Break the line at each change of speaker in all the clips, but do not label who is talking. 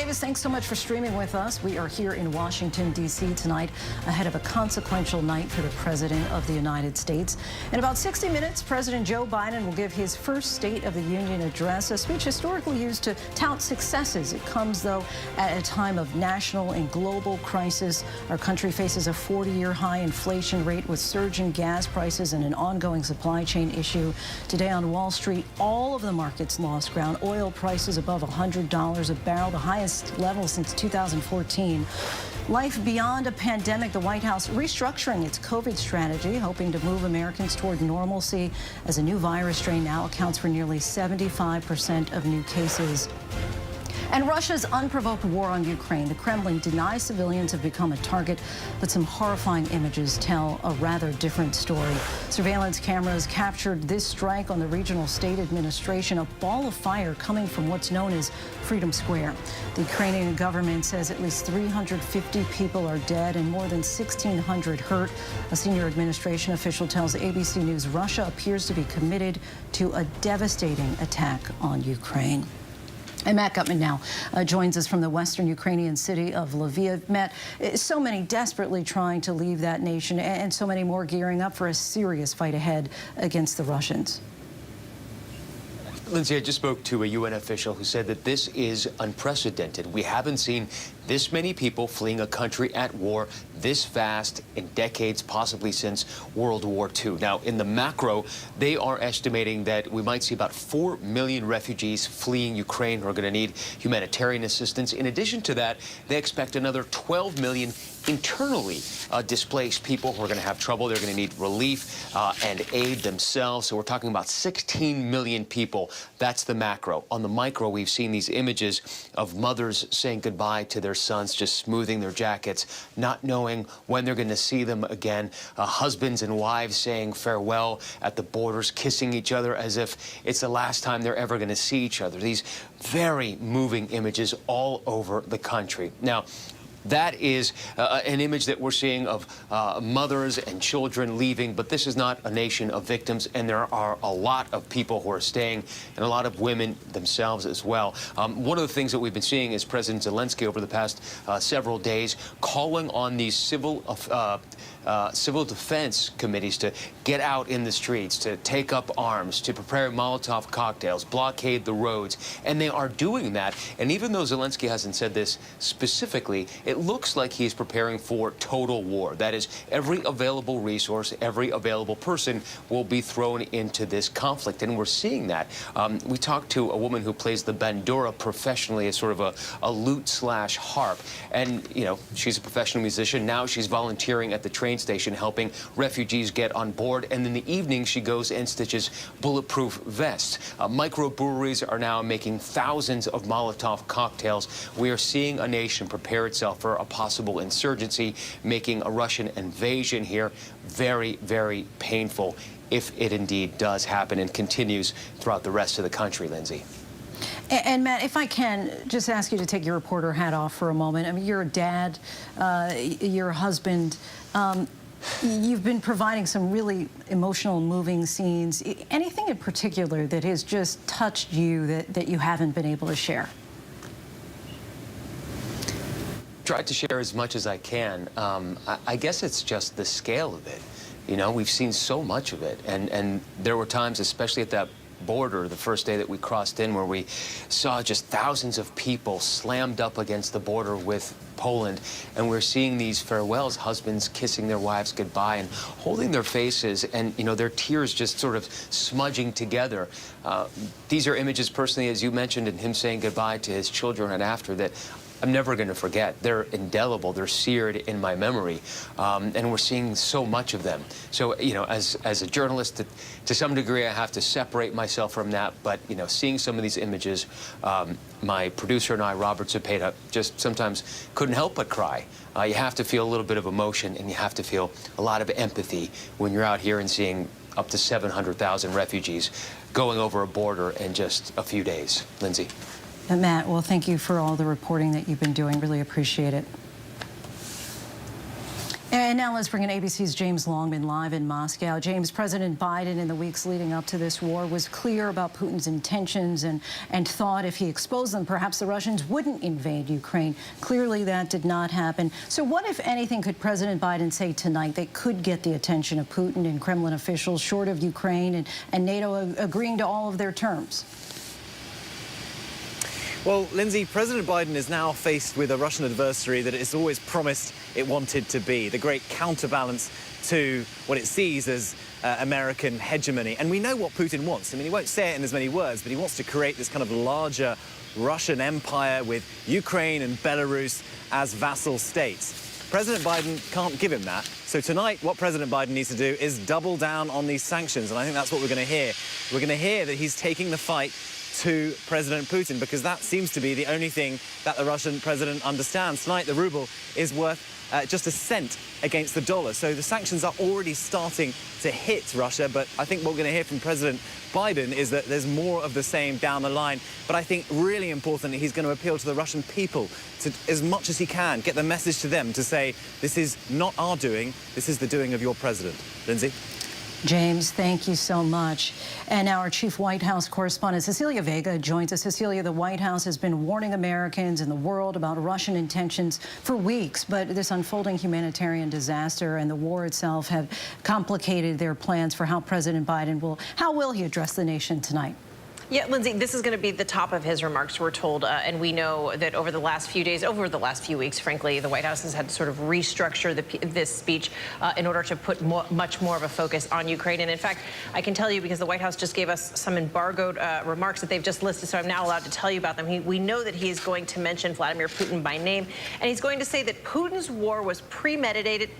Davis, thanks so much for streaming with us. We are here in Washington, D.C. tonight ahead of a consequential night for the President of the United States. In about 60 minutes, President Joe Biden will give his first State of the Union address, a speech historically used to tout successes. It comes, though, at a time of national and global crisis. Our country faces a 40-year high inflation rate with surging gas prices and an ongoing supply chain issue. Today on Wall Street, all of the markets lost ground. Oil prices above $100 a barrel, the highest level since 2014. Life beyond a pandemic, the White House restructuring its COVID strategy, hoping to move Americans toward normalcy as a new virus strain now accounts for nearly 75% of new cases. And Russia's unprovoked war on Ukraine. The Kremlin denies civilians have become a target, but some horrifying images tell a rather different story. Surveillance cameras captured this strike on the regional state administration, a ball of fire coming from what's known as Freedom Square. The Ukrainian government says at least 350 people are dead and more than 1,600 hurt. A senior administration official tells ABC News Russia appears to be committed to a devastating attack on Ukraine. And Matt Gutman now joins us from the western Ukrainian city of Lviv. Matt, so many desperately trying to leave that nation and so many more gearing up for a serious fight ahead against the Russians.
Lindsay, I just spoke to a UN official who said that this is unprecedented. We haven't seen this many people fleeing a country at war this fast in decades, possibly since World War II. Now, in the macro, they are estimating that we might see about 4 million refugees fleeing Ukraine who are going to need humanitarian assistance. In addition to that, they expect another 12 million internally displaced people who are going to have trouble. They're going to need relief and aid themselves. So we're talking about 16 million people. That's the macro. On the micro, we've seen these images of mothers saying goodbye to their sons, just smoothing their jackets, not knowing when they're going to see them again. Husbands and wives saying farewell at the borders, kissing each other as if it's the last time they're ever going to see each other. These very moving images all over the country. Now, that is an image that we're seeing of mothers and children leaving, but this is not a nation of victims, and there are a lot of people who are staying, and a lot of women themselves as well. One of the things that we've been seeing is President Zelensky over the past several days calling on these civil defense committees to get out in the streets, to take up arms, to prepare Molotov cocktails, blockade the roads, and they are doing that. And even though Zelensky hasn't said this specifically, it looks like he's preparing for total war. That is, every available resource, every available person will be thrown into this conflict, and we're seeing that. We talked to a woman who plays the bandura professionally as sort of a lute/harp, and, you know, she's a professional musician. Now she's volunteering at the train station helping refugees get on board, and in the evening she goes and stitches bulletproof vests. Microbreweries are now making thousands of Molotov cocktails. We are seeing a nation prepare itself for a possible insurgency, making a Russian invasion here very, very painful if it indeed does happen and continues throughout the rest of the country, Lindsay.
And Matt, if I can just ask you to take your reporter hat off for a moment. I mean, you're a dad, you're a husband. You've been providing some really emotional, moving scenes. Anything in particular that has just touched you that you haven't been able to share?
Tried to share as much as I can. I guess it's just the scale of it. You know, we've seen so much of it, and there were times, especially at that border the first day that we crossed in, where we saw just thousands of people slammed up against the border with Poland, and we're seeing these farewells, husbands kissing their wives goodbye and holding their faces, and, you know, their tears just sort of smudging together. These are images, personally, as you mentioned, and him saying goodbye to his children and after, that I'm never going to forget. They're indelible. They're seared in my memory. And we're seeing so much of them. So, you know, as a journalist, to some degree, I have to separate myself from that. But, you know, seeing some of these images, my producer and I, Robert Zepeda, just sometimes couldn't help but cry. You have to feel a little bit of emotion, and you have to feel a lot of empathy when you're out here and seeing up to 700,000 refugees going over a border in just a few days. Lindsay.
Matt, well, thank you for all the reporting that you've been doing. Really appreciate it. And now let's bring in ABC's James Longman live in Moscow. James, President Biden in the weeks leading up to this war was clear about Putin's intentions and thought if he exposed them, perhaps the Russians wouldn't invade Ukraine. Clearly, that did not happen. So what, if anything, could President Biden say tonight that could get the attention of Putin and Kremlin officials short of Ukraine and NATO agreeing to all of their terms?
Well, Lindsay, President Biden is now faced with a Russian adversary that it's always promised it wanted to be, the great counterbalance to what it sees as American hegemony. And we know what Putin wants. I mean, he won't say it in as many words, but he wants to create this kind of larger Russian empire with Ukraine and Belarus as vassal states. President Biden can't give him that. So tonight, what President Biden needs to do is double down on these sanctions. And I think that's what we're going to hear. We're going to hear that he's taking the fight to President Putin, because that seems to be the only thing that the Russian president understands. Tonight, the ruble is worth just a cent against the dollar. So the sanctions are already starting to hit Russia. But I think what we're going to hear from President Biden is that there's more of the same down the line. But I think really importantly, he's going to appeal to the Russian people to, as much as he can, get the message to them to say, this is not our doing, this is the doing of your president. Lindsay?
James, thank you so much. And now our chief White House correspondent, Cecilia Vega, joins us. Cecilia, the White House has been warning Americans and the world about Russian intentions for weeks, but this unfolding humanitarian disaster and the war itself have complicated their plans for how President Biden will he address the nation tonight?
Yeah, Lindsay, this is going to be the top of his remarks, we're told, and we know that over the last few days, over the last few weeks, frankly, the White House has had to sort of restructure this speech in order to put much more of a focus on Ukraine. And in fact, I can tell you, because the White House just gave us some embargoed remarks that they've just listed, so I'm now allowed to tell you about them. We know that he is going to mention Vladimir Putin by name, and he's going to say that Putin's war was premeditated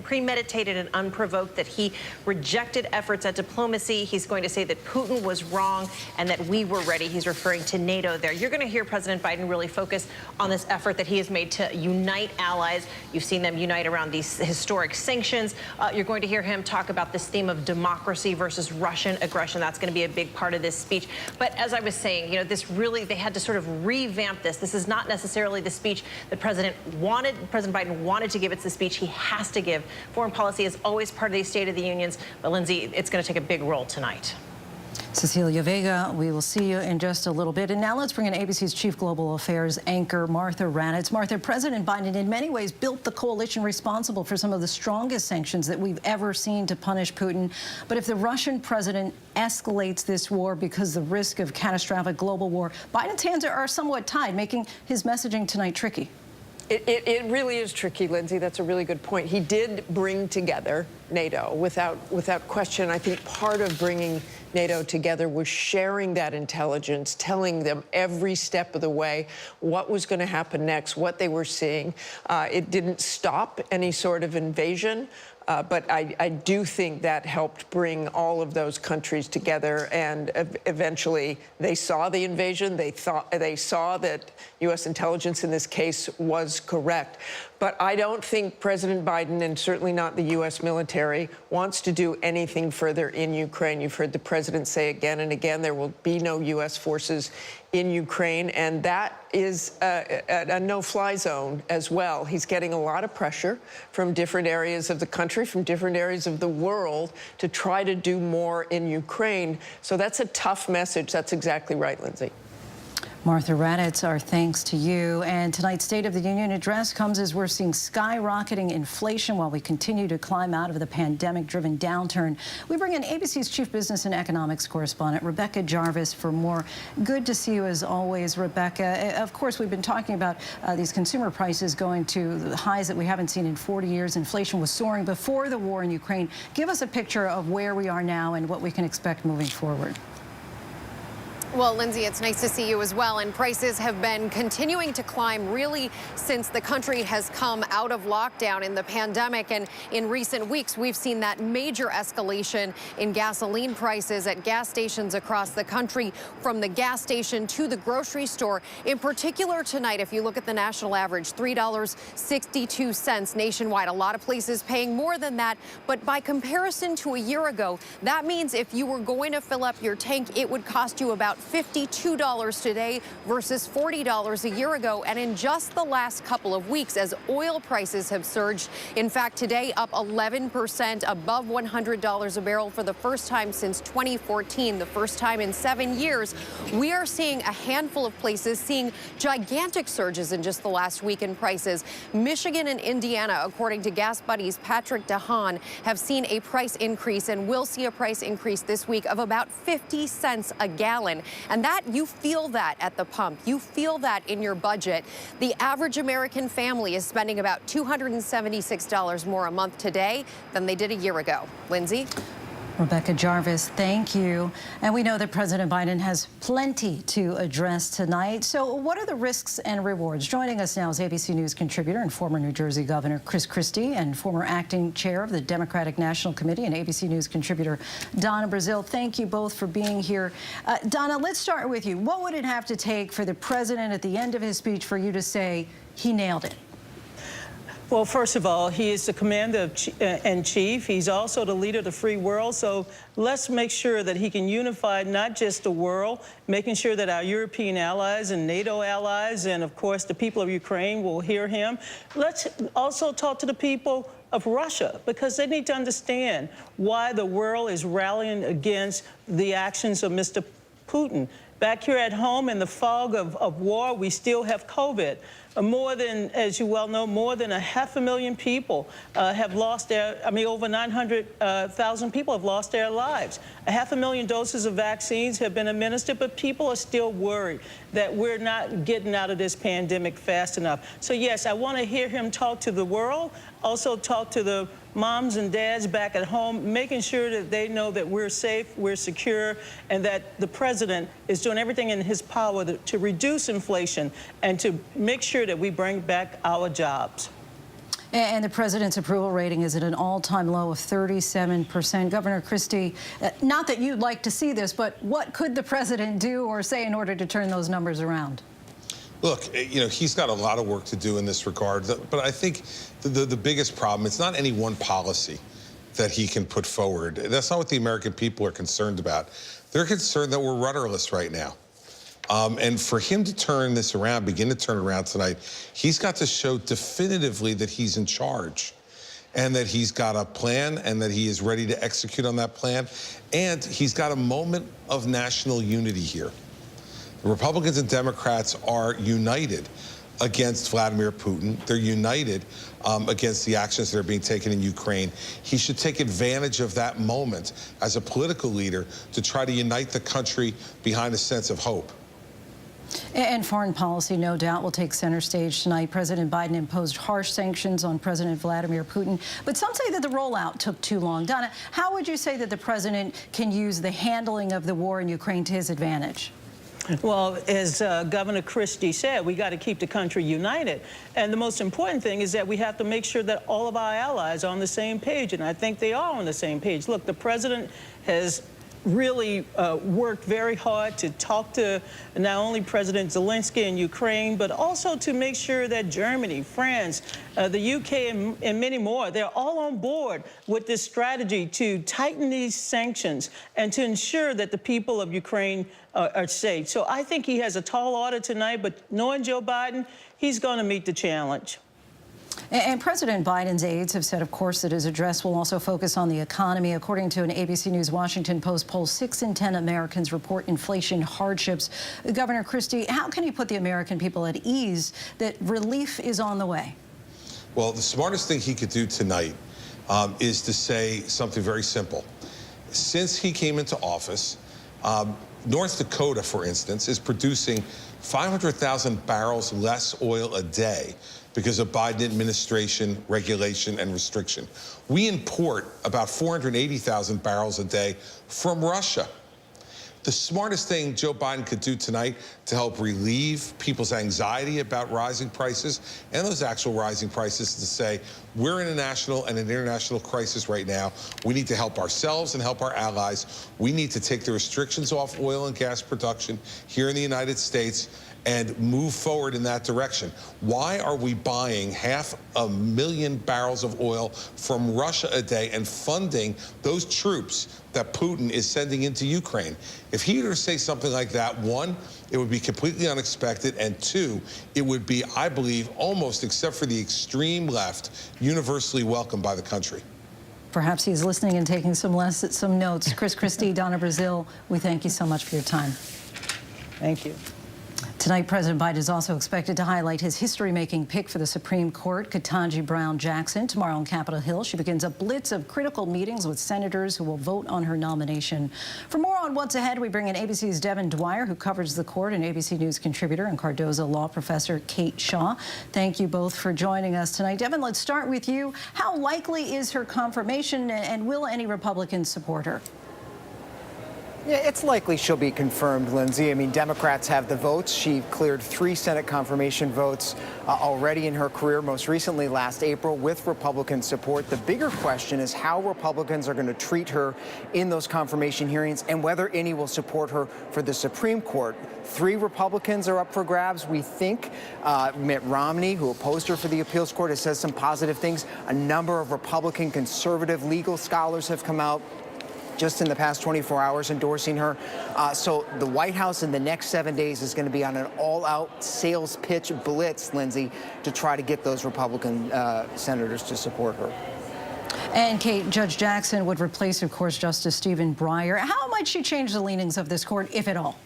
and unprovoked, that he rejected efforts at diplomacy. He's going to say that Putin was wrong and that we were ready. He's referring to NATO there. You're going to hear President Biden really focus on this effort that he has made to unite allies. You've seen them unite around these historic sanctions. You're going to hear him talk about this theme of democracy versus Russian aggression. That's going to be a big part of this speech. But as I was saying, you know, they had to sort of revamp this. This is not necessarily the speech that President Biden wanted to give. It's the speech he has to give. Foreign policy is always part of these State of the Unions. But Lindsay, it's going to take a big role tonight.
Cecilia Vega, we will see you in just a little bit. And now let's bring in ABC's Chief Global Affairs anchor, Martha Raddatz. Martha, President Biden in many ways built the coalition responsible for some of the strongest sanctions that we've ever seen to punish Putin. But if the Russian president escalates this war because the risk of catastrophic global war, Biden's hands are somewhat tied, making his messaging tonight tricky.
It really is tricky, Lindsay. That's a really good point. He did bring together NATO without question. I think part of bringing NATO together was sharing that intelligence, telling them every step of the way what was going to happen next, what they were seeing. It didn't stop any sort of invasion. But I do think that helped bring all of those countries together, and eventually they saw the invasion. They saw that U.S. intelligence in this case was correct. But I don't think President Biden, and certainly not the U.S. military, wants to do anything further in Ukraine. You've heard the president say again and again there will be no U.S. forces in Ukraine, and that is a no-fly zone as well. He's getting a lot of pressure from different areas of the country, from different areas of the world, to try to do more in Ukraine. So that's a tough message. That's exactly right, Lindsay.
Martha Raddatz, our thanks to you. And tonight's State of the Union address comes as we're seeing skyrocketing inflation while we continue to climb out of the pandemic-driven downturn. We bring in ABC's Chief Business and Economics correspondent, Rebecca Jarvis, for more. Good to see you as always, Rebecca. Of course, we've been talking about these consumer prices going to the highs that we haven't seen in 40 years. Inflation was soaring before the war in Ukraine. Give us a picture of where we are now and what we can expect moving forward.
Well, Lindsay, it's nice to see you as well. And prices have been continuing to climb really since the country has come out of lockdown in the pandemic. And in recent weeks, we've seen that major escalation in gasoline prices at gas stations across the country, from the gas station to the grocery store. In particular tonight, if you look at the national average, $3.62 nationwide. A lot of places paying more than that. But by comparison to a year ago, that means if you were going to fill up your tank, it would cost you about about $52 today versus $40 a year ago. And in just the last couple of weeks, as oil prices have surged, in fact, today up 11% above $100 a barrel for the first time since 2014, the first time in 7 years. We are seeing a handful of places seeing gigantic surges in just the last week in prices. Michigan and Indiana, according to Gas Buddy's Patrick DeHaan, have seen a price increase and will see a price increase this week of about 50 cents a gallon. And that, you feel that at the pump. You feel that in your budget. The average American family is spending about $276 more a month today than they did a year ago. Lindsay?
Rebecca Jarvis, thank you. And we know that President Biden has plenty to address tonight. So what are the risks and rewards? Joining us now is ABC News contributor and former New Jersey Governor Chris Christie and former acting chair of the Democratic National Committee and ABC News contributor Donna Brazile. Thank you both for being here. Donna, let's start with you. What would it have to take for the president at the end of his speech for you to say he nailed it?
Well, first of all, he is the commander-in-chief. He's also the leader of the free world. So let's make sure that he can unify not just the world, making sure that our European allies and NATO allies and, of course, the people of Ukraine will hear him. Let's also talk to the people of Russia, because they need to understand why the world is rallying against the actions of Mr. Putin. Back here at home in the fog of war, we still have COVID. More than, as you well know, more than 500,000 people have lost their, over 900,000 people have lost their lives. 500,000 doses of vaccines have been administered, but people are still worried that we're not getting out of this pandemic fast enough. So yes, I want to hear him talk to the world, also talk to the moms and dads back at home, making sure that they know that we're safe, we're secure, and that the president is doing everything in his power to reduce inflation and to make sure that we bring back our jobs.
And the president's approval rating is at an all-time low of 37%. Governor Christie, not that you'd like to see this, but what could the president do or say in order to turn those numbers around?
Look, he's got a lot of work to do in this regard, but I think the biggest problem, it's not any one policy that he can put forward. That's not what the American people are concerned about. They're concerned that we're rudderless right now. And for him to turn this around, begin to turn it around tonight, he's got to show definitively that he's in charge and that he's got a plan and that he is ready to execute on that plan. And he's got a moment of national unity here. The Republicans and Democrats are united against Vladimir Putin. They're united against the actions that are being taken in Ukraine. He should take advantage of that moment as a political leader to try to unite the country behind a sense of hope.
And foreign policy, no doubt, will take center stage tonight. President Biden imposed harsh sanctions on President Vladimir Putin, but some say that the rollout took too long. Donna, how would you say that the president can use the handling of the war in Ukraine to his advantage?
Well, as Governor Christie said, we got to keep the country united. And the most important thing is that we have to make sure that all of our allies are on the same page, and I think they are on the same page. Look, the president has really worked very hard to talk to not only President Zelensky in Ukraine, but also to make sure that Germany, France, the UK, and many more, they're all on board with this strategy to tighten these sanctions and to ensure that the people of Ukraine are safe. So I think he has a tall order tonight, but knowing Joe Biden, he's going to meet the challenge.
And President Biden's aides have said, of course, that his address will also focus on the economy. According to an ABC News Washington Post poll, 6 in 10 Americans report inflation hardships. Governor Christie, how can you put the American people at ease that relief is on the way?
Well, the smartest thing he could do tonight is to say something very simple. Since he came into office, North Dakota, for instance, is producing 500,000 barrels less oil a day because of Biden administration regulation and restriction. We import about 480,000 barrels a day from Russia. The smartest thing Joe Biden could do tonight to help relieve people's anxiety about rising prices and those actual rising prices is to say, we're in a national and an international crisis right now. We need to help ourselves and help our allies. We need to take the restrictions off oil and gas production here in the United States and move forward in that direction. Why are we buying 500,000 barrels of oil from Russia a day and funding those troops that Putin is sending into Ukraine? If he were to say something like that, one, it would be completely unexpected, and two, it would be, I believe, almost, except for the extreme left, universally welcomed by the country.
Perhaps he's listening and taking some notes. Chris Christie, Donna Brazil, we thank you so much for your time.
Thank you.
Tonight, President Biden is also expected to highlight his history-making pick for the Supreme Court, Ketanji Brown Jackson. Tomorrow on Capitol Hill, she begins a blitz of critical meetings with senators who will vote on her nomination. For more on what's ahead, we bring in ABC's Devin Dwyer, who covers the court, and ABC News contributor and Cardozo law professor Kate Shaw. Thank you both for joining us tonight. Devin, let's start with you. How likely is her confirmation, and will any Republicans support her?
Yeah, it's likely she'll be confirmed, Lindsay. I mean, Democrats have the votes. She cleared 3 Senate confirmation votes already in her career, most recently last April, with Republican support. The bigger question is how Republicans are going to treat her in those confirmation hearings and whether any will support her for the Supreme Court. 3 Republicans are up for grabs. We think Mitt Romney, who opposed her for the appeals court, has said some positive things. A number of Republican conservative legal scholars have come out just in the past 24 hours endorsing her. So the White House in the next 7 days is going to be on an all-out sales pitch blitz, Lindsay, to try to get those Republican senators to support her.
And Kate, Judge Jackson would replace, of course, Justice Stephen Breyer. How might she change the leanings of this court, if at all?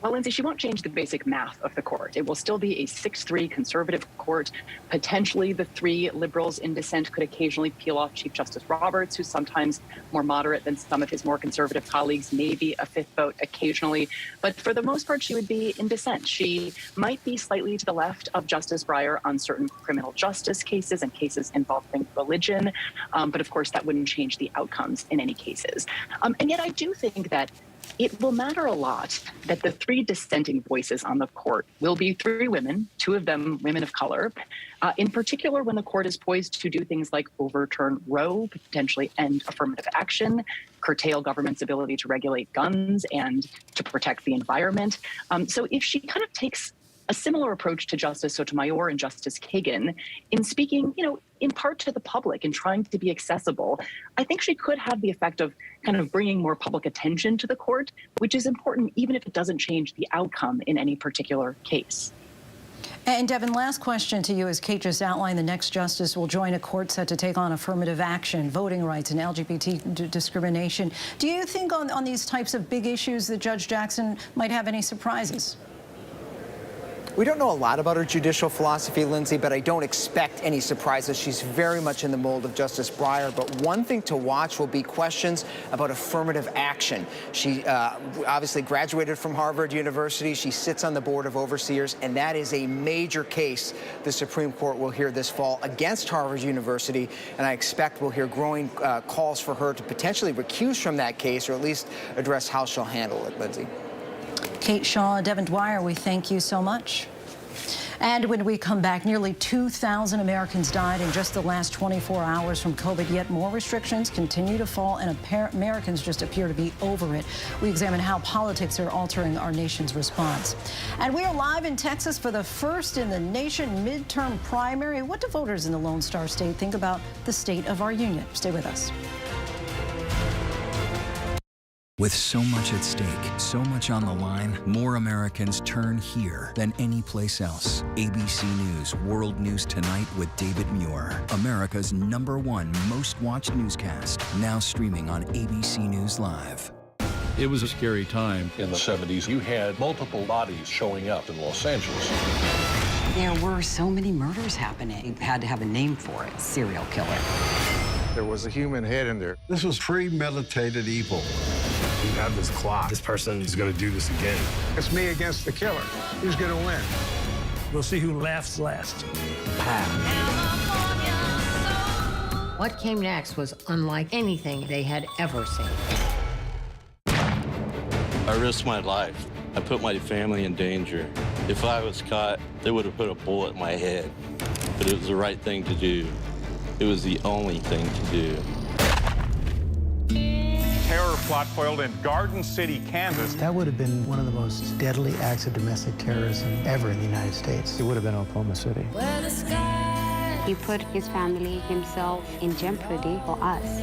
Well, Lindsay, she won't change the basic math of the court. It will still be a 6-3 conservative court. Potentially, the 3 liberals in dissent could occasionally peel off Chief Justice Roberts, who's sometimes more moderate than some of his more conservative colleagues, maybe a 5th vote occasionally. But for the most part, she would be in dissent. She might be slightly to the left of Justice Breyer on certain criminal justice cases and cases involving religion. But of course, that wouldn't change the outcomes in any cases. And yet I do think that it will matter a lot that the 3 dissenting voices on the court will be 3 women, 2 of them women of color, in particular when the court is poised to do things like overturn Roe, potentially end affirmative action, curtail government's ability to regulate guns and to protect the environment. So if she kind of takes a similar approach to Justice Sotomayor and Justice Kagan in speaking, in part to the public and trying to be accessible, I think she could have the effect of kind of bringing more public attention to the court, which is important even if it doesn't change the outcome in any particular case.
And Devin, last question to you. As Kate just outlined, the next justice will join a court set to take on affirmative action, voting rights, and LGBT discrimination. Do you think on these types of big issues that Judge Jackson might have any surprises?
We don't know a lot about her judicial philosophy, Lindsay, but I don't expect any surprises. She's very much in the mold of Justice Breyer. But one thing to watch will be questions about affirmative action. She obviously graduated from Harvard University. She sits on the Board of Overseers, and that is a major case the Supreme Court will hear this fall against Harvard University. And I expect we'll hear growing calls for her to potentially recuse from that case, or at least address how she'll handle it, Lindsay.
Kate Shaw, Devin Dwyer, we thank you so much. And when we come back, nearly 2,000 Americans died in just the last 24 hours from COVID, yet more restrictions continue to fall, and Americans just appear to be over it. We examine how politics are altering our nation's response. And we are live in Texas for the first in the nation midterm primary. What do voters in the Lone Star State think about the state of our union? Stay with us.
With so much at stake, so much on the line, more Americans turn here than any place else. ABC News World News Tonight with David Muir, America's #1 most watched newscast, now streaming on ABC News Live.
It was a scary time. In the 70s, you had multiple bodies showing up in Los Angeles.
There were so many murders happening. You had to have a name for it, serial killer.
There was a human head in there. This was premeditated evil.
You have this clock. This person is going to do this again.
It's me against the killer. Who's going to win?
We'll see who laughs last.
What came next was unlike anything they had ever seen.
I risked my life. I put my family in danger. If I was caught, they would have put a bullet in my head. But it was the right thing to do. It was the only thing to do.
Terror
plot foiled in Garden City, Kansas.
That would have been one of the most deadly acts of domestic terrorism ever in the United States. It would have been Oklahoma City.
He put his family, himself, in jeopardy for us.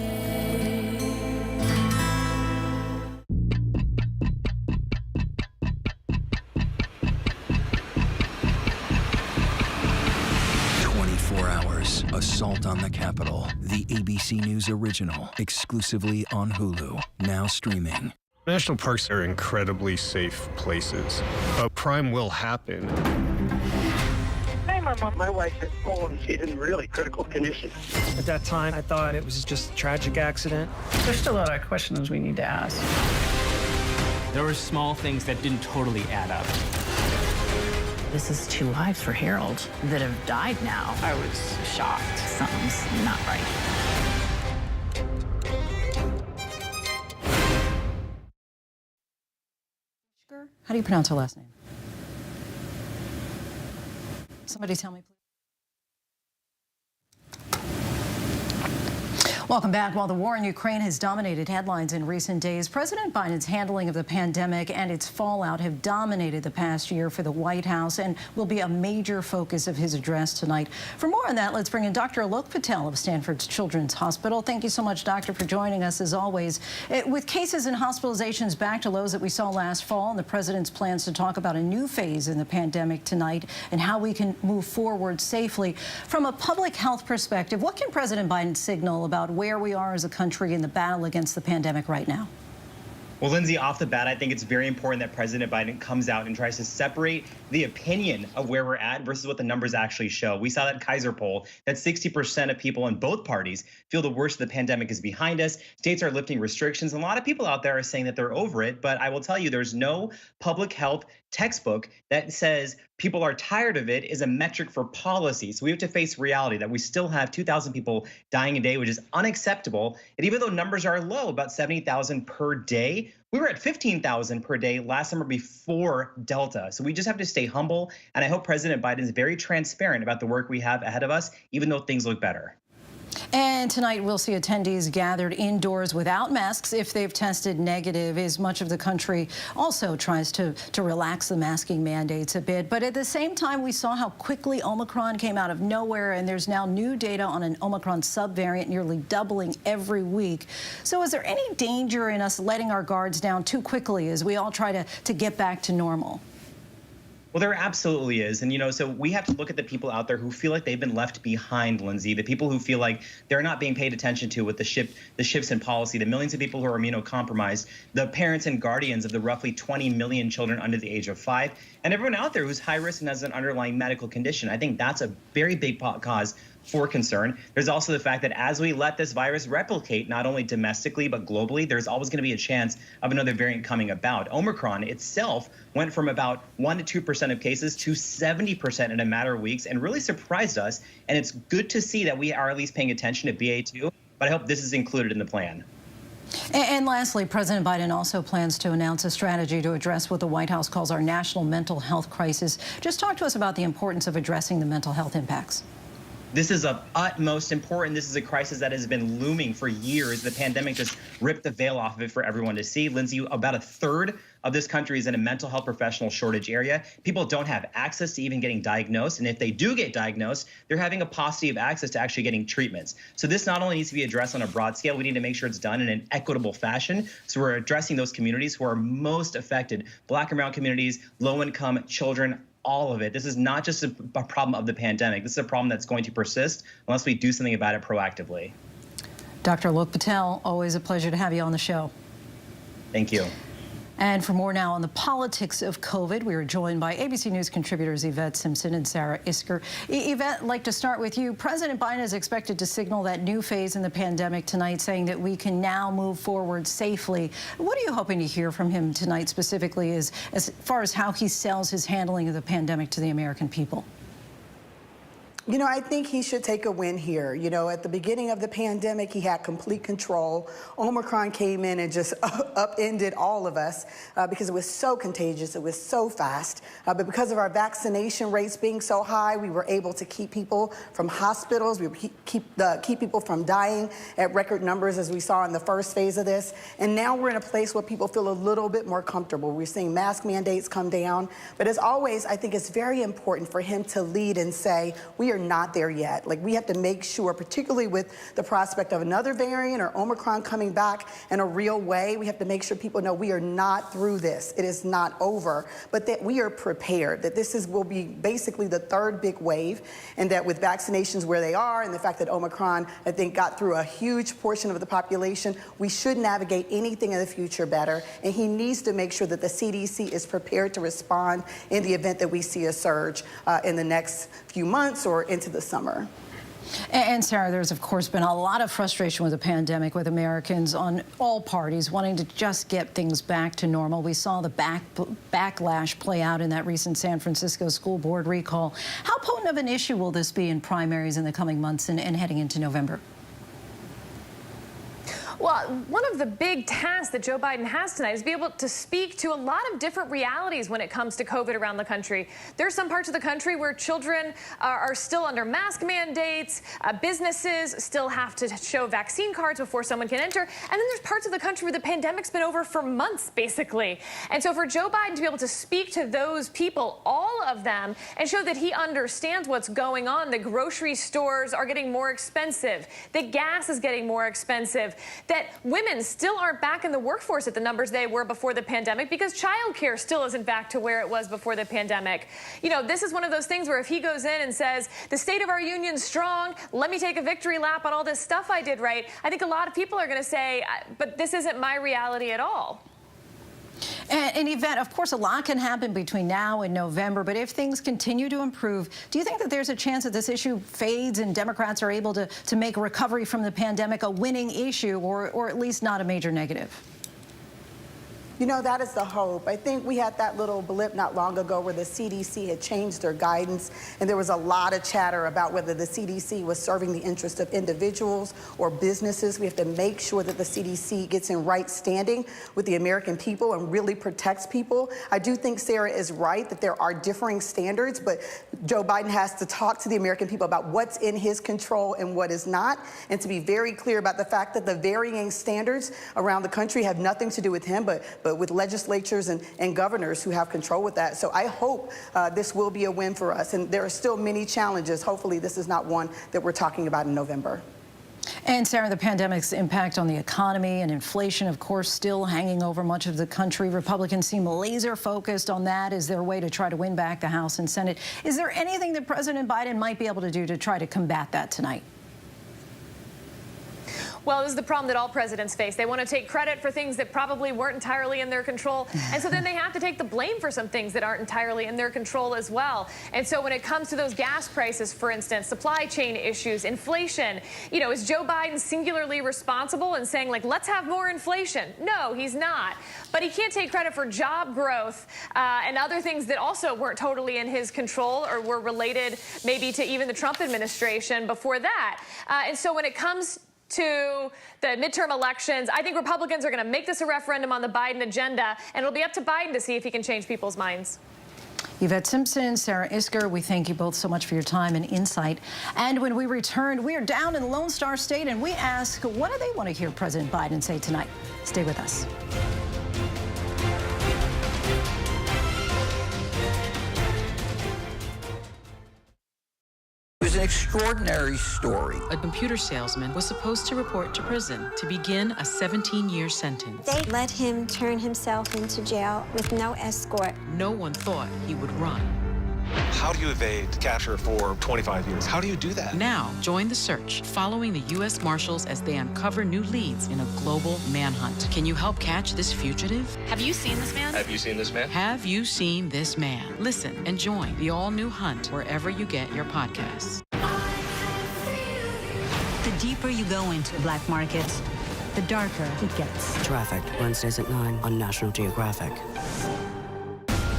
Assault on the Capitol, the ABC News original, exclusively on Hulu, now streaming.
National parks are incredibly safe places, but crime will happen.
Hey, my wife had fallen. She's in really critical condition.
At that time, I thought it was just a tragic accident.
There's still a lot of questions we need to ask.
There were small things that didn't totally add up.
This is 2 lives for Harold that have died now. I was shocked. Something's not right.
How do you pronounce her last name? Somebody tell me, please. Welcome back. While the war in Ukraine has dominated headlines in recent days, President Biden's handling of the pandemic and its fallout have dominated the past year for the White House and will be a major focus of his address tonight. For more on that, let's bring in Dr. Alok Patel of Stanford's Children's Hospital. Thank you so much, Doctor, for joining us as always. With cases and hospitalizations back to lows that we saw last fall and the president's plans to talk about a new phase in the pandemic tonight and how we can move forward safely. From a public health perspective, what can President Biden signal about where we are as a country in the battle against the pandemic right now?
Well, Lindsay, off the bat, I think it's very important that President Biden comes out and tries to separate the opinion of where we're at versus what the numbers actually show. We saw that Kaiser poll that 60% of people in both parties feel the worst of the pandemic is behind us. States are lifting restrictions. A lot of people out there are saying that they're over it, but I will tell you there's no public health textbook that says people are tired of it is a metric for policy. So we have to face reality that we still have 2,000 people dying a day, which is unacceptable. And even though numbers are low, about 70,000 per day, we were at 15,000 per day last summer before Delta. So we just have to stay humble. And I hope President Biden is very transparent about the work we have ahead of us, even though things look better.
And tonight we'll see attendees gathered indoors without masks if they've tested negative, as much of the country also tries to relax the masking mandates a bit. But at the same time, we saw how quickly Omicron came out of nowhere, and there's now new data on an Omicron subvariant nearly doubling every week. So is there any danger in us letting our guards down too quickly as we all try to get back to normal?
Well, there absolutely is. And, so we have to look at the people out there who feel like they've been left behind, Lindsay, the people who feel like they're not being paid attention to with the shifts in policy, the millions of people who are immunocompromised, the parents and guardians of the roughly 20 million children under the age of 5, and everyone out there who's high risk and has an underlying medical condition. I think that's a very big cause for concern. There's also the fact that as we let this virus replicate, not only domestically, but globally, there's always going to be a chance of another variant coming about. Omicron itself went from about 1% to 2% of cases to 70% in a matter of weeks and really surprised us. And it's good to see that we are at least paying attention to BA2, but I hope this is included in the plan.
And lastly, President Biden also plans to announce a strategy to address what the White House calls our national mental health crisis. Just talk to us about the importance of addressing the mental health impacts.
This is of utmost importance. This is a crisis that has been looming for years. The pandemic just ripped the veil off of it for everyone to see. Lindsay, about a third of this country is in a mental health professional shortage area. People don't have access to even getting diagnosed. And if they do get diagnosed, they're having a paucity of access to actually getting treatments. So this not only needs to be addressed on a broad scale, we need to make sure it's done in an equitable fashion. So we're addressing those communities who are most affected, Black and brown communities, low income, children, all of it. This is not just a problem of the pandemic. This is a problem that's going to persist unless we do something about it proactively.
Dr. Alok Patel, always a pleasure to have you on the show.
Thank you.
And for more now on the politics of COVID, we are joined by ABC News contributors Yvette Simpson and Sarah Isker. Yvette, I'd like to start with you. President Biden is expected to signal that new phase in the pandemic tonight, saying that we can now move forward safely. What are you hoping to hear from him tonight specifically as far as how he sells his handling of the pandemic to the American people?
You know, I think he should take a win here. You know, at the beginning of the pandemic, he had complete control. Omicron came in and just upended all of us because it was so contagious, it was so fast. But because of our vaccination rates being so high, we were able to keep people from hospitals, we keep people from dying at record numbers, as we saw in the first phase of this. And now we're in a place where people feel a little bit more comfortable. We're seeing mask mandates come down. But as always, I think it's very important for him to lead and say, we are not there yet. Like, we have to make sure, particularly with the prospect of another variant or Omicron coming back in a real way, we have to make sure people know we are not through this. It is not over, but that we are prepared, that this will be basically the third big wave, and that with vaccinations where they are and the fact that Omicron, I think, got through a huge portion of the population, we should navigate anything in the future better. And he needs to make sure that the CDC is prepared to respond in the event that we see a surge in the next few months or into the summer.
And Sarah, there's of course been a lot of frustration with the pandemic, with Americans on all parties wanting to just get things back to normal. We saw the backlash play out in that recent San Francisco school board recall. How potent of an issue will this be in primaries in the coming months and heading into November?
Well, one of the big tasks that Joe Biden has tonight is to be able to speak to a lot of different realities when it comes to COVID around the country. There are some parts of the country where children are still under mask mandates, businesses still have to show vaccine cards before someone can enter, and then there's parts of the country where the pandemic's been over for months, basically. And so for Joe Biden to be able to speak to those people, all of them, and show that he understands what's going on, the grocery stores are getting more expensive, the gas is getting more expensive, that women still aren't back in the workforce at the numbers they were before the pandemic because childcare still isn't back to where it was before the pandemic. You know, this is one of those things where if he goes in and says, the state of our union's strong, let me take a victory lap on all this stuff I did right, I think a lot of people are going to say, but this isn't my reality at all.
And Yvette, of course, a lot can happen between now and November, but if things continue to improve, do you think that there's a chance that this issue fades and Democrats are able to make recovery from the pandemic a winning issue or at least not a major negative?
You know, that is the hope. I think we had that little blip not long ago where the CDC had changed their guidance, and there was a lot of chatter about whether the CDC was serving the interest of individuals or businesses. We have to make sure that the CDC gets in right standing with the American people and really protects people. I do think Sarah is right that there are differing standards, but Joe Biden has to talk to the American people about what's in his control and what is not, and to be very clear about the fact that the varying standards around the country have nothing to do with him, but with legislatures and governors who have control with that. So I hope this will be a win for us. And there are still many challenges. Hopefully this is not one that we're talking about in November.
And Sarah, the pandemic's impact on the economy and inflation, of course, still hanging over much of the country. Republicans seem laser focused on that as their way to try to win back the House and Senate. Is there anything that President Biden might be able to do to try to combat that tonight?
Well, this is the problem that all presidents face. They want to take credit for things that probably weren't entirely in their control. And so then they have to take the blame for some things that aren't entirely in their control as well. And so when it comes to those gas prices, for instance, supply chain issues, inflation, you know, is Joe Biden singularly responsible and saying, like, let's have more inflation? No, he's not. But he can't take credit for job growth and other things that also weren't totally in his control or were related maybe to even the Trump administration before that. And so when it comes to the midterm elections, I think Republicans are going to make this a referendum on the Biden agenda, and it'll be up to Biden to see if he can change people's minds.
Yvette Simpson, Sarah Isker, we thank you both so much for your time and insight. And when we return, we are down in Lone Star State, and we ask, what do they want to hear President Biden say tonight? Stay with us.
It was an extraordinary story.
A computer salesman was supposed to report to prison to begin a 17-year sentence.
They let him turn himself into jail with no escort.
No one thought he would run.
How do you evade capture for 25 years? How do you do that?
Now, join the search, following the U.S. Marshals as they uncover new leads in a global manhunt. Can you help catch this fugitive?
Have you seen this man?
Have you seen this man?
Have you seen this man? Listen and join the all-new Hunt wherever you get your podcasts.
The deeper you go into black markets, the darker it gets.
Trafficked, Wednesdays at 9 on National Geographic.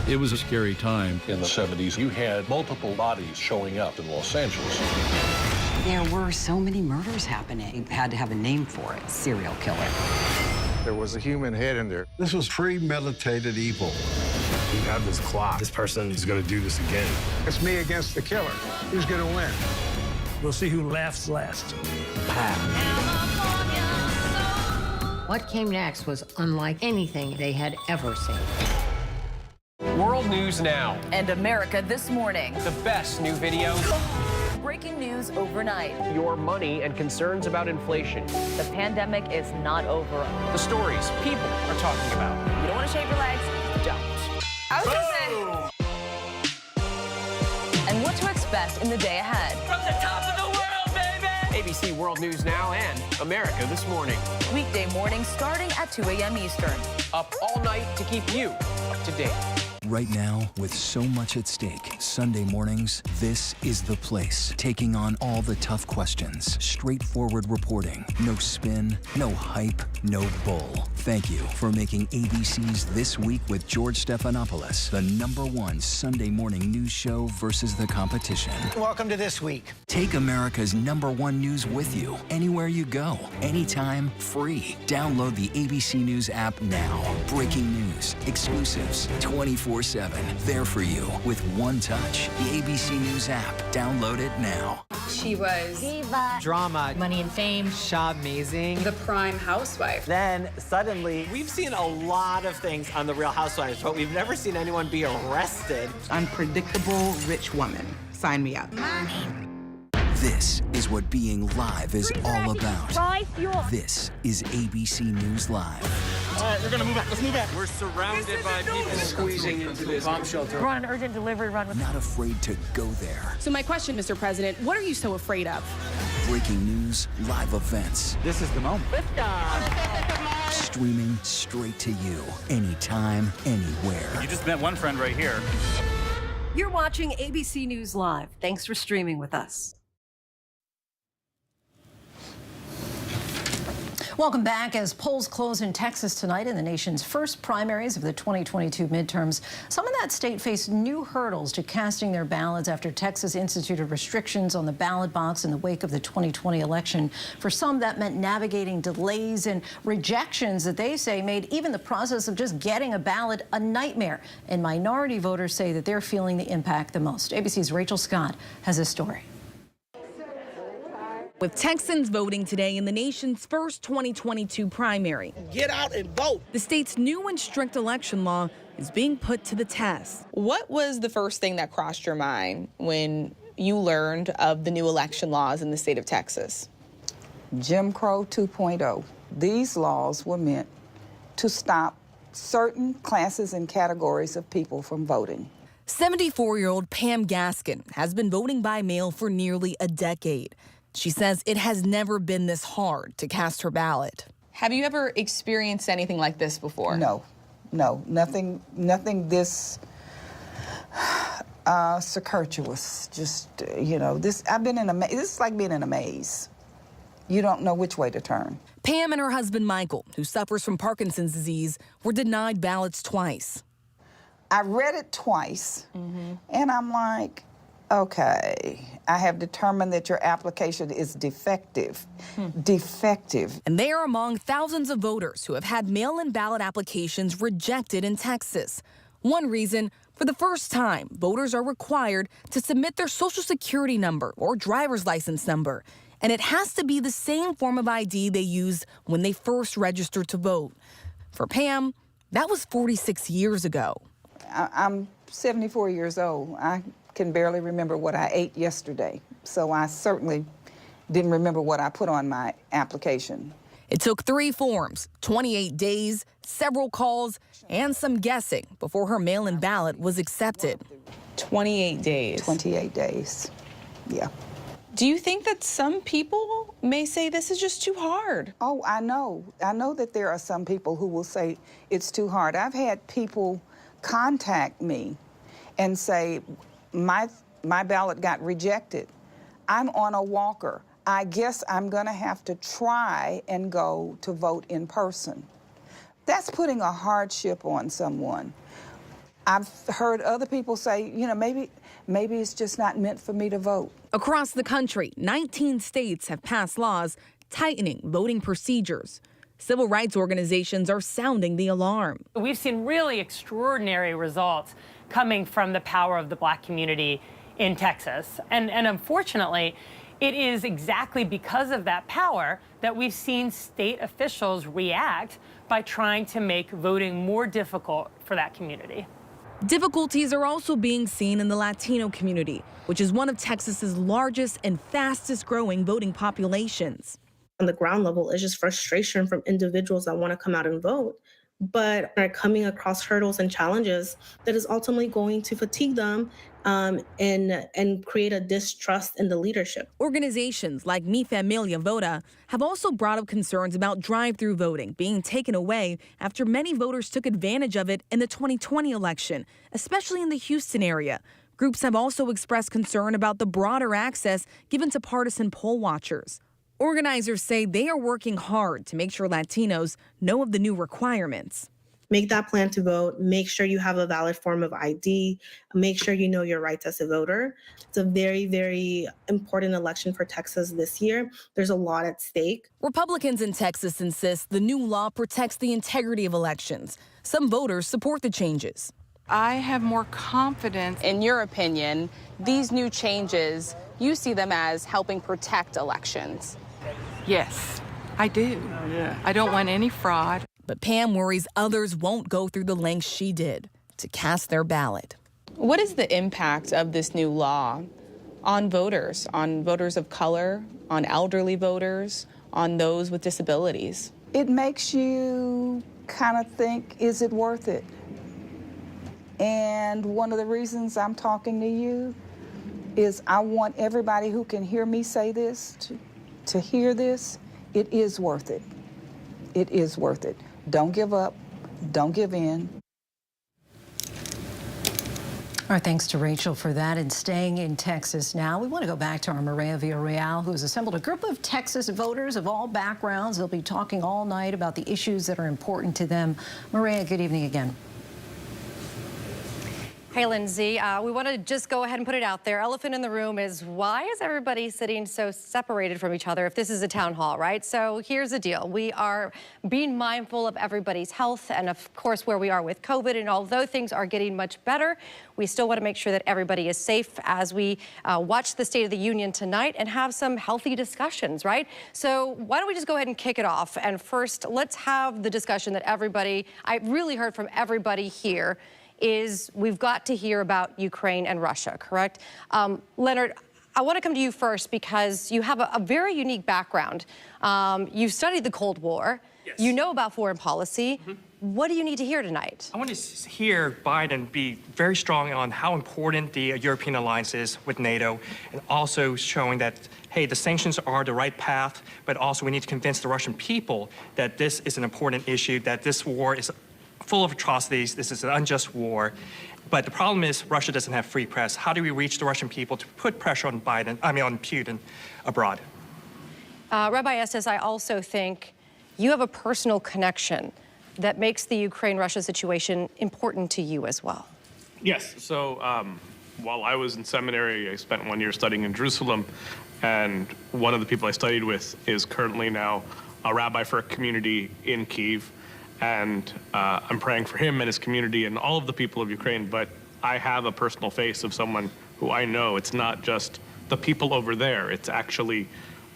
It was a scary time.
In the 70s, you had multiple bodies showing up in Los Angeles.
There were so many murders happening. You had to have a name for it, serial killer.
There was a human head in there. This was premeditated evil.
We have this clock. This person is going to do this again.
It's me against the killer. Who's going to win?
We'll see who laughs last.
What came next was unlike anything they had ever seen.
World News Now.
And America This Morning.
The best new videos.
Breaking news overnight.
Your money and concerns about inflation.
The pandemic is not over.
The stories people are talking about.
You don't want to shave your legs? Don't. I was just saying. And what to expect in the day ahead.
From the top of the world, baby! ABC World News Now and America This Morning.
Weekday morning starting at 2 a.m. Eastern.
Up all night to keep you up to date.
Right now, with so much at stake, Sunday mornings, this is the place. Taking on all the tough questions, straightforward reporting, no spin, no hype, no bull. Thank you for making ABC's This Week with George Stephanopoulos the #1 Sunday morning news show versus the competition.
Welcome to This Week.
Take America's #1 news with you, anywhere you go, anytime, free. Download the ABC News app now. Breaking news, exclusives, 24/7. There for you with one touch. The ABC News app. Download it now.
She was
diva,
drama, money and fame,
amazing,
the prime housewife.
Then suddenly, we've seen a lot of things on The Real Housewives, but we've never seen anyone be arrested.
Unpredictable rich woman. Sign me up.
This is what being live is all about. This is ABC News Live.
All right, we're gonna move back. Let's move back.
We're surrounded by people squeezing into this bomb shelter.
We're on an urgent delivery run.
Not afraid to go there.
So my question, Mr. President, what are you so afraid of?
Breaking news, live events.
This is the moment.
Streaming straight to you, anytime, anywhere.
You just met one friend right here.
You're watching ABC News Live. Thanks for streaming with us. Welcome back. As polls close in Texas tonight in the nation's first primaries of the 2022 midterms, some in that state face new hurdles to casting their ballots after Texas instituted restrictions on the ballot box in the wake of the 2020 election. For some, that meant navigating delays and rejections that they say made even the process of just getting a ballot a nightmare. And minority voters say that they're feeling the impact the most. ABC's Rachel Scott has this story.
With Texans voting today in the nation's first 2022 primary.
Get out and vote.
The state's new and strict election law is being put to the test.
What was the first thing that crossed your mind when you learned of the new election laws in the state of Texas?
Jim Crow 2.0. These laws were meant to stop certain classes and categories of people from voting.
74-year-old Pam Gaskin has been voting by mail for nearly a decade. She says it has never been this hard to cast her ballot.
Have you ever experienced anything like this before?
No, nothing this circuitous. Just, this, I've been in a maze. This is like being in a maze. You don't know which way to turn.
Pam and her husband, Michael, who suffers from Parkinson's disease, were denied ballots twice.
I read it twice, and I'm like, okay, I have determined that your application is defective. Defective.
And they are among thousands of voters who have had mail-in ballot applications rejected in Texas. One reason, for the first time, voters are required to submit their Social Security number or driver's license number. And it has to be the same form of ID they used when they first registered to vote. For Pam, that was 46 years ago.
I'm 74 years old. I can barely remember what I ate yesterday, so I certainly didn't remember what I put on my application.
It took 3 forms, 28 days, several calls, and some guessing before her mail-in ballot was accepted.
28 days.
28 days, yeah.
Do you think that some people may say this is just too hard?
Oh, I know. I know that there are some people who will say it's too hard. I've had people contact me and say, my ballot got rejected. I'm on a walker. I guess I'm going to have to try and go to vote in person. That's putting a hardship on someone. I've heard other people say, you know, maybe it's just not meant for me to vote.
Across the country, 19 states have passed laws tightening voting procedures. Civil rights organizations are sounding the alarm.
We've seen really extraordinary results coming from the power of the Black community in Texas. And unfortunately, it is exactly because of that power that we've seen state officials react by trying to make voting more difficult for that community.
Difficulties are also being seen in the Latino community, which is one of Texas's largest and fastest growing voting populations.
On the ground level, it's just frustration from individuals that want to come out and vote, but are coming across hurdles and challenges that is ultimately going to fatigue them and create a distrust in the leadership.
Organizations like Mi Familia Vota have also brought up concerns about drive-through voting being taken away after many voters took advantage of it in the 2020 election, especially in the Houston area. Groups have also expressed concern about the broader access given to partisan poll watchers. Organizers say they are working hard to make sure Latinos know of the new requirements.
Make that plan to vote. Make sure you have a valid form of ID. Make sure you know your rights as a voter. It's a very, very important election for Texas this year. There's a lot at stake.
Republicans in Texas insist the new law protects the integrity of elections. Some voters support the changes.
I have more confidence.
In your opinion, these new changes, you see them as helping protect elections?
Yes, I do. I don't want any fraud.
But Pam worries others won't go through the lengths she did to cast their ballot.
What is the impact of this new law on voters of color, on elderly voters, on those with disabilities?
It makes you kind of think, is it worth it? And one of the reasons I'm talking to you is I want everybody who can hear me say this to hear this. It is worth it. It is worth it. Don't give up. Don't give in.
Our thanks to Rachel for that. And staying in Texas now, we want to go back to our Maria Villarreal, who's assembled a group of Texas voters of all backgrounds. They'll be talking all night about the issues that are important to them. Maria, good evening again.
Hey, Lindsay, we want to just go ahead and put it out there. Elephant in the room is, why is everybody sitting so separated from each other if this is a town hall, right? So here's the deal. We are being mindful of everybody's health and, of course, where we are with COVID. And although things are getting much better, we still want to make sure that everybody is safe as we watch the State of the Union tonight and have some healthy discussions, right? So why don't we just go ahead and kick it off? And first, let's have the discussion that I really heard from everybody here is we've got to hear about Ukraine and Russia, correct? Leonard, I want to come to you first because you have a very unique background. You've studied the Cold War. Yes. You know about foreign policy. Mm-hmm. What do you need to hear tonight?
I want to hear Biden be very strong on how important the European alliance is with NATO, and also showing that, hey, the sanctions are the right path, but also we need to convince the Russian people that this is an important issue, that this war is full of atrocities. This is an unjust war. But the problem is Russia doesn't have free press. How do we reach the Russian people to put pressure on on Putin abroad?
Rabbi Estes, I also think you have a personal connection that makes the Ukraine-Russia situation important to you as well.
Yes. So while I was in seminary, I spent 1 year studying in Jerusalem. And one of the people I studied with is currently now a rabbi for a community in Kyiv. And I'm praying for him and his community and all of the people of Ukraine, but I have a personal face of someone who I know. It's not just the people over there. It's actually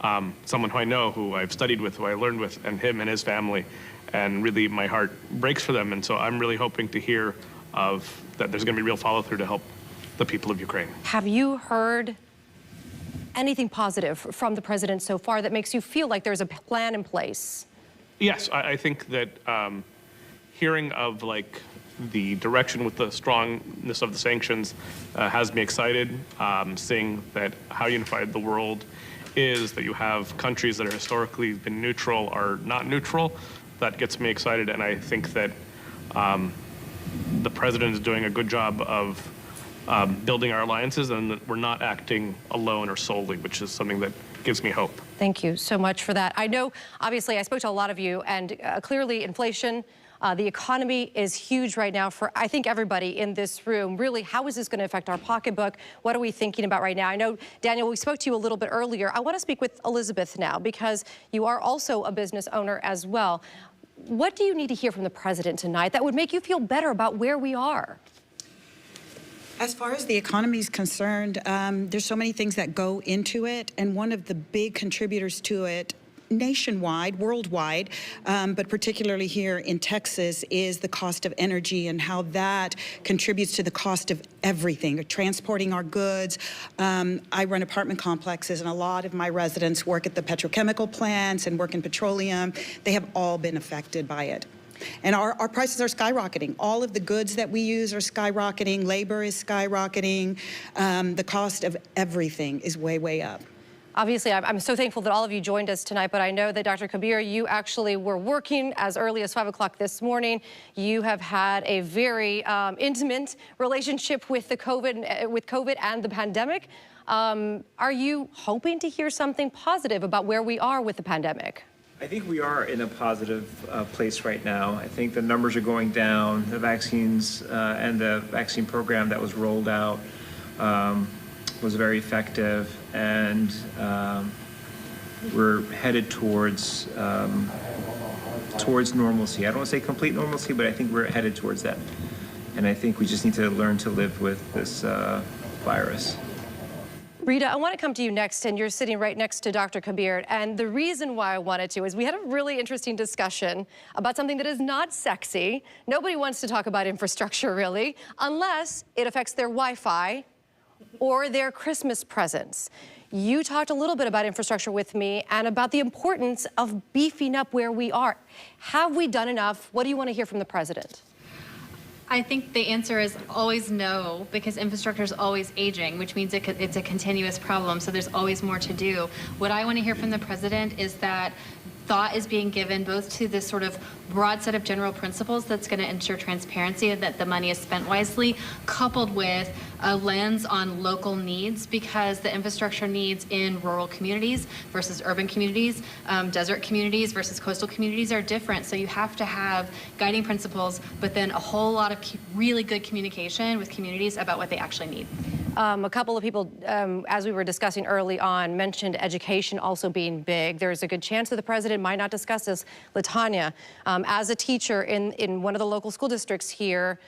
someone who I know, who I've studied with, who I learned with, and him and his family. And really, my heart breaks for them. And so I'm really hoping to hear that there's going to be real follow-through to help the people of Ukraine.
Have you heard anything positive from the president so far that makes you feel like there's a plan in place?
Yes, I think that hearing of the direction with the strongness of the sanctions has me excited. Seeing that how unified the world is, that you have countries that are historically been neutral are not neutral, that gets me excited. And I think that the president is doing a good job of building our alliances, and that we're not acting alone or solely, which is something that gives me hope.
Thank you so much for that. I know, obviously, I spoke to a lot of you, and clearly inflation, the economy is huge right now for, I think, everybody in this room. Really, how is this going to affect our pocketbook? What are we thinking about right now? I know, Daniel, we spoke to you a little bit earlier. I want to speak with Elizabeth now because you are also a business owner as well. What do you need to hear from the president tonight that would make you feel better about where we are?
As far as the economy is concerned, there's so many things that go into it, and one of the big contributors to it nationwide, worldwide, but particularly here in Texas, is the cost of energy and how that contributes to the cost of everything, transporting our goods. I run apartment complexes, and a lot of my residents work at the petrochemical plants and work in petroleum. They have all been affected by it. And our prices are skyrocketing. All of the goods that we use are skyrocketing. Labor is skyrocketing. The cost of everything is way, way up.
Obviously, I'm so thankful that all of you joined us tonight, but I know that Dr. Kabir, you actually were working as early as 5 o'clock this morning. You have had a very intimate relationship with the COVID and the pandemic. Are you hoping to hear something positive about where we are with the pandemic?
I think we are in a positive place right now. I think the numbers are going down. The vaccines and the vaccine program that was rolled out was very effective, and we're headed towards normalcy. I don't want to say complete normalcy, but I think we're headed towards that. And I think we just need to learn to live with this virus.
Rita, I want to come to you next, and you're sitting right next to Dr. Kabir. And the reason why I wanted to is we had a really interesting discussion about something that is not sexy. Nobody wants to talk about infrastructure, really, unless it affects their Wi-Fi or their Christmas presents. You talked a little bit about infrastructure with me and about the importance of beefing up where we are. Have we done enough? What do you want to hear from the president?
I think the answer is always no, because infrastructure is always aging, which means it's a continuous problem, so there's always more to do. What I want to hear from the president is that thought is being given both to this sort of broad set of general principles that's going to ensure transparency and that the money is spent wisely, coupled with a lens on local needs, because the infrastructure needs in rural communities versus urban communities, desert communities versus coastal communities are different. So you have to have guiding principles, but then a whole lot of really good communication with communities about what they actually need.
A couple of people, as we were discussing early on, mentioned education also being big. There's a good chance that the president might not discuss this. LaTanya, as a teacher in one of the local school districts here,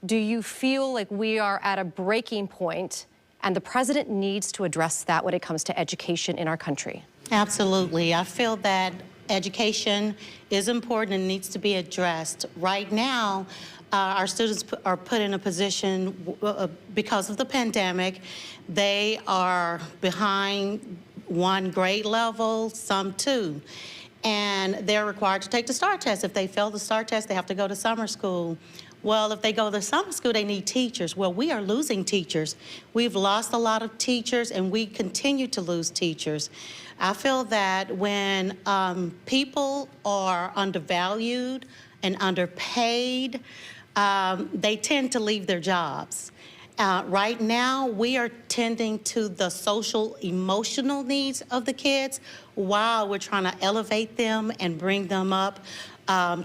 do you feel like we are at a breaking point and the president needs to address that when it comes to education in our country?
Absolutely. I feel that education is important and needs to be addressed. Right now, our students are put in a position because of the pandemic. They are behind one grade level, some two. And they're required to take the STAR test. If they fail the STAR test, they have to go to summer school. Well, if they go to summer school, they need teachers. Well, we are losing teachers. We've lost a lot of teachers, and we continue to lose teachers. I feel that when people are undervalued and underpaid, they tend to leave their jobs. Right now, we are tending to the social, emotional needs of the kids while we're trying to elevate them and bring them up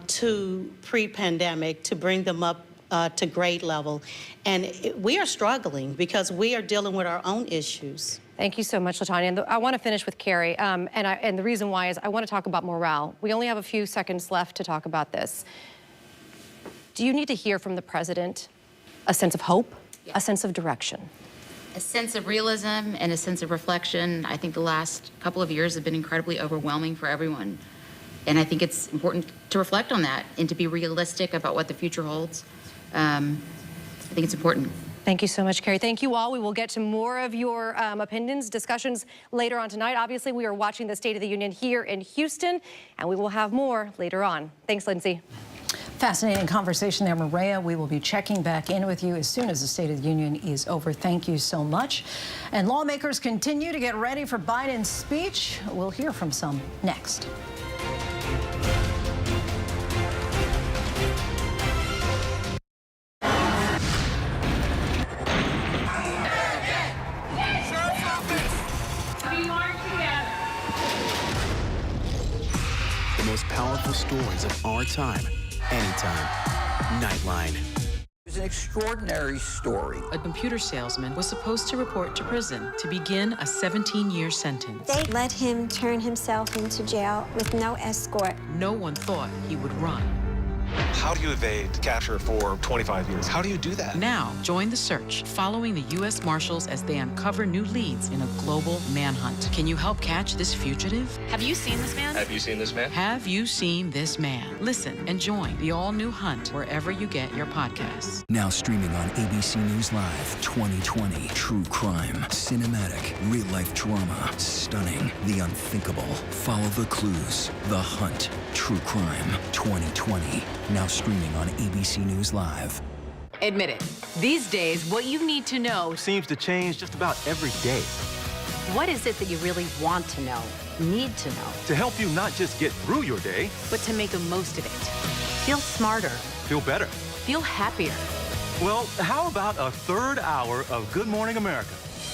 to pre-pandemic, to bring them up to grade level. And we are struggling because we are dealing with our own issues.
Thank you so much, LaTanya. And I want to finish with Carrie. And the reason why is I want to talk about morale. We only have a few seconds left to talk about this. Do you need to hear from the president a sense of hope, a sense of direction?
A sense of realism and a sense of reflection. I think the last couple of years have been incredibly overwhelming for everyone. And I think it's important to reflect on that and to be realistic about what the future holds. I think it's important.
Thank you so much, Carrie. Thank you all. We will get to more of your opinions, discussions later on tonight. Obviously, we are watching the State of the Union here in Houston, and we will have more later on. Thanks, Lindsay.
Fascinating conversation there, Maria. We will be checking back in with you as soon as the State of the Union is over. Thank you so much. And lawmakers continue to get ready for Biden's speech. We'll hear from some next.
We are together.
stories of our time, anytime. Nightline.
It's an extraordinary story.
A computer salesman was supposed to report to prison to begin a 17-year sentence.
They let him turn himself into jail with no escort.
No one thought he would run.
How do you evade capture for 25 years? How do you do that?
Now, join the search, following the U.S. Marshals as they uncover new leads in a global manhunt. Can you help catch this fugitive?
Have you seen this man?
Have you seen this man?
Have you seen this man? Listen and join the all-new hunt wherever you get your podcasts.
Now streaming on ABC News Live 2020. True crime, cinematic, real-life drama, stunning, the unthinkable. Follow the clues. The Hunt. True crime 2020. Now streaming on ABC News Live.
Admit it. These days, what you need to know
Seems to change just about every day.
What is it that you really want to know, need to know,
To help you not just get through your day,
but to make the most of it? Feel smarter.
feel better.
Feel happier.
Well, how about a third hour of Good Morning America?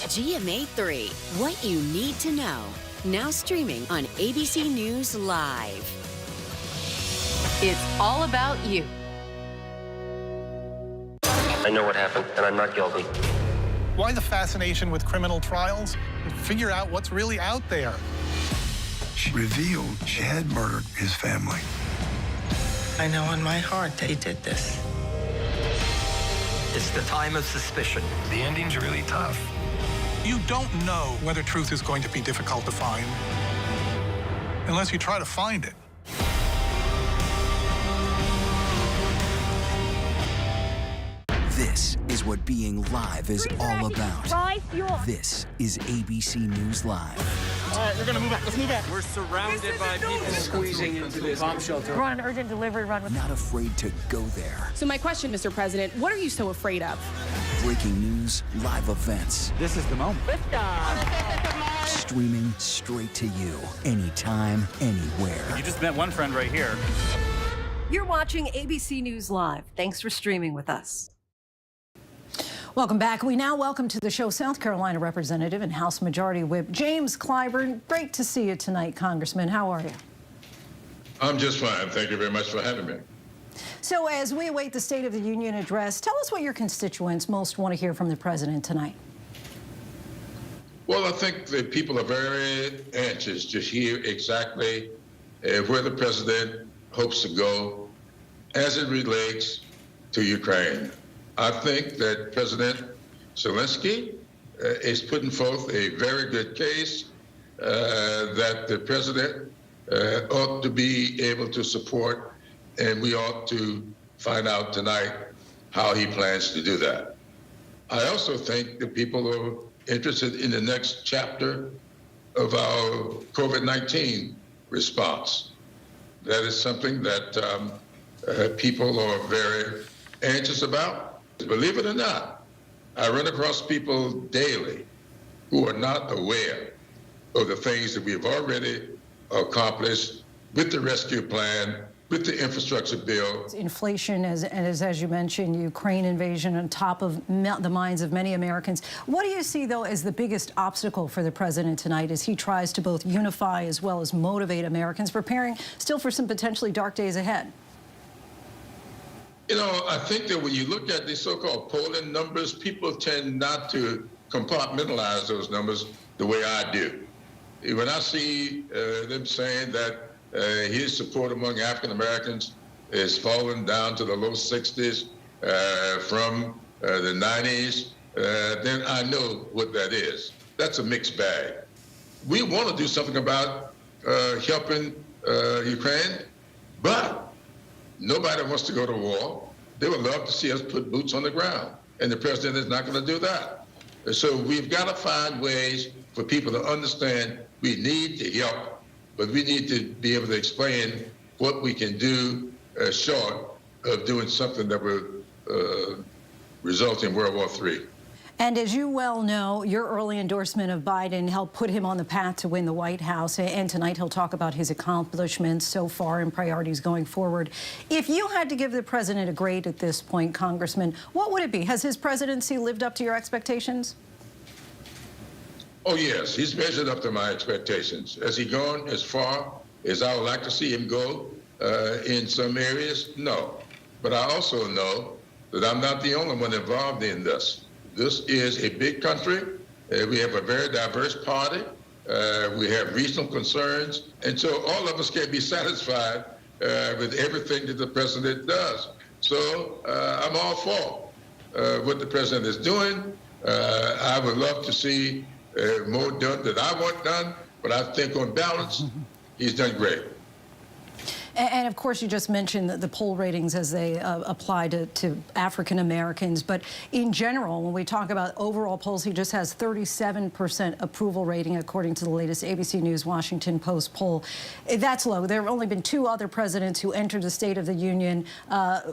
GMA 3, what you need to know. Now streaming on ABC News Live.
It's all about you.
I know what happened, and I'm not guilty.
Why the fascination with criminal trials? Figure out what's really out there.
She revealed she had murdered his family.
I know in my heart that he did this.
It's the time of suspicion. The ending's really tough.
You don't know whether truth is going to be difficult to find unless you try to find it.
This is what being live is all about. This is ABC News Live.
All right, we're gonna move back. Let's move back.
We're surrounded by people squeezing into this bomb shelter.
We're on an urgent delivery run.
Not afraid to go there.
So my question, Mr. President, what are you so afraid of?
Breaking news, live events.
This is the moment.
Streaming straight to you, anytime, anywhere.
You just met one friend right here.
You're watching ABC News Live. Thanks for streaming with us. Welcome back. We now welcome to the show South Carolina Representative and House Majority Whip James Clyburn. Great to see you tonight, Congressman. How are you?
I'm just fine. Thank you very much for having me.
So as we await the State of the Union address, tell us what your constituents most want to hear from the president tonight.
Well, I think that people are very anxious to hear exactly where the president hopes to go as it relates to Ukraine. I think that President Zelensky is putting forth a very good case that the president ought to be able to support, and we ought to find out tonight how he plans to do that. I also think that people are interested in the next chapter of our COVID-19 response. That is something that people are very anxious about. Believe it or not, I run across people daily who are not aware of the things that we've already accomplished with the rescue plan, with the infrastructure bill.
Inflation, as you mentioned, Ukraine invasion on top of the minds of many Americans. What do you see, though, as the biggest obstacle for the president tonight as he tries to both unify as well as motivate Americans, preparing still for some potentially dark days ahead?
You know, I think that when you look at these so-called polling numbers, people tend not to compartmentalize those numbers the way I do. When I see them saying that his support among African Americans is falling down to the low 60s from the 90s, then I know what that is. That's a mixed bag. We want to do something about helping Ukraine, but nobody wants to go to war. They would love to see us put boots on the ground, and the president is not going to do that. So we've got to find ways for people to understand we need to help, but we need to be able to explain what we can do short of doing something that will result in World War III.
And as you well know, your early endorsement of Biden helped put him on the path to win the White House. And tonight he'll talk about his accomplishments so far and priorities going forward. If you had to give the president a grade at this point, Congressman, what would it be? Has his presidency lived up to your expectations?
Oh, yes. He's measured up to my expectations. Has he gone as far as I would like to see him go? in some areas? No. But I also know that I'm not the only one involved in this. This is a big country. We have a very diverse party. We have regional concerns. And so all of us can't be satisfied with everything that the president does. So I'm all for what the president is doing. I would love to see more done than I want done, but I think on balance, he's done great.
And of course, you just mentioned the poll ratings as they apply to African Americans. But in general, when we talk about overall polls, he just has 37% approval rating, according to the latest ABC News Washington Post poll. That's low. There have only been two other presidents who entered the State of the Union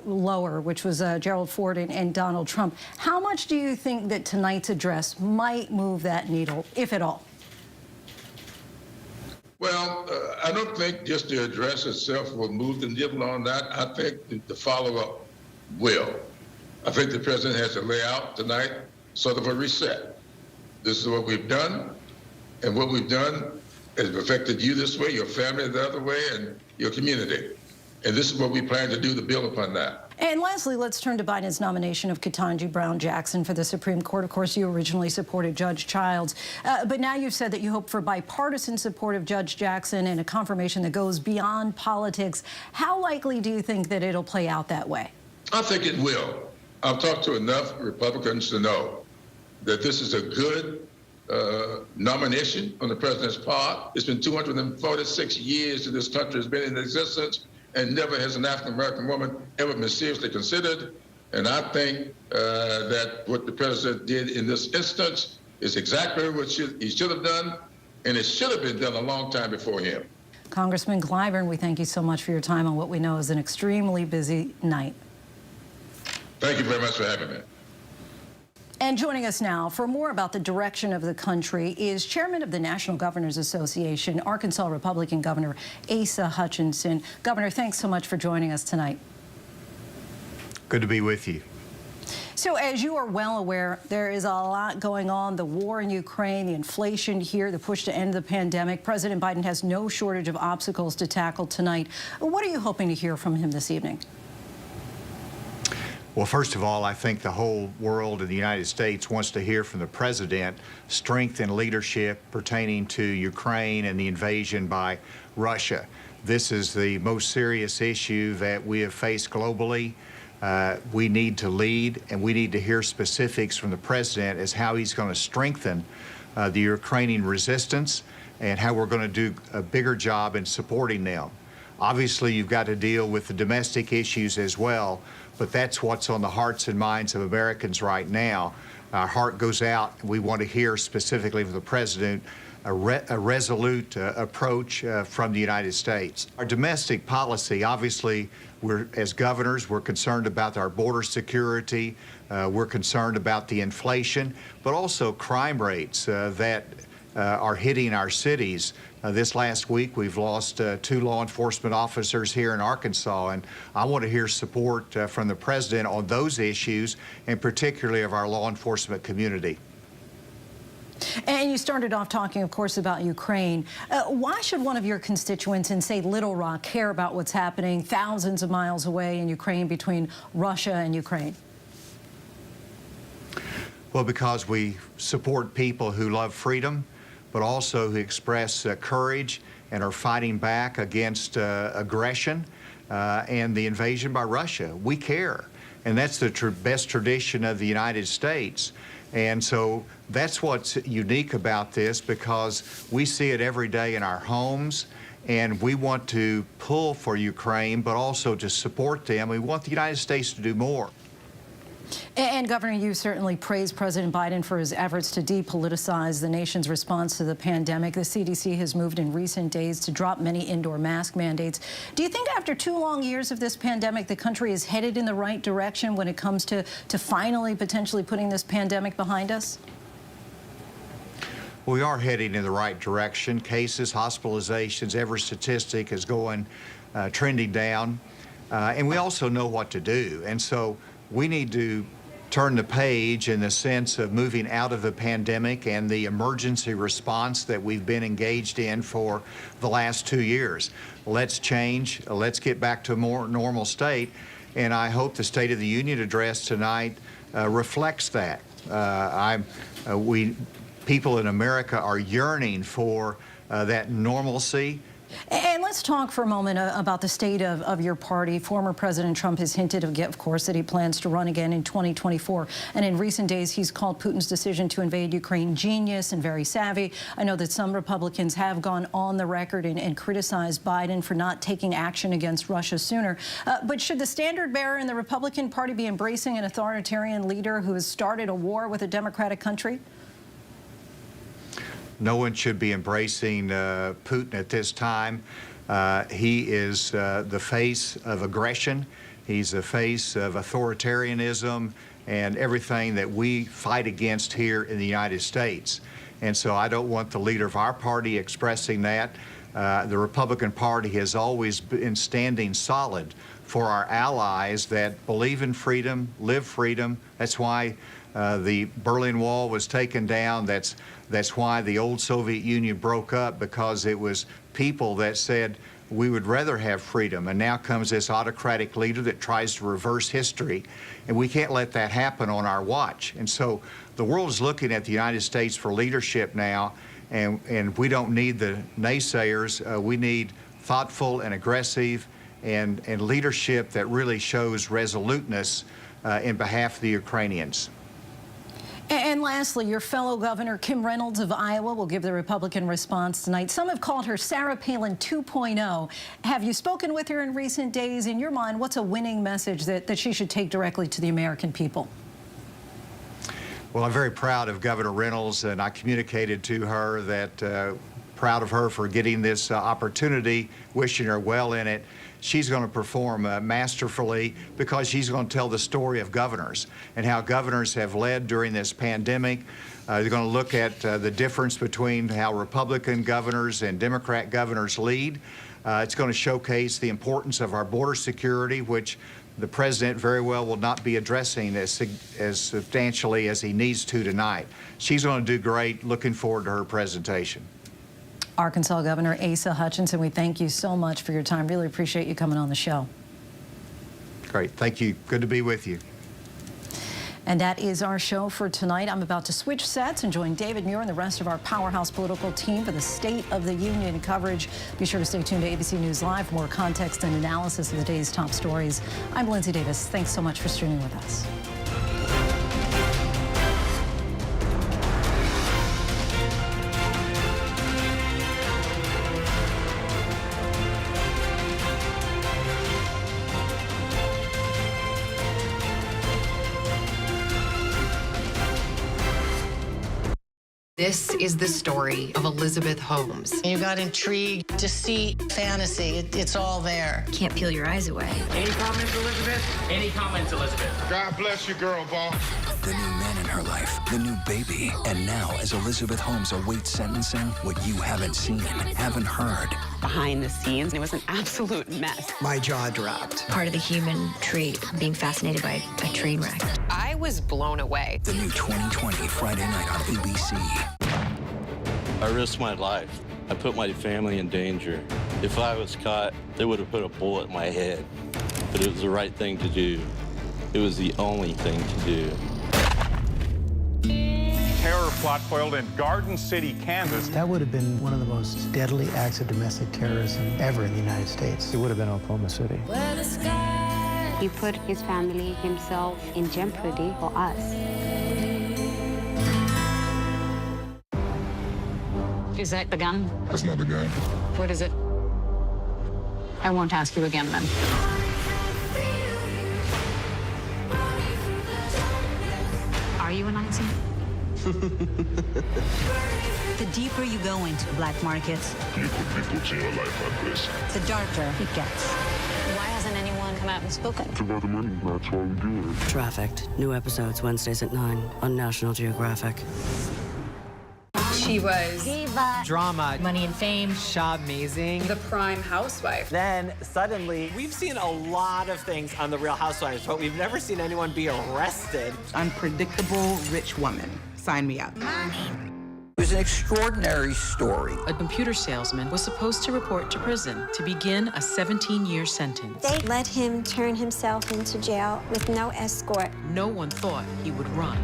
lower, which was Gerald Ford and Donald Trump. How much do you think that tonight's address might move that needle, if at all?
Well, I don't think just the address itself will move the needle on that. I think the follow-up will. I think the president has to lay out tonight sort of a reset. This is what we've done, and what we've done has affected you this way, your family the other way, and your community. And this is what we plan to do to build upon that.
And lastly, let's turn to Biden's nomination of Ketanji Brown Jackson for the Supreme Court. Of course, you originally supported Judge Childs, but now you've said that you hope for bipartisan support of Judge Jackson and a confirmation that goes beyond politics. How likely do you think that it'll play out that way?
I think it will. I've talked to enough Republicans to know that this is a good nomination on the president's part. It's been 246 years that this country has been in existence, and never has an African-American woman ever been seriously considered. And I think that what the president did in this instance is exactly what he should have done, and it should have been done a long time before him.
Congressman Clyburn, we thank you so much for your time on what we know is an extremely busy night.
Thank you very much for having me.
And joining us now for more about the direction of the country is Chairman of the National Governors Association, Arkansas Republican Governor Asa Hutchinson. Governor, thanks so much for joining us tonight.
Good to be with you.
So as you are well aware, there is a lot going on. The war in Ukraine, the inflation here, the push to end the pandemic. President Biden has no shortage of obstacles to tackle tonight. What are you hoping to hear from him this evening?
Well, first of all, I think the whole world and the United States wants to hear from the president strength and leadership pertaining to Ukraine and the invasion by Russia. This is the most serious issue that we have faced globally. We need to lead, and we need to hear specifics from the president as how he's going to strengthen the Ukrainian resistance and how we're going to do a bigger job in supporting them. Obviously, you've got to deal with the domestic issues as well, but that's what's on the hearts and minds of Americans right now. Our heart goes out, and we want to hear specifically from the president a resolute approach from the United States. Our domestic policy, obviously, as governors, we're concerned about our border security, we're concerned about the inflation, but also crime rates that are hitting our cities. This last week, we've lost 2 law enforcement officers here in Arkansas, and I want to hear support from the president on those issues, and particularly of our law enforcement community.
And you started off talking, of course, about Ukraine. Why should one of your constituents in, say, Little Rock care about what's happening thousands of miles away in Ukraine between Russia and Ukraine?
Well, because we support people who love freedom, but also who express courage and are fighting back against aggression and the invasion by Russia. We care, and that's the best tradition of the United States. And so that's what's unique about this, because we see it every day in our homes, and we want to pull for Ukraine, but also to support them. We want the United States to do more.
And Governor, you certainly praised President Biden for his efforts to depoliticize the nation's response to the pandemic. The CDC has moved in recent days to drop many indoor mask mandates. Do you think after 2 long years of this pandemic, the country is headed in the right direction when it comes to finally potentially putting this pandemic behind us?
We are heading in the right direction. Cases, hospitalizations, every statistic is going, trending down. And we also know what to do. And so we need to turn the page in the sense of moving out of the pandemic and the emergency response that we've been engaged in for the last 2 years. Let's change. Let's get back to a more normal state. And I hope the State of the Union address tonight reflects that. People in America are yearning for that normalcy.
And let's talk for a moment about the state of your party. Former President Trump has hinted, of course, that he plans to run again in 2024. And in recent days, he's called Putin's decision to invade Ukraine genius and very savvy. I know that some Republicans have gone on the record and criticized Biden for not taking action against Russia sooner. But should the standard bearer in the Republican Party be embracing an authoritarian leader who has started a war with a democratic country?
No one should be embracing Putin at this time. He is the face of aggression. He's the face of authoritarianism and everything that we fight against here in the United States. And so I don't want the leader of our party expressing that. The Republican Party has always been standing solid for our allies that believe in freedom, live freedom. That's why the Berlin Wall was taken down. That's why the old Soviet Union broke up, because it was people that said we would rather have freedom. And now comes this autocratic leader that tries to reverse history, and we can't let that happen on our watch. And so the world is looking at the United States for leadership now, and we don't need the naysayers. We need thoughtful and aggressive and leadership that really shows resoluteness in behalf of the Ukrainians.
And lastly, your fellow governor, Kim Reynolds of Iowa, will give the Republican response tonight. Some have called her Sarah Palin 2.0. Have you spoken with her in recent days? In your mind, what's a winning message that she should take directly to the American people?
Well, I'm very proud of Governor Reynolds, and I communicated to her that proud of her for getting this opportunity, wishing her well in it. She's going to perform masterfully, because she's going to tell the story of governors and how governors have led during this pandemic. They're going to look at the difference between how Republican governors and Democrat governors lead. It's going to showcase the importance of our border security, which the president very well will not be addressing as substantially as he needs to tonight. She's going to do great. Looking forward to her presentation.
Arkansas Governor Asa Hutchinson, we thank you so much for your time. Really appreciate you coming on the show.
Great. Thank you. Good to be with you.
And that is our show for tonight. I'm about to switch sets and join David Muir and the rest of our powerhouse political team for the State of the Union coverage. Be sure to stay tuned to ABC News Live for more context and analysis of the day's top stories. I'm Lindsay Davis. Thanks so much for streaming with us.
This is the story of Elizabeth Holmes.
You got intrigue, deceit, fantasy. It's all there.
Can't peel your eyes away.
Any comments, Elizabeth? Any comments, Elizabeth?
God bless you, girl boss.
The new man in her life, the new baby. And now, as Elizabeth Holmes awaits sentencing, what you haven't seen, haven't heard.
Behind the scenes, it was an absolute mess.
My jaw dropped.
Part of the human trait, being fascinated by a train wreck.
I was blown away.
The new 2020 Friday night on ABC.
I risked my life. I put my family in danger. If I was caught, they would have put a bullet in my head. But it was the right thing to do. It was the only thing to do.
Terror plot foiled in Garden City, Kansas.
That would have been one of the most deadly acts of domestic terrorism ever in the United States. It would have been Oklahoma City.
He put his family, himself, in jeopardy for us.
Is that the gun?
That's not the gun.
What is it? I won't ask you again then.
Are you a Nazi?
The deeper you go into black markets,
you put people to your life like this,
the darker it gets.
Why hasn't anyone come out and spoken?
It's about the money. That's why we do it.
Trafficked. New episodes Wednesdays at 9 on National Geographic.
She was
diva,
drama,
money and fame,
Shaw amazing,
the prime housewife.
Then suddenly, we've seen a lot of things on The Real Housewives, but we've never seen anyone be arrested.
Unpredictable rich woman. Sign me up.
It was an extraordinary story.
A computer salesman was supposed to report to prison to begin a 17-year sentence.
They let him turn himself into jail with no escort.
No one thought he would run.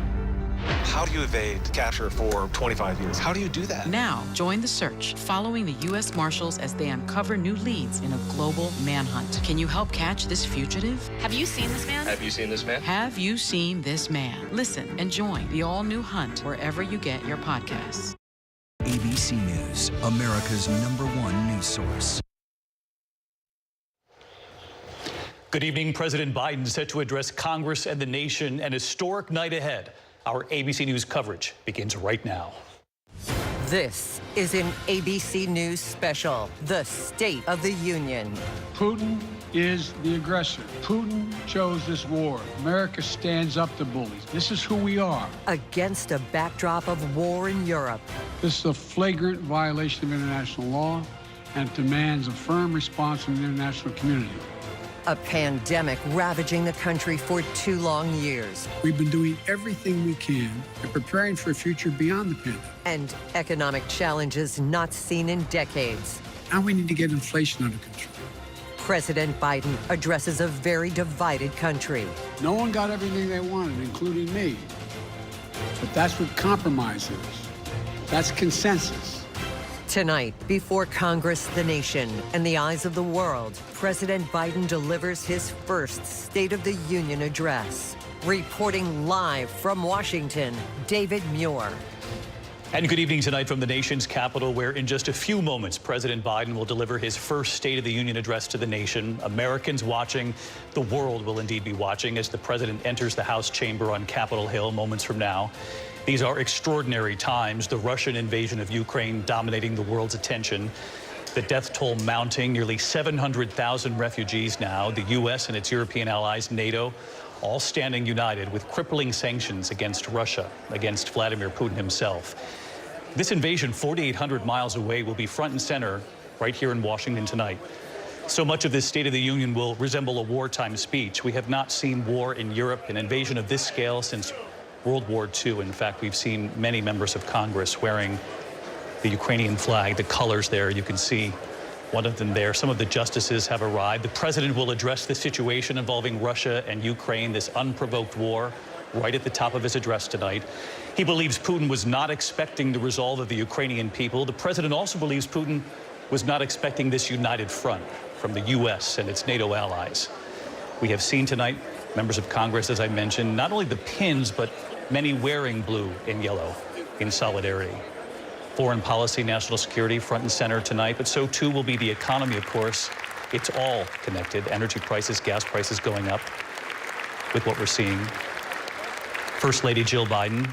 How do you evade capture for 25 years? How do you do that?
Now, join the search, following the U.S. Marshals as they uncover new leads in a global manhunt. Can you help catch this fugitive? Have you seen this man?
Have you seen this man?
Have you seen this man? Listen and join the all-new hunt wherever you get your podcasts.
ABC News, America's #1 news source.
Good evening. President Biden set to address Congress and the nation. An historic night ahead. Our ABC News coverage begins right now.
This is an ABC News special, The State of the Union.
Putin is the aggressor. Putin chose this war. America stands up to bullies. This is who we are.
Against a backdrop of war in Europe.
This is a flagrant violation of international law and demands a firm response from the international community.
A pandemic ravaging the country for 2 long years.
We've been doing everything we can and preparing for a future beyond the pandemic.
And economic challenges not seen in decades.
Now we need to get inflation under control.
President Biden addresses a very divided country.
No one got everything they wanted, including me. But that's what compromise is. That's consensus.
Tonight, before Congress, the nation, and the eyes of the world, President Biden delivers his first State of the Union address. Reporting live from Washington, David Muir.
And good evening tonight from the nation's capital, where in just a few moments, President Biden will deliver his first State of the Union address to the nation. Americans watching, the world will indeed be watching as the president enters the House chamber on Capitol Hill moments from now. These are extraordinary times, the Russian invasion of Ukraine dominating the world's attention, the death toll mounting, nearly 700,000 refugees now, the U.S. and its European allies, NATO, all standing united with crippling sanctions against Russia, against Vladimir Putin himself. This invasion 4,800 miles away will be front and center right here in Washington tonight. So much of this State of the Union will resemble a wartime speech. We have not seen war in Europe, an invasion of this scale since World War II. In fact, we've seen many members of Congress wearing the Ukrainian flag, the colors there. You can see one of them there. Some of the justices have arrived. The president will address the situation involving Russia and Ukraine, this unprovoked war, right at the top of his address tonight. He believes Putin was not expecting the resolve of the Ukrainian people. The president also believes Putin was not expecting this united front from the U.S. and its NATO allies. We have seen tonight members of Congress, as I mentioned, not only the pins, but many wearing blue and yellow in solidarity. Foreign policy, national security front and center tonight, but so too will be the economy, of course. It's all connected. Energy prices, gas prices going up with what we're seeing. First Lady Jill Biden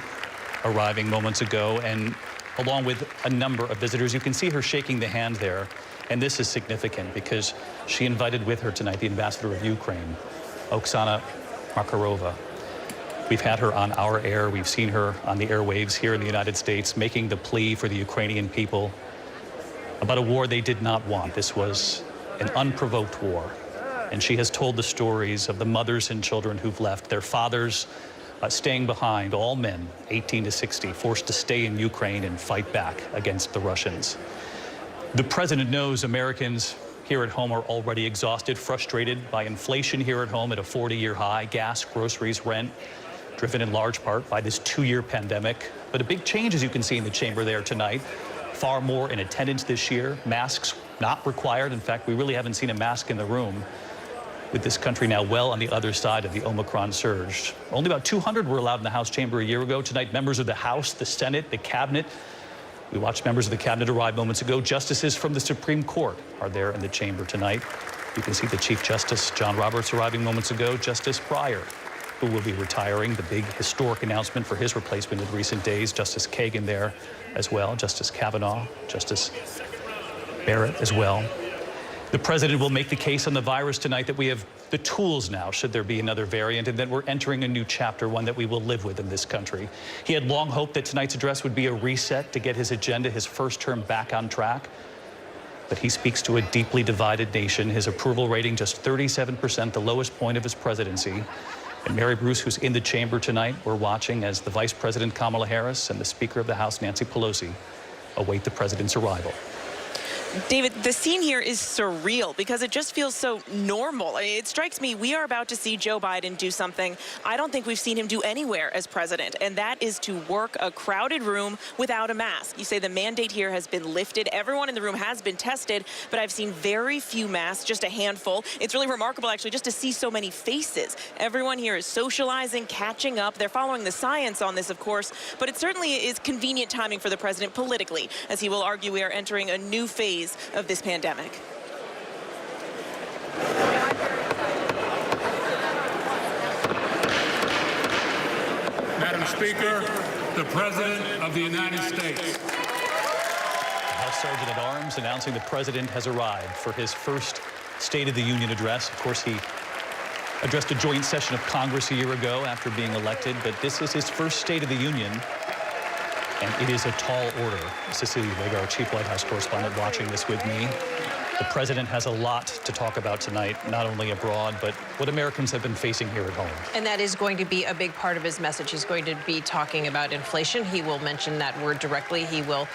arriving moments ago, and along with a number of visitors. You can see her shaking the hand there, and this is significant because she invited with her tonight the ambassador of Ukraine, Oksana Markarova. We've had her on our air. We've seen her on the airwaves here in the United States making the plea for the Ukrainian people about a war they did not want. This was an unprovoked war. And she has told the stories of the mothers and children who've left, their fathers staying behind, all men, 18 to 60, forced to stay in Ukraine and fight back against the Russians. The president knows Americans here at home are already exhausted, frustrated by inflation here at home at a 40-year high, gas, groceries, rent, driven in large part by this 2-year pandemic. But a big change, as you can see in the chamber there tonight, far more in attendance this year, masks not required. In fact, we really haven't seen a mask in the room with this country now well on the other side of the Omicron surge. Only about 200 were allowed in the House chamber a year ago. Tonight, members of the House, the Senate, the Cabinet. We watched members of the Cabinet arrive moments ago. Justices from the Supreme Court are there in the chamber tonight. You can see the Chief Justice, John Roberts, arriving moments ago. Justice Breyer, who will be retiring, the big historic announcement for his replacement in recent days. Justice Kagan there as well. Justice Kavanaugh, Justice Barrett as well. The president will make the case on the virus tonight that we have the tools now, should there be another variant, and that we're entering a new chapter, one that we will live with in this country. He had long hoped that tonight's address would be a reset to get his agenda, his first term, back on track. But he speaks to a deeply divided nation. His approval rating just 37%, the lowest point of his presidency. And Mary Bruce, who's in the chamber tonight, we're watching as the Vice President Kamala Harris and the Speaker of the House, Nancy Pelosi, await the president's arrival.
David, the scene here is surreal because it just feels so normal. It strikes me we are about to see Joe Biden do something I don't think we've seen him do anywhere as president, and that is to work a crowded room without a mask. You say the mandate here has been lifted. Everyone in the room has been tested, but I've seen very few masks, just a handful. It's really remarkable, actually, just to see so many faces. Everyone here is socializing, catching up. They're following the science on this, of course, but it certainly is convenient timing for the president politically, as he will argue we are entering a new phase of this pandemic.
Madam Speaker, the President of the United States.
House Sergeant at Arms announcing the president has arrived for his first State of the Union address. Of course, he addressed a joint session of Congress a year ago after being elected, but this is his first State of the Union. And it is a tall order. Cecilia Vega, our chief White House correspondent, watching this with me. The president has a lot to talk about tonight, not only abroad, but what Americans have been facing here at home.
And that is going to be a big part of his message. He's going to be talking about inflation. He will mention that word directly. He will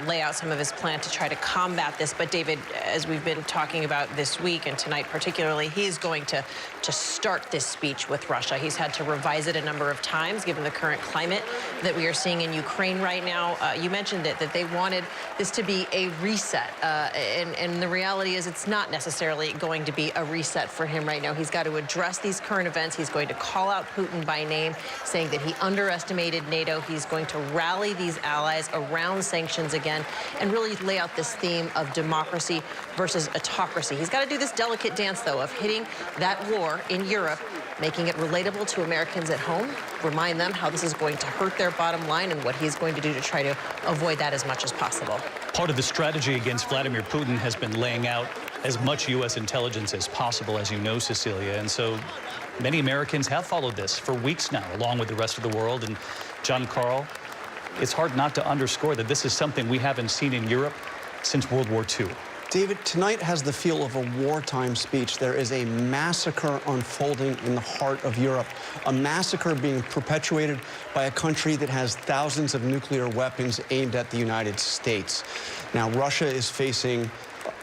lay out some of his plan to try to combat this. But David, as we've been talking about this week and tonight particularly, he is going to start this speech with Russia. He's had to revise it a number of times, given the current climate that we are seeing in Ukraine right now. You mentioned it, that they wanted this to be a reset. And the reality is it's not necessarily going to be a reset for him right now. He's got to address these current events. He's going to call out Putin by name, saying that he underestimated NATO. He's going to rally these allies around sanctions again and really lay out this theme of democracy versus autocracy. He's got to do this delicate dance, though, of hitting that war in Europe, making it relatable to Americans at home, remind them how this is going to hurt their bottom line and what he's going to do to try to avoid that as much as possible.
Part of the strategy against Vladimir Putin has been laying out as much U.S. intelligence as possible, as you know, Cecilia. And so many Americans have followed this for weeks now, along with the rest of the world. And John Carl, it's hard not to underscore that this is something we haven't seen in Europe since World War II.
David, tonight has the feel of a wartime speech. There is a massacre unfolding in the heart of Europe, a massacre being perpetuated by a country that has thousands of nuclear weapons aimed at the United States. Now, Russia is facing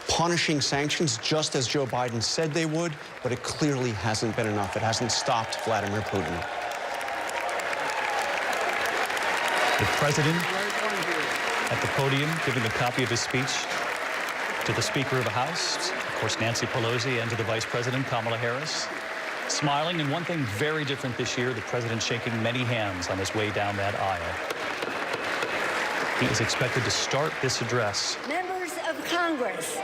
punishing sanctions, just as Joe Biden said they would, but it clearly hasn't been enough. It hasn't stopped Vladimir Putin.
The president at the podium giving a copy of his speech to the Speaker of the House, of course, Nancy Pelosi, and to the Vice President, Kamala Harris. Smiling, and one thing very different this year, the president shaking many hands on his way down that aisle. He is expected to start this address.
Members of Congress,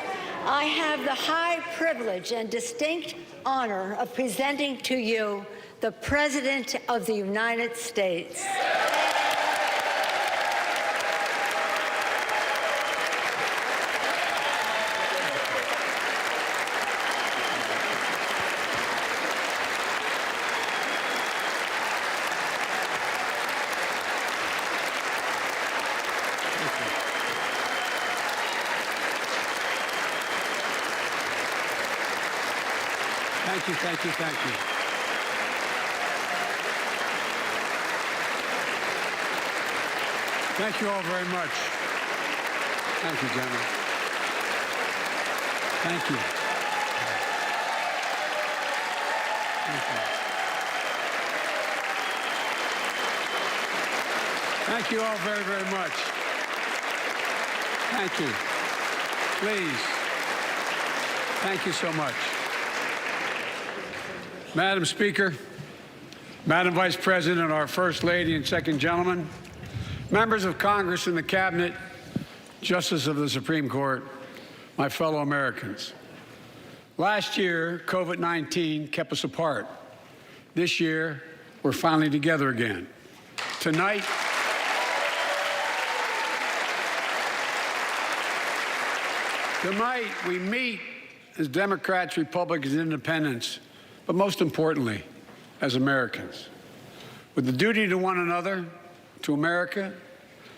I have the high privilege and distinct honor of presenting to you the President of the United States.
Thank you, thank you, thank you. Thank you all very much. Thank you, General. Thank you. Thank you. Thank you all very, very much. Thank you. Please. Thank you so much. Madam Speaker, Madam Vice President, our First Lady and Second Gentleman, members of Congress and the Cabinet, Justice of the Supreme Court, my fellow Americans. Last year, COVID-19 kept us apart. This year, we're finally together again. Tonight, we meet as Democrats, Republicans, Independents, but most importantly, as Americans, with the duty to one another, to America,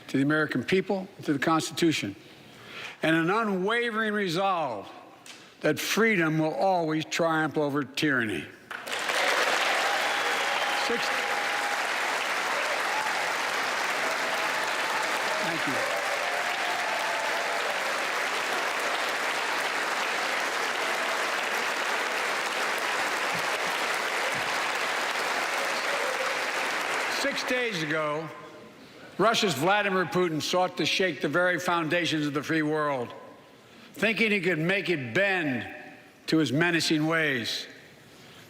to the American people, to the Constitution, and an unwavering resolve that freedom will always triumph over tyranny. Thank you. Six days ago, Russia's Vladimir Putin sought to shake the very foundations of the free world, thinking he could make it bend to his menacing ways.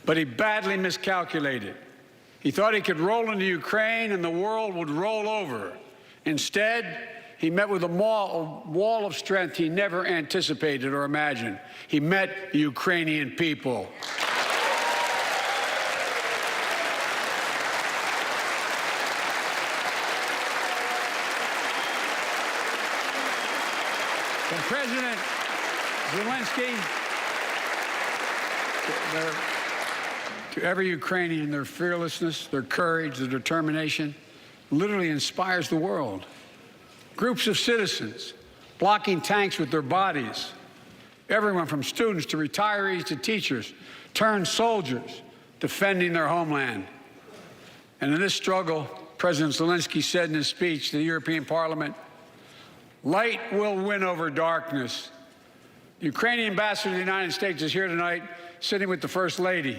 But he badly miscalculated. He thought he could roll into Ukraine and the world would roll over. Instead, he met with a wall of strength he never anticipated or imagined. He met the Ukrainian people. From President Zelensky to every Ukrainian, their fearlessness, their courage, their determination literally inspires the world. Groups of citizens blocking tanks with their bodies. Everyone from students to retirees to teachers turned soldiers defending their homeland. And in this struggle, President Zelensky said in his speech to the European Parliament, "Light will win over darkness." The Ukrainian ambassador to the United States is here tonight, sitting with the First Lady.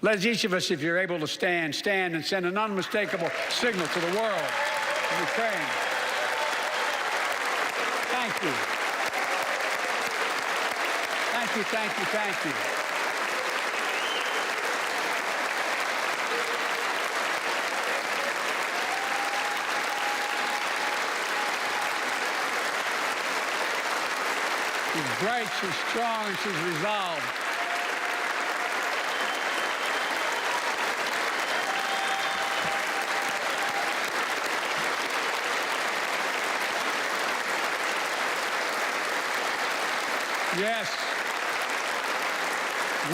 Let each of us, if you're able to stand and send an unmistakable signal to the world of Ukraine. Thank you. Thank you, thank you, thank you. She's bright, she's strong, and she's resolved. Yes,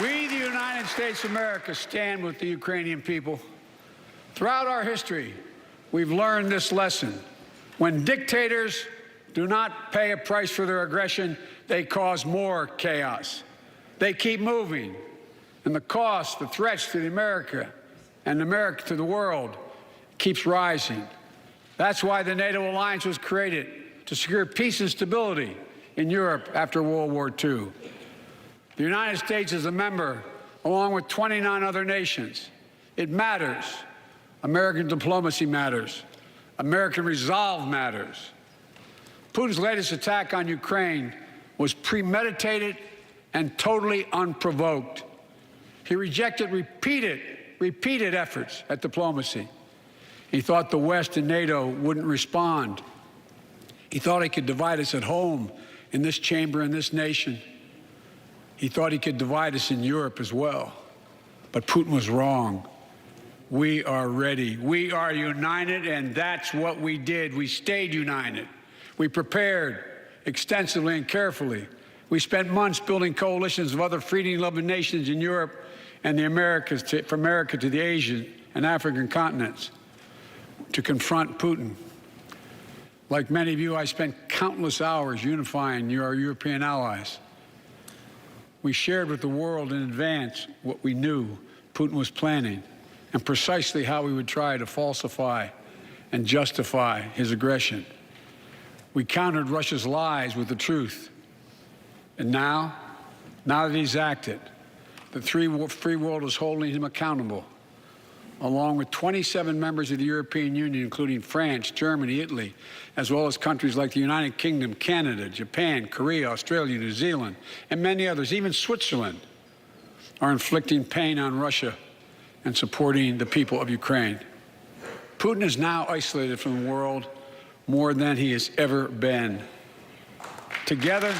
we, the United States of America, stand with the Ukrainian people. Throughout our history, we've learned this lesson. When dictators do not pay a price for their aggression, they cause more chaos. They keep moving, and the cost, the threats to America and America to the world keeps rising. That's why the NATO alliance was created, to secure peace and stability in Europe after World War II. The United States is a member, along with 29 other nations. It matters. American diplomacy matters. American resolve matters. Putin's latest attack on Ukraine was premeditated and totally unprovoked. He rejected repeated efforts at diplomacy. He thought the West and NATO wouldn't respond. He thought he could divide us at home, in this chamber, in this nation. He thought he could divide us in Europe as well. But Putin was wrong. We are ready. We are united, and that's what we did. We stayed united. We prepared extensively and carefully. We spent months building coalitions of other freedom-loving nations in Europe and the Americas, from America to the Asian and African continents, to confront Putin. Like many of you, I spent countless hours unifying our European allies. We shared with the world in advance what we knew Putin was planning and precisely how he would try to falsify and justify his aggression. We countered Russia's lies with the truth. And now that he's acted, the free world is holding him accountable, along with 27 members of the European Union, including France, Germany, Italy, as well as countries like the United Kingdom, Canada, Japan, Korea, Australia, New Zealand, and many others. Even Switzerland are inflicting pain on Russia and supporting the people of Ukraine. Putin is now isolated from the world more than he has ever been. Together,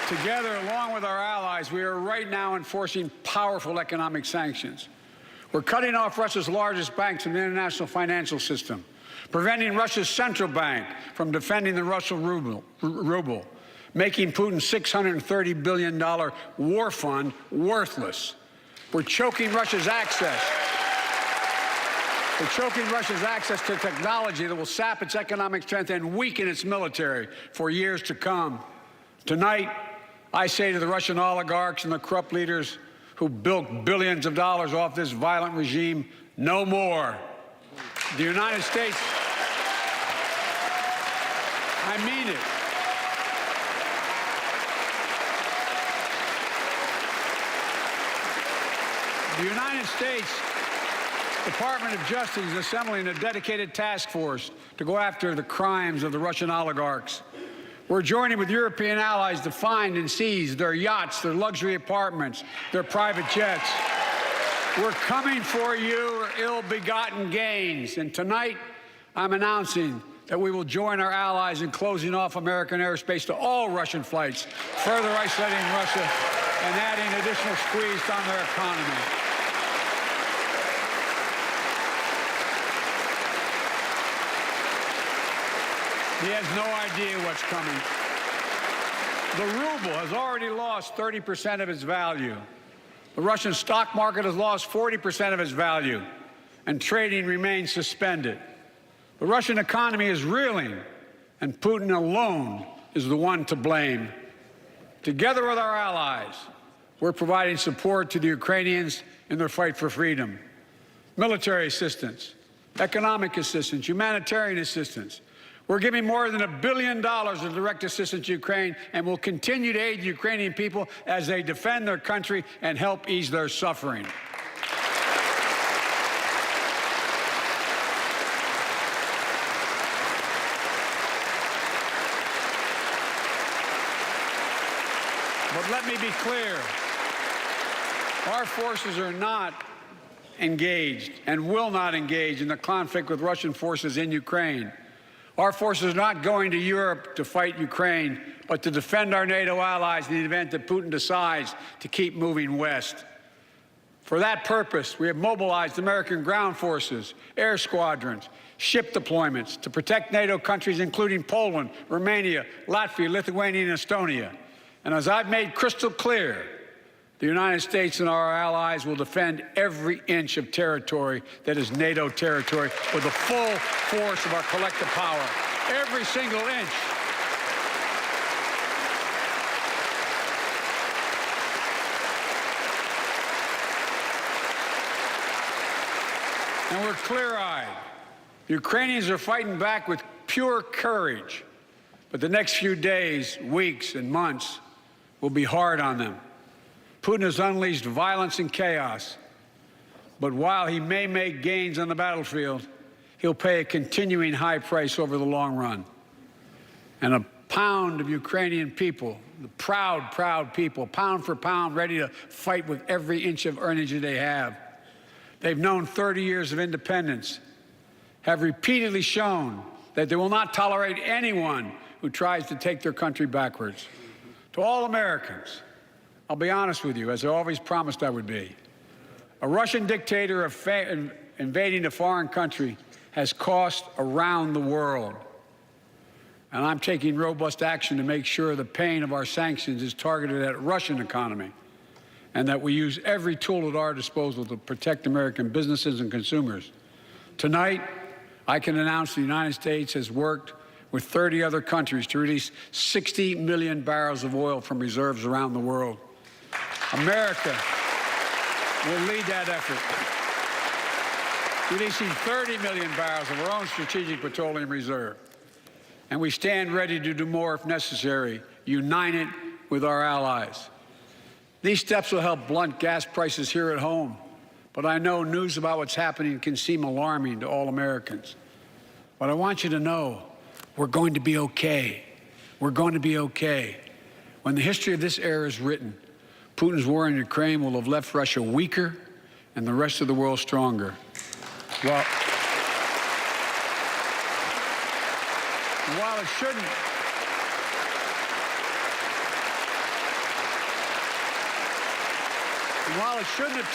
Together, along with our allies, we are right now enforcing powerful economic sanctions. We're cutting off Russia's largest banks from the international financial system, preventing Russia's central bank from defending the Russian ruble, making Putin's $630 billion war fund worthless. We're choking Russia's access. We're choking Russia's access to technology that will sap its economic strength and weaken its military for years to come. Tonight, I say to the Russian oligarchs and the corrupt leaders who bilked billions of dollars off this violent regime, no more. The United States, I mean it. The United States Department of Justice is assembling a dedicated task force to go after the crimes of the Russian oligarchs. We're joining with European allies to find and seize their yachts, their luxury apartments, their private jets. We're coming for your ill-begotten gains. And tonight, I'm announcing that we will join our allies in closing off American airspace to all Russian flights, further isolating Russia and adding additional squeeze on their economy. He has no idea what's coming. The ruble has already lost 30% of its value. The Russian stock market has lost 40% of its value, and trading remains suspended. The Russian economy is reeling, and Putin alone is the one to blame. Together with our allies, we're providing support to the Ukrainians in their fight for freedom. Military assistance, economic assistance, humanitarian assistance. We're giving more than $1 billion of direct assistance to Ukraine, and will continue to aid the Ukrainian people as they defend their country and help ease their suffering. But let me be clear. Our forces are not engaged and will not engage in the conflict with Russian forces in Ukraine. Our forces are not going to Europe to fight Ukraine, but to defend our NATO allies in the event that Putin decides to keep moving west. For that purpose, we have mobilized American ground forces, air squadrons, ship deployments to protect NATO countries, including Poland, Romania, Latvia, Lithuania, and Estonia. And as I've made crystal clear, the United States and our allies will defend every inch of territory that is NATO territory with the full force of our collective power. Every single inch. And we're clear-eyed. The Ukrainians are fighting back with pure courage. But the next few days, weeks, and months will be hard on them. Putin has unleashed violence and chaos. But while he may make gains on the battlefield, he'll pay a continuing high price over the long run. And a pound of Ukrainian people, the proud, proud people, pound for pound, ready to fight with every inch of energy they have. They've known 30 years of independence, have repeatedly shown that they will not tolerate anyone who tries to take their country backwards. To all Americans, I'll be honest with you, as I always promised I would be. A Russian dictator invading a foreign country has cost around the world. And I'm taking robust action to make sure the pain of our sanctions is targeted at the Russian economy, and that we use every tool at our disposal to protect American businesses and consumers. Tonight, I can announce the United States has worked with 30 other countries to release 60 million barrels of oil from reserves around the world. America will lead that effort, releasing 30 million barrels of our own strategic petroleum reserve. And we stand ready to do more if necessary, united with our allies. These steps will help blunt gas prices here at home, but I know news about what's happening can seem alarming to all Americans. But I want you to know we're going to be okay. We're going to be okay. When the history of this era is written, Putin's war in Ukraine will have left Russia weaker and the rest of the world stronger. Well, while it shouldn't And while it shouldn't have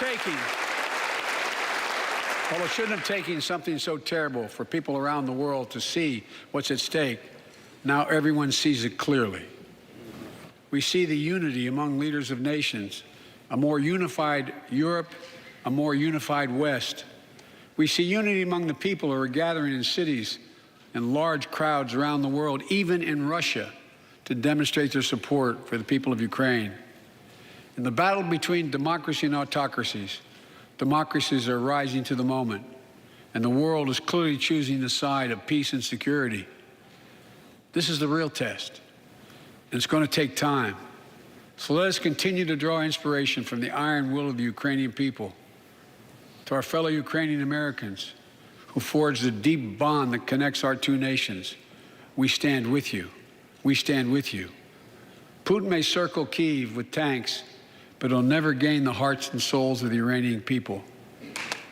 taken something so terrible for people around the world to see what's at stake, now everyone sees it clearly. We see the unity among leaders of nations, a more unified Europe, a more unified West. We see unity among the people who are gathering in cities and large crowds around the world, even in Russia, to demonstrate their support for the people of Ukraine. In the battle between democracy and autocracies, democracies are rising to the moment, and the world is clearly choosing the side of peace and security. This is the real test, and it's going to take time. So let us continue to draw inspiration from the iron will of the Ukrainian people. To our fellow Ukrainian Americans who forged the deep bond that connects our two nations, we stand with you. We stand with you. Putin may circle Kyiv with tanks, but he'll never gain the hearts and souls of the Iranian people.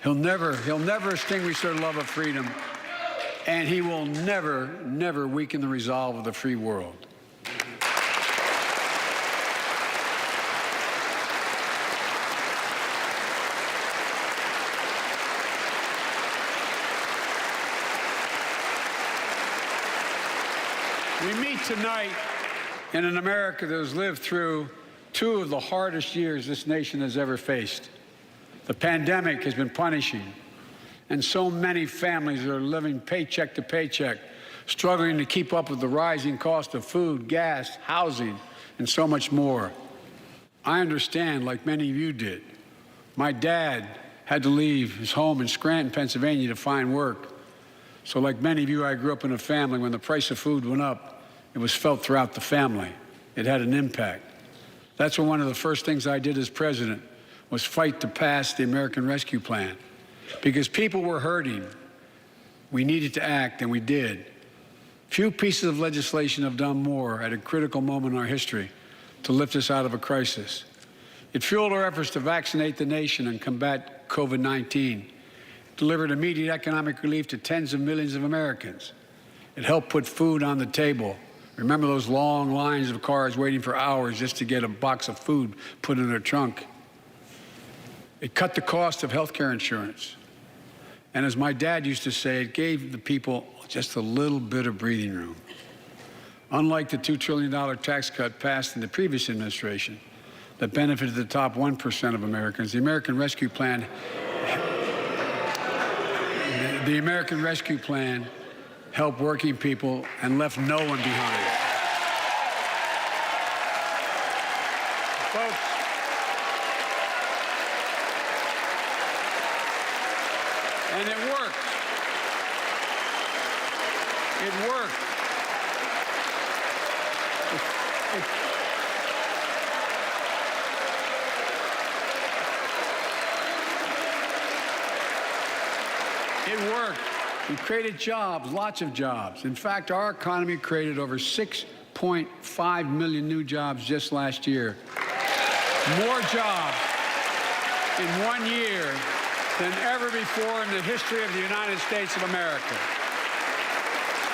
He'll never extinguish their love of freedom, and he will never weaken the resolve of the free world. We meet tonight in an America that has lived through two of the hardest years this nation has ever faced. The pandemic has been punishing, and so many families are living paycheck to paycheck, struggling to keep up with the rising cost of food, gas, housing, and so much more. I understand, like many of you did. My dad had to leave his home in Scranton, Pennsylvania to find work. So like many of you, I grew up in a family when the price of food went up, it was felt throughout the family. It had an impact. That's when one of the first things I did as president was fight to pass the American Rescue Plan. Because people were hurting, we needed to act, and we did. Few pieces of legislation have done more at a critical moment in our history to lift us out of a crisis. It fueled our efforts to vaccinate the nation and combat COVID-19, delivered immediate economic relief to tens of millions of Americans. It helped put food on the table. Remember those long lines of cars waiting for hours just to get a box of food put in their trunk. It cut the cost of health care insurance. And as my dad used to say, it gave the people just a little bit of breathing room. Unlike the $2 trillion tax cut passed in the previous administration that benefited the top 1% of Americans, the American Rescue Plan helped working people and left no one behind. Folks, and it worked. It worked. It worked. We created jobs, lots of jobs. In fact, our economy created over 6.5 million new jobs just last year. More jobs in 1 year than ever before in the history of the United States of America.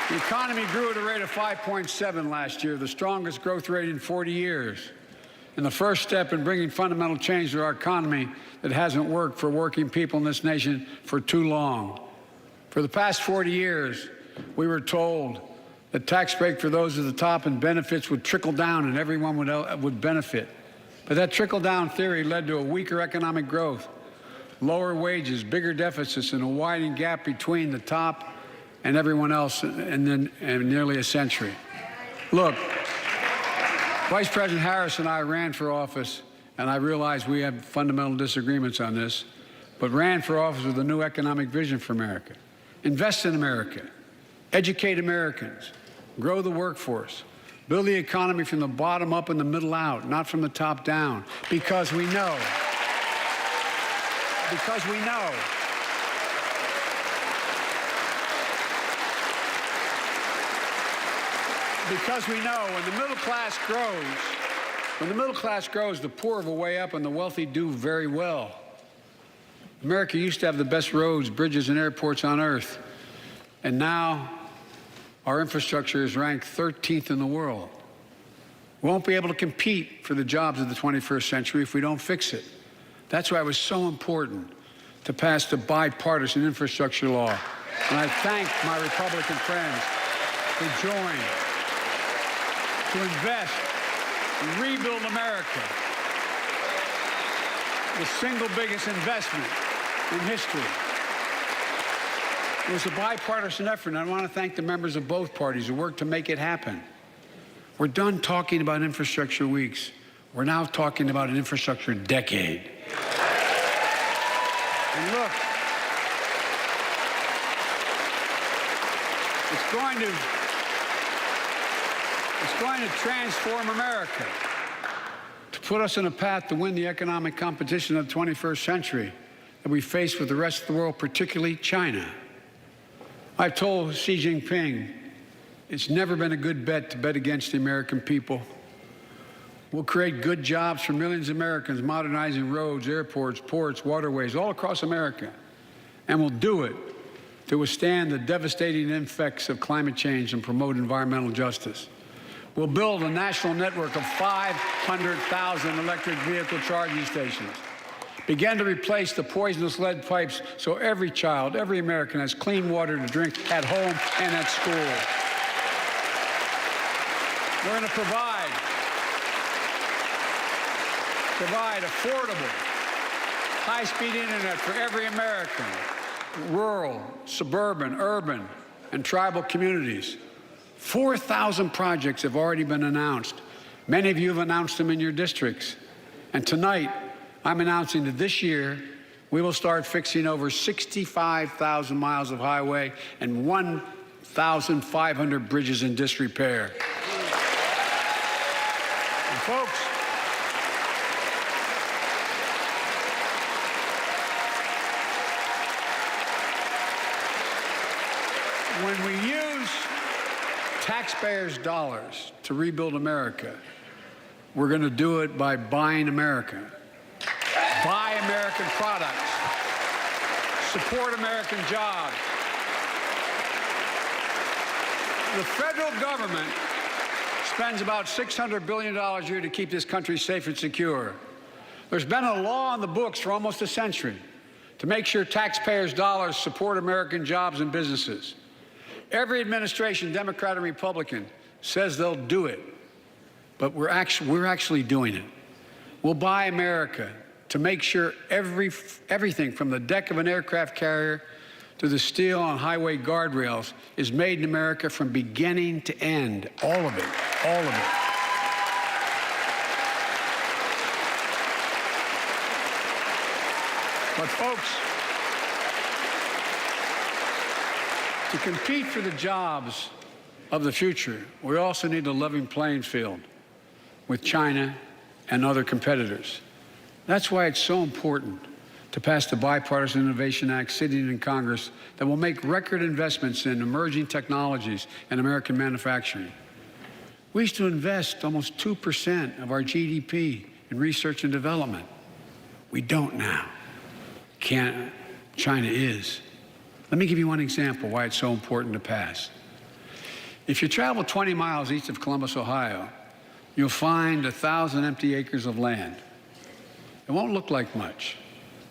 The economy grew at a rate of 5.7 last year, the strongest growth rate in 40 years. And the first step in bringing fundamental change to our economy that hasn't worked for working people in this nation for too long. For the past 40 years, we were told that tax break for those at the top and benefits would trickle down and everyone would benefit. But that trickle-down theory led to a weaker economic growth, lower wages, bigger deficits, and a widening gap between the top and everyone else in nearly a century. Look, Vice President Harris and I ran for office, and I realize we have fundamental disagreements on this, but ran for office with a new economic vision for America. Invest in America, educate Americans, grow the workforce, build the economy from the bottom up and the middle out, not from the top down, because we know when the middle class grows, the poor have a way up and the wealthy do very well. America used to have the best roads, bridges, and airports on earth. And now our infrastructure is ranked 13th in the world. We won't be able to compete for the jobs of the 21st century if we don't fix it. That's why it was so important to pass the bipartisan infrastructure law. And I thank my Republican friends who joined to invest and rebuild America, the single biggest investment in history. It was a bipartisan effort, and I want to thank the members of both parties who worked to make it happen. We're done talking about infrastructure weeks. We're now talking about an infrastructure decade. And look, it's going to transform America, to put us on a path to win the economic competition of the 21st century that we face with the rest of the world, particularly China. I've told Xi Jinping it's never been a good bet to bet against the American people. We'll create good jobs for millions of Americans, modernizing roads, airports, ports, waterways, all across America. And we'll do it to withstand the devastating effects of climate change and promote environmental justice. We'll build a national network of 500,000 electric vehicle charging stations. Begin to replace the poisonous lead pipes so every child, every American has clean water to drink at home and at school. We're going to provide affordable, high-speed internet for every American, rural, suburban, urban, and tribal communities. 4,000 projects have already been announced. Many of you have announced them in your districts. And tonight, I'm announcing that this year, we will start fixing over 65,000 miles of highway and 1,500 bridges in disrepair. And folks, when we use taxpayers' dollars to rebuild America, we're going to do it by buying America. Buy American products. Support American jobs. The federal government spends about $600 billion a year to keep this country safe and secure. There's been a law on the books for almost a century to make sure taxpayers' dollars support American jobs and businesses. Every administration, Democrat and Republican, says they'll do it, but we're actually doing it. We'll buy America to make sure everything from the deck of an aircraft carrier to the steel on highway guardrails is made in America from beginning to end. All of it. All of it. But folks, to compete for the jobs of the future, we also need a level playing field with China and other competitors. That's why it's so important to pass the Bipartisan Innovation Act sitting in Congress that will make record investments in emerging technologies and American manufacturing. We used to invest almost 2% of our GDP in research and development. We don't now. China is. Let me give you one example why it's so important to pass. If you travel 20 miles east of Columbus, Ohio, you'll find 1,000 empty acres of land. It won't look like much,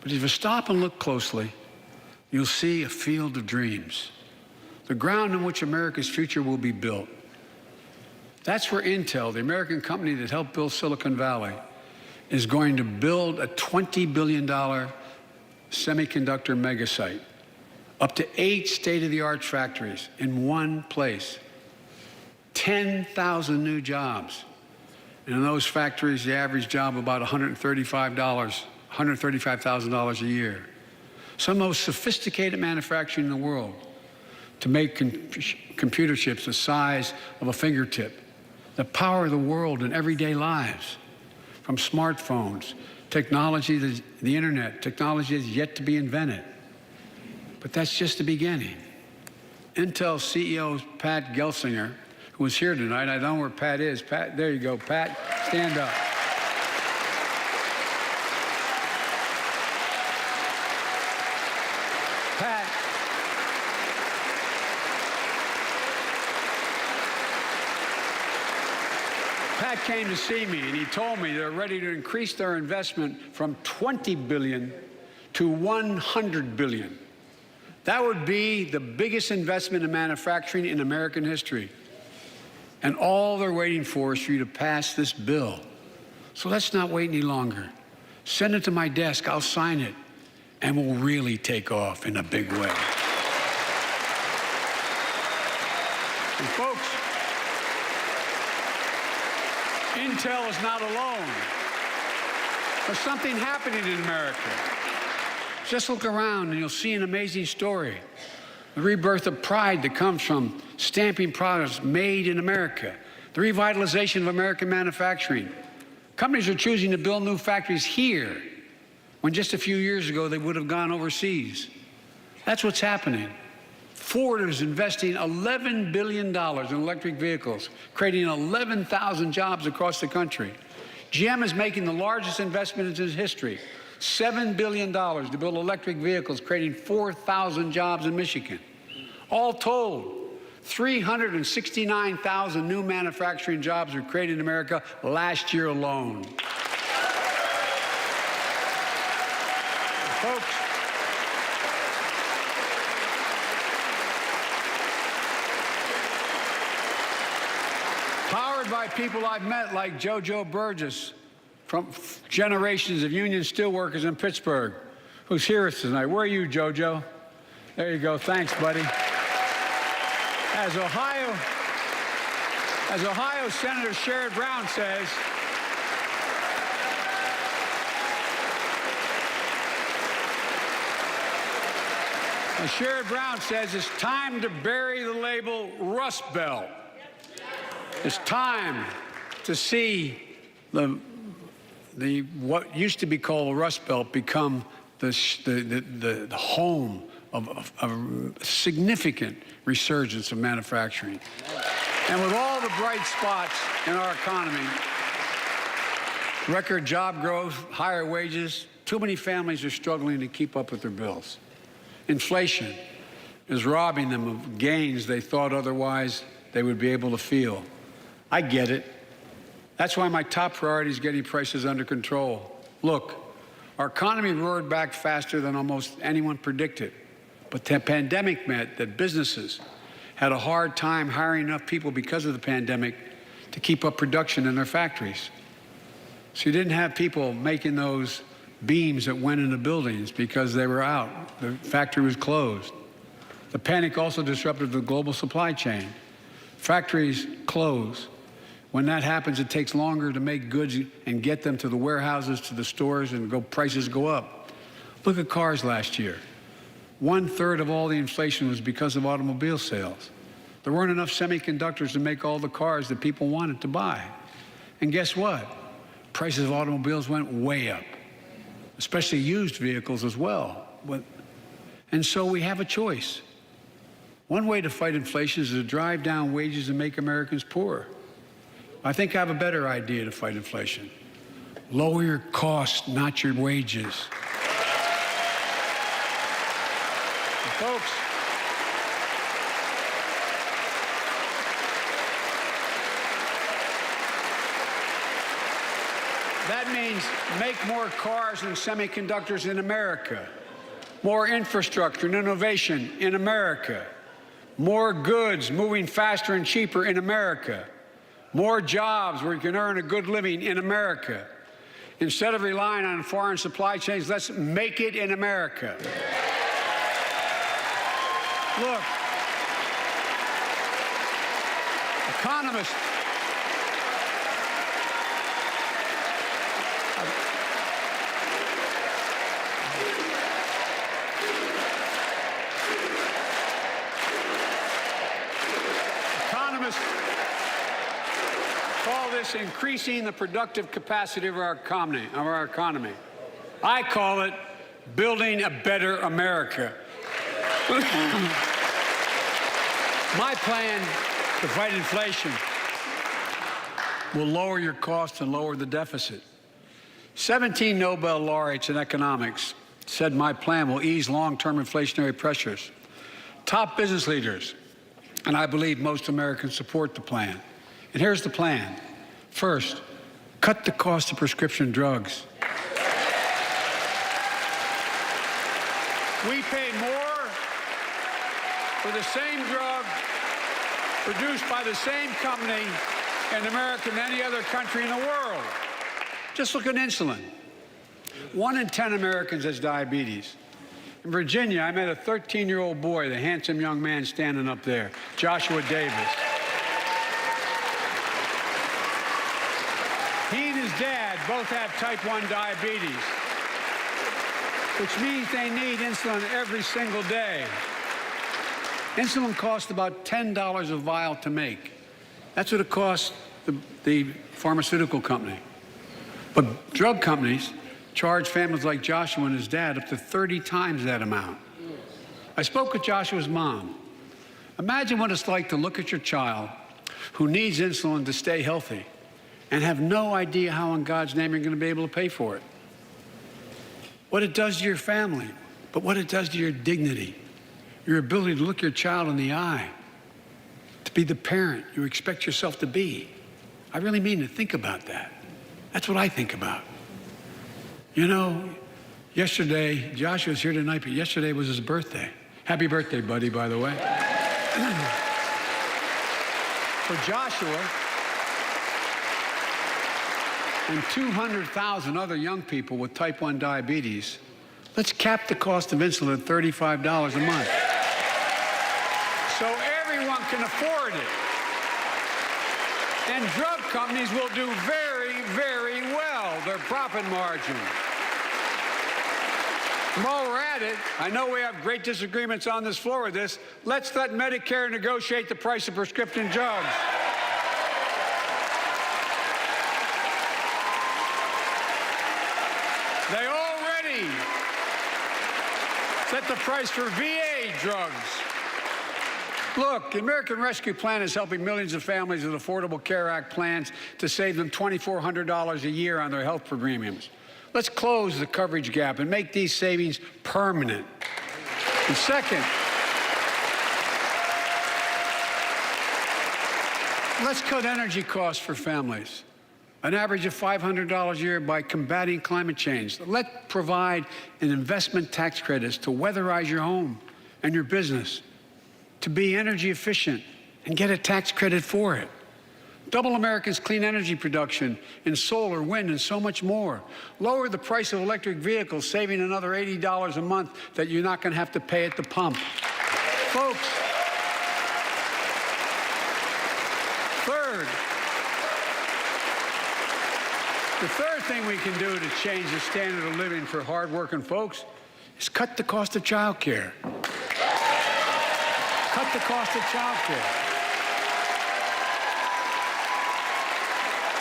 but if you stop and look closely, you'll see a field of dreams, the ground on which America's future will be built. That's where Intel, the American company that helped build Silicon Valley, is going to build a $20 billion semiconductor megasite, up to 8 state-of-the-art factories in one place, 10,000 new jobs. And in those factories, the average job about $135,000 a year. Some of the most sophisticated manufacturing in the world to make computer chips the size of a fingertip that power the world in everyday lives. From smartphones, technology, the internet, technology is yet to be invented. But that's just the beginning. Intel CEO Pat Gelsinger, who was here tonight. I don't know where Pat is. Pat, there you go. Pat, stand up. Pat guy came to see me, and he told me they're ready to increase their investment from $20 billion to $100 billion. That would be the biggest investment in manufacturing in American history. And all they're waiting for is for you to pass this bill. So let's not wait any longer. Send it to my desk, I'll sign it, and we'll really take off in a big way. And folks, Intel is not alone. There's something happening in America. Just look around and you'll see an amazing story. The rebirth of pride that comes from stamping products made in America. The revitalization of American manufacturing. Companies are choosing to build new factories here when just a few years ago they would have gone overseas. That's what's happening. Ford is investing $11 billion in electric vehicles, creating 11,000 jobs across the country. GM is making the largest investment in its history, $7 billion to build electric vehicles, creating 4,000 jobs in Michigan. All told, 369,000 new manufacturing jobs were created in America last year alone. Folks, powered by people I've met like JoJo Burgess, from generations of union steelworkers in Pittsburgh, who's here tonight. Where are you, JoJo? There you go. Thanks, buddy. As Ohio Senator Sherrod Brown says, it's time to bury the label Rust Belt. It's time to see what used to be called the Rust Belt become the home of a significant resurgence of manufacturing. And with all the bright spots in our economy, record job growth, higher wages, too many families are struggling to keep up with their bills. Inflation is robbing them of gains they thought otherwise they would be able to feel. I get it. That's why my top priority is getting prices under control. Look, our economy roared back faster than almost anyone predicted. But the pandemic meant that businesses had a hard time hiring enough people because of the pandemic to keep up production in their factories. So you didn't have people making those beams that went into buildings because they were out. The factory was closed. The panic also disrupted the global supply chain. Factories close. When that happens, it takes longer to make goods and get them to the warehouses, to the stores, and prices go up. Look at cars last year. 1/3 of all the inflation was because of automobile sales. There weren't enough semiconductors to make all the cars that people wanted to buy. And guess what? Prices of automobiles went way up, especially used vehicles as well. And so we have a choice. One way to fight inflation is to drive down wages and make Americans poorer. I think I have a better idea to fight inflation. Lower your costs, not your wages. Folks, that means make more cars and semiconductors in America, more infrastructure and innovation in America, more goods moving faster and cheaper in America, more jobs where you can earn a good living in America. Instead of relying on foreign supply chains, let's make it in America. Look, economists call this increasing the productive capacity of our economy. I call it building a better America. My plan to fight inflation will lower your costs and lower the deficit. 17 Nobel laureates in economics said my plan will ease long-term inflationary pressures. Top business leaders, and I believe most Americans support the plan. And here's the plan. First, cut the cost of prescription drugs. We pay more for the same drug produced by the same company in America than any other country in the world. Just look at insulin. 1 in 10 Americans has diabetes. In Virginia, I met a 13-year-old boy, the handsome young man standing up there, Joshua Davis. He and his dad both have type 1 diabetes, which means they need insulin every single day. Insulin costs about $10 a vial to make. That's what it costs the pharmaceutical company. But drug companies charge families like Joshua and his dad up to 30 times that amount. I spoke with Joshua's mom. Imagine what it's like to look at your child who needs insulin to stay healthy and have no idea how in God's name you're going to be able to pay for it. What it does to your family, but what it does to your dignity, your ability to look your child in the eye, to be the parent you expect yourself to be. I really mean to think about that. That's what I think about. You know, yesterday, Joshua's here tonight, but yesterday was his birthday. Happy birthday, buddy, by the way. For Joshua and 200,000 other young people with type 1 diabetes, let's cap the cost of insulin at $35 a month so everyone can afford it. And drug companies will do very, very well, their profit margin. While we're at it, I know we have great disagreements on this floor with this. Let's let Medicare negotiate the price of prescription drugs. They already set the price for VA drugs. Look, the American Rescue Plan is helping millions of families with Affordable Care Act plans to save them $2,400 a year on their health premiums. Let's close the coverage gap and make these savings permanent. And second, let's cut energy costs for families, an average of $500 a year by combating climate change. Let's provide an investment tax credits to weatherize your home and your business, to be energy efficient and get a tax credit for it. Double America's clean energy production in solar, wind, and so much more. Lower the price of electric vehicles, saving another $80 a month that you're not going to have to pay at the pump. Folks, the third thing we can do to change the standard of living for hardworking folks is cut the cost of child care. Cut the cost of child care.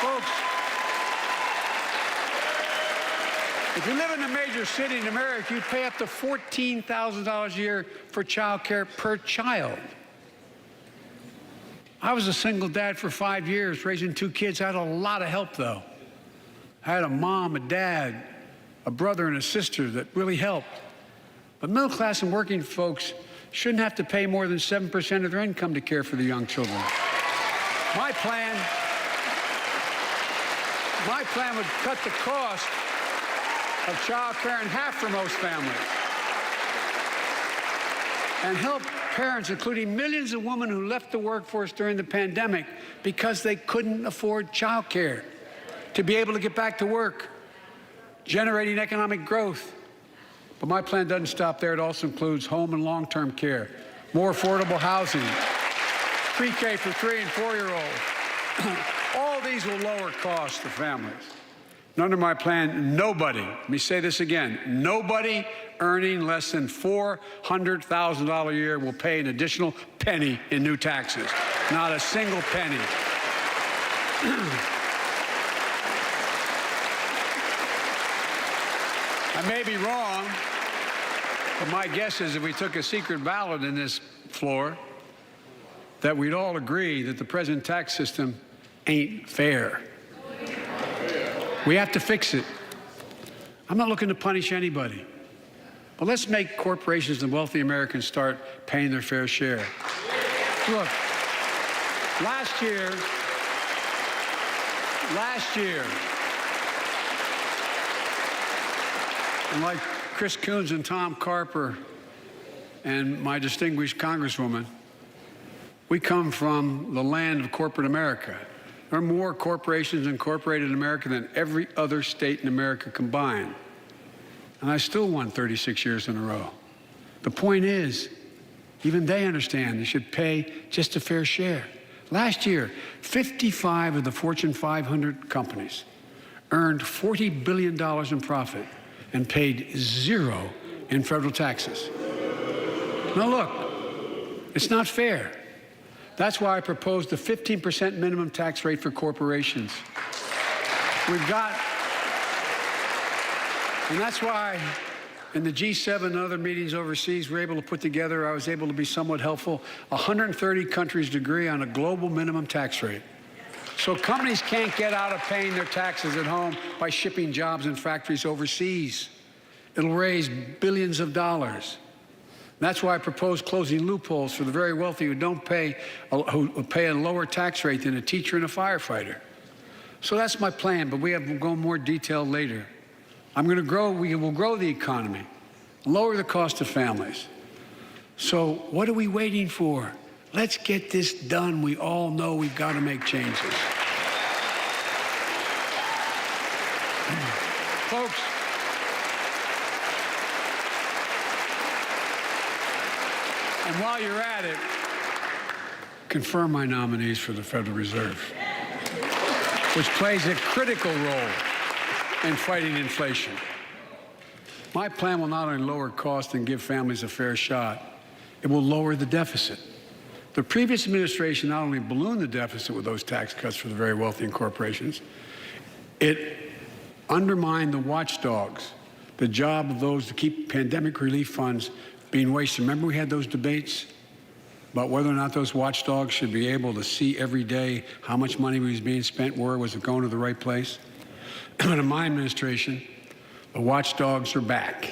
Folks, if you live in a major city in America, you pay up to $14,000 a year for child care per child. I was a single dad for 5 years, raising 2 kids. I had a lot of help, though. I had a mom, a dad, a brother, and a sister that really helped. But middle class and working folks shouldn't have to pay more than 7% of their income to care for the young children. My plan would cut the cost of child care in half for most families and help parents, including millions of women who left the workforce during the pandemic because they couldn't afford child care, to be able to get back to work, generating economic growth. But my plan doesn't stop there. It also includes home and long-term care, more affordable housing, pre-K for 3- and 4-year-olds. All these will lower costs for families. And under my plan, nobody, let me say this again, nobody earning less than $400,000 a year will pay an additional penny in new taxes. Not a single penny. I may be wrong, but my guess is if we took a secret ballot in this floor, that we'd all agree that the present tax system ain't fair. We have to fix it. I'm not looking to punish anybody, but let's make corporations and wealthy Americans start paying their fair share. Look, last year, Last year, and like Chris Coons and Tom Carper and my distinguished Congresswoman, we come from the land of corporate America. There are more corporations incorporated in America than every other state in America combined. And I still won 36 years in a row. The point is, even they understand they should pay just a fair share. Last year, 55 of the Fortune 500 companies earned $40 billion in profit and paid zero in federal taxes. Now look, it's not fair. That's why I proposed a 15% minimum tax rate for corporations. We've got, and that's why in the G7 and other meetings overseas, we're able to put together, I was able to be somewhat helpful, 130 countries agree on a global minimum tax rate. So companies can't get out of paying their taxes at home by shipping jobs and factories overseas. It'll raise billions of dollars. That's why I propose closing loopholes for the very wealthy who pay a lower tax rate than a teacher and a firefighter. So that's my plan, but we have to go more detailed later. We will grow the economy, lower the cost of families. So what are we waiting for? Let's get this done. We all know we've got to make changes. Folks, and while you're at it, confirm my nominees for the Federal Reserve, which plays a critical role in fighting inflation. My plan will not only lower costs and give families a fair shot, it will lower the deficit. The previous administration not only ballooned the deficit with those tax cuts for the very wealthy and corporations, it undermined the watchdogs, the job of those to keep pandemic relief funds being wasted. Remember we had those debates about whether or not those watchdogs should be able to see every day how much money was being spent, where was it going to the right place? But in my administration, the watchdogs are back.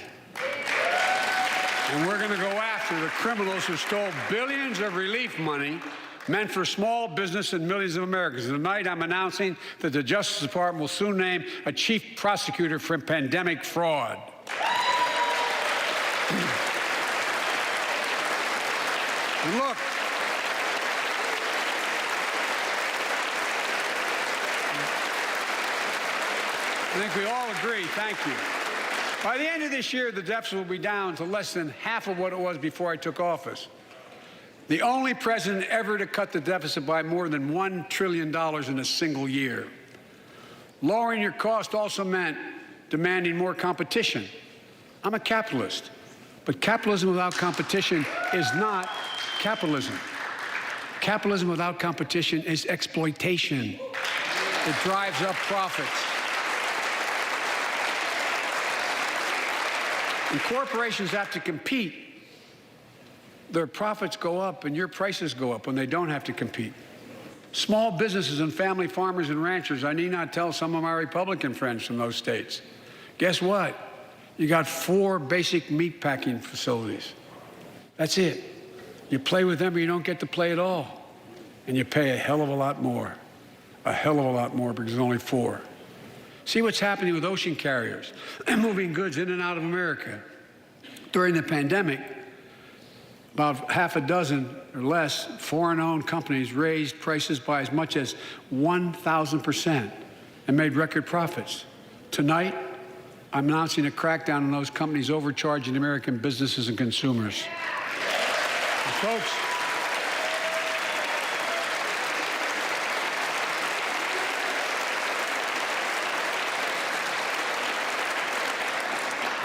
And we're going to go after the criminals who stole billions of relief money meant for small business and millions of Americans. And tonight, I'm announcing that the Justice Department will soon name a chief prosecutor for pandemic fraud. And look, I think we all agree, thank you. By the end of this year, the deficit will be down to less than half of what it was before I took office. The only president ever to cut the deficit by more than $1 trillion in a single year. Lowering your cost also meant demanding more competition. I'm a capitalist, but capitalism without competition is not capitalism. Capitalism without competition is exploitation. It drives up profits. And corporations have to compete. Their profits go up and your prices go up when they don't have to compete. Small businesses and family farmers and ranchers, I need not tell some of my Republican friends from those states. Guess what? You got 4 basic meat packing facilities. That's it. You play with them or you don't get to play at all. And you pay a hell of a lot more. A hell of a lot more because there's only 4. See what's happening with ocean carriers and moving goods in and out of America. During the pandemic, about half a dozen or less foreign-owned companies raised prices by as much as 1,000% and made record profits. Tonight, I'm announcing a crackdown on those companies overcharging American businesses and consumers. And folks,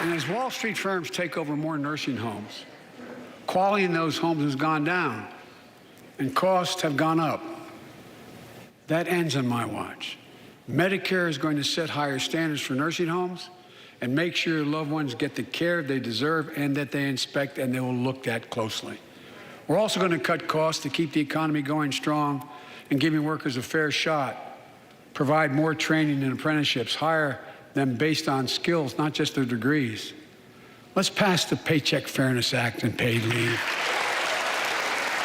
and as Wall Street firms take over more nursing homes, quality in those homes has gone down and costs have gone up. That ends on my watch. Medicare is going to set higher standards for nursing homes and make sure loved ones get the care they deserve and that they inspect and they will look at closely. We're also going to cut costs to keep the economy going strong and giving workers a fair shot, provide more training and apprenticeships, hire them based on skills, not just their degrees. Let's pass the Paycheck Fairness Act and paid leave.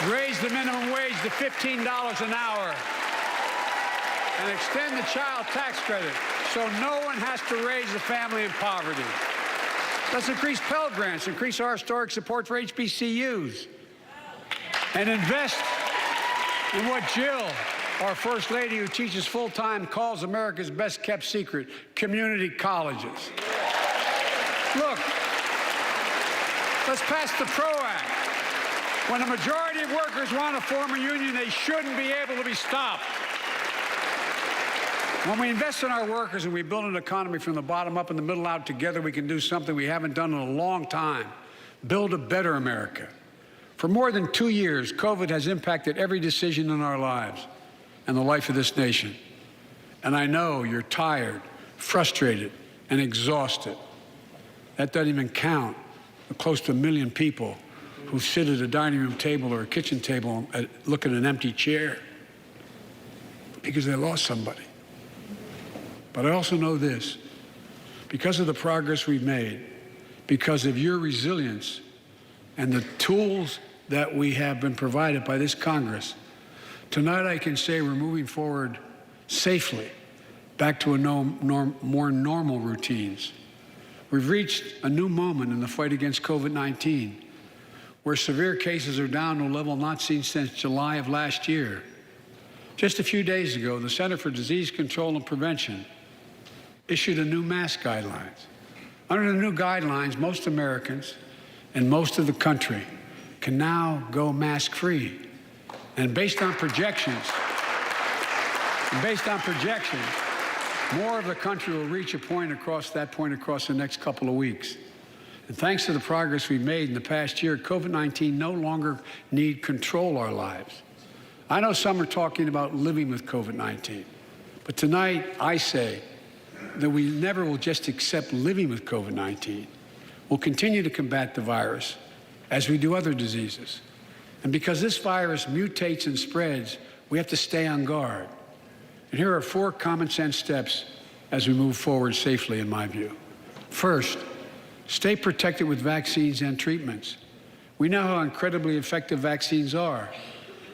Raise the minimum wage to $15 an hour. and extend the child tax credit so no one has to raise a family in poverty. Let's increase Pell Grants, increase our historic support for HBCUs, and invest in what Jill, our First Lady who teaches full-time, calls America's best-kept secret, community colleges. Look, let's pass the PRO Act. When a majority of workers want to form a union, they shouldn't be able to be stopped. When we invest in our workers and we build an economy from the bottom up and the middle out together, we can do something we haven't done in a long time: build a better America. For more than 2 years, COVID has impacted every decision in our lives and the life of this nation. And I know you're tired, frustrated, and exhausted. That doesn't even count the close to 1 million people who sit at a dining room table or a kitchen table and look at an empty chair because they lost somebody. But I also know this: because of the progress we've made, because of your resilience and the tools that we have been provided by this Congress, tonight I can say we're moving forward safely back to more normal routines. We've reached a new moment in the fight against COVID-19, where severe cases are down to a level not seen since July of last year. Just a few days ago, the Center for Disease Control and Prevention issued a new mask guidelines. Under the new guidelines, most Americans and most of the country can now go mask-free. And based on projections, more of the country will reach a point across the next couple of weeks. And thanks to the progress we've made in the past year, COVID-19 no longer need control our lives. I know some are talking about living with COVID-19, but tonight I say that we never will just accept living with COVID-19. We'll continue to combat the virus as we do other diseases. And because this virus mutates and spreads, we have to stay on guard. And here are 4 common sense steps as we move forward safely, in my view. First, stay protected with vaccines and treatments. We know how incredibly effective vaccines are.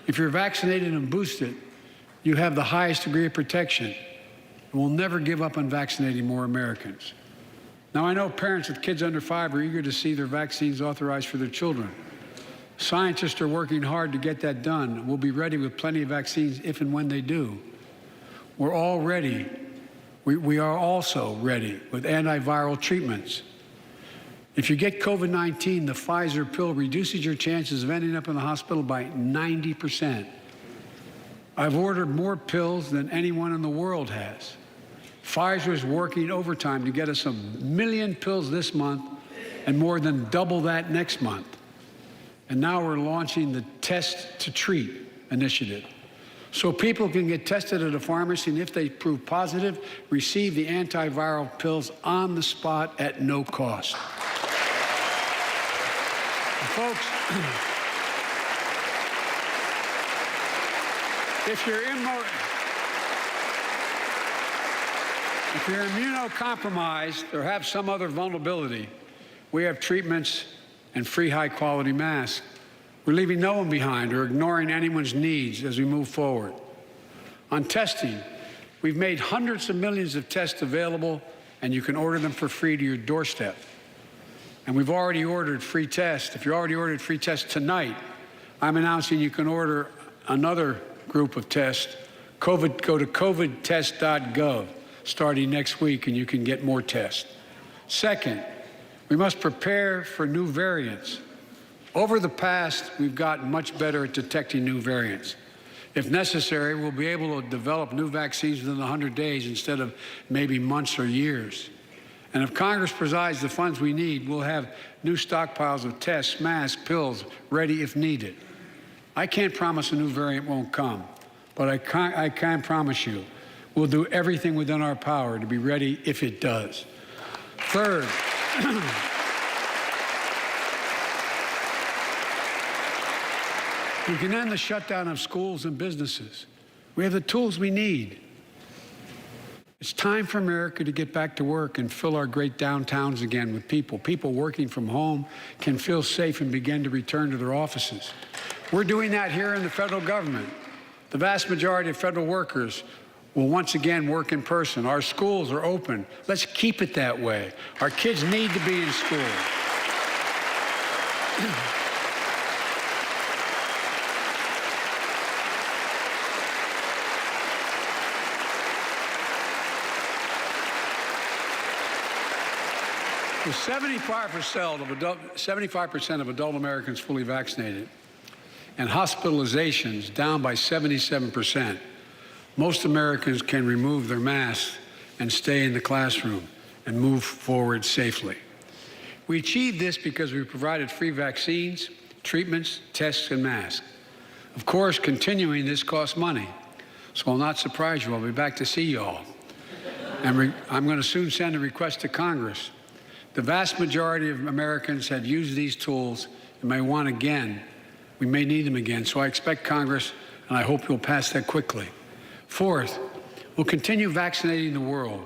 If you're vaccinated and boosted, you have the highest degree of protection. And we'll never give up on vaccinating more Americans. Now, I know parents with kids under 5 are eager to see their vaccines authorized for their children. Scientists are working hard to get that done. We'll be ready with plenty of vaccines if and when they do. We're all ready. We are also ready with antiviral treatments. If you get COVID-19, the Pfizer pill reduces your chances of ending up in the hospital by 90%. I've ordered more pills than anyone in the world has. Pfizer is working overtime to get us 1 million pills this month and more than double that next month. And now we're launching the Test to Treat initiative, so people can get tested at a pharmacy, and if they prove positive, receive the antiviral pills on the spot at no cost. And folks, if you're immunocompromised or have some other vulnerability, we have treatments and free high-quality masks. We're leaving no one behind or ignoring anyone's needs as we move forward. On testing, we've made hundreds of millions of tests available, and you can order them for free to your doorstep. And we've already ordered free tests. If you already ordered free tests tonight, I'm announcing you can order another group of tests. Go to covidtest.gov starting next week, and you can get more tests. Second, we must prepare for new variants. Over the past, we've gotten much better at detecting new variants. If necessary, we'll be able to develop new vaccines within 100 days instead of maybe months or years. And if Congress provides the funds we need, we'll have new stockpiles of tests, masks, pills ready if needed. I can't promise a new variant won't come, but I can promise you we'll do everything within our power to be ready if it does. Third, we can end the shutdown of schools and businesses. We have the tools we need. It's time for America to get back to work and fill our great downtowns again with people. People working from home can feel safe and begin to return to their offices. We're doing that here in the federal government. The vast majority of federal workers will once again work in person. Our schools are open. Let's keep it that way. Our kids need to be in school. With 75% of adult Americans fully vaccinated and hospitalizations down by 77%, most Americans can remove their masks and stay in the classroom and move forward safely. We achieved this because we provided free vaccines, treatments, tests, and masks. Of course, continuing this costs money, so I'll not surprise you. I'll be back to see you all. And I'm going to soon send a request to Congress. The vast majority of Americans have used these tools and may want again. We may need them again, so I expect Congress, and I hope you'll pass that quickly. Fourth, we'll continue vaccinating the world.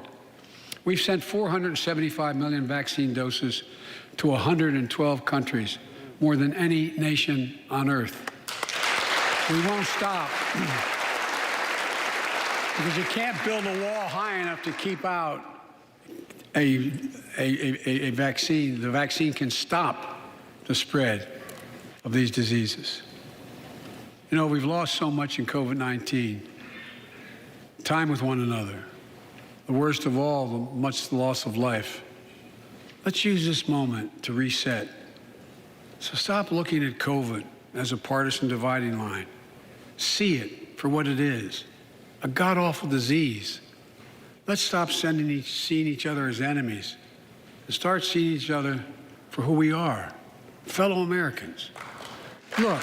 We've sent 475 million vaccine doses to 112 countries, more than any nation on earth. We won't stop, because you can't build a wall high enough to keep out a vaccine. The vaccine can stop the spread of these diseases. You know, we've lost so much in COVID-19. Time with one another. The worst of all, the loss of life. Let's use this moment to reset. So stop looking at COVID as a partisan dividing line. See it for what it is, a god-awful disease. Let's stop seeing each other as enemies and start seeing each other for who we are, fellow Americans. Look,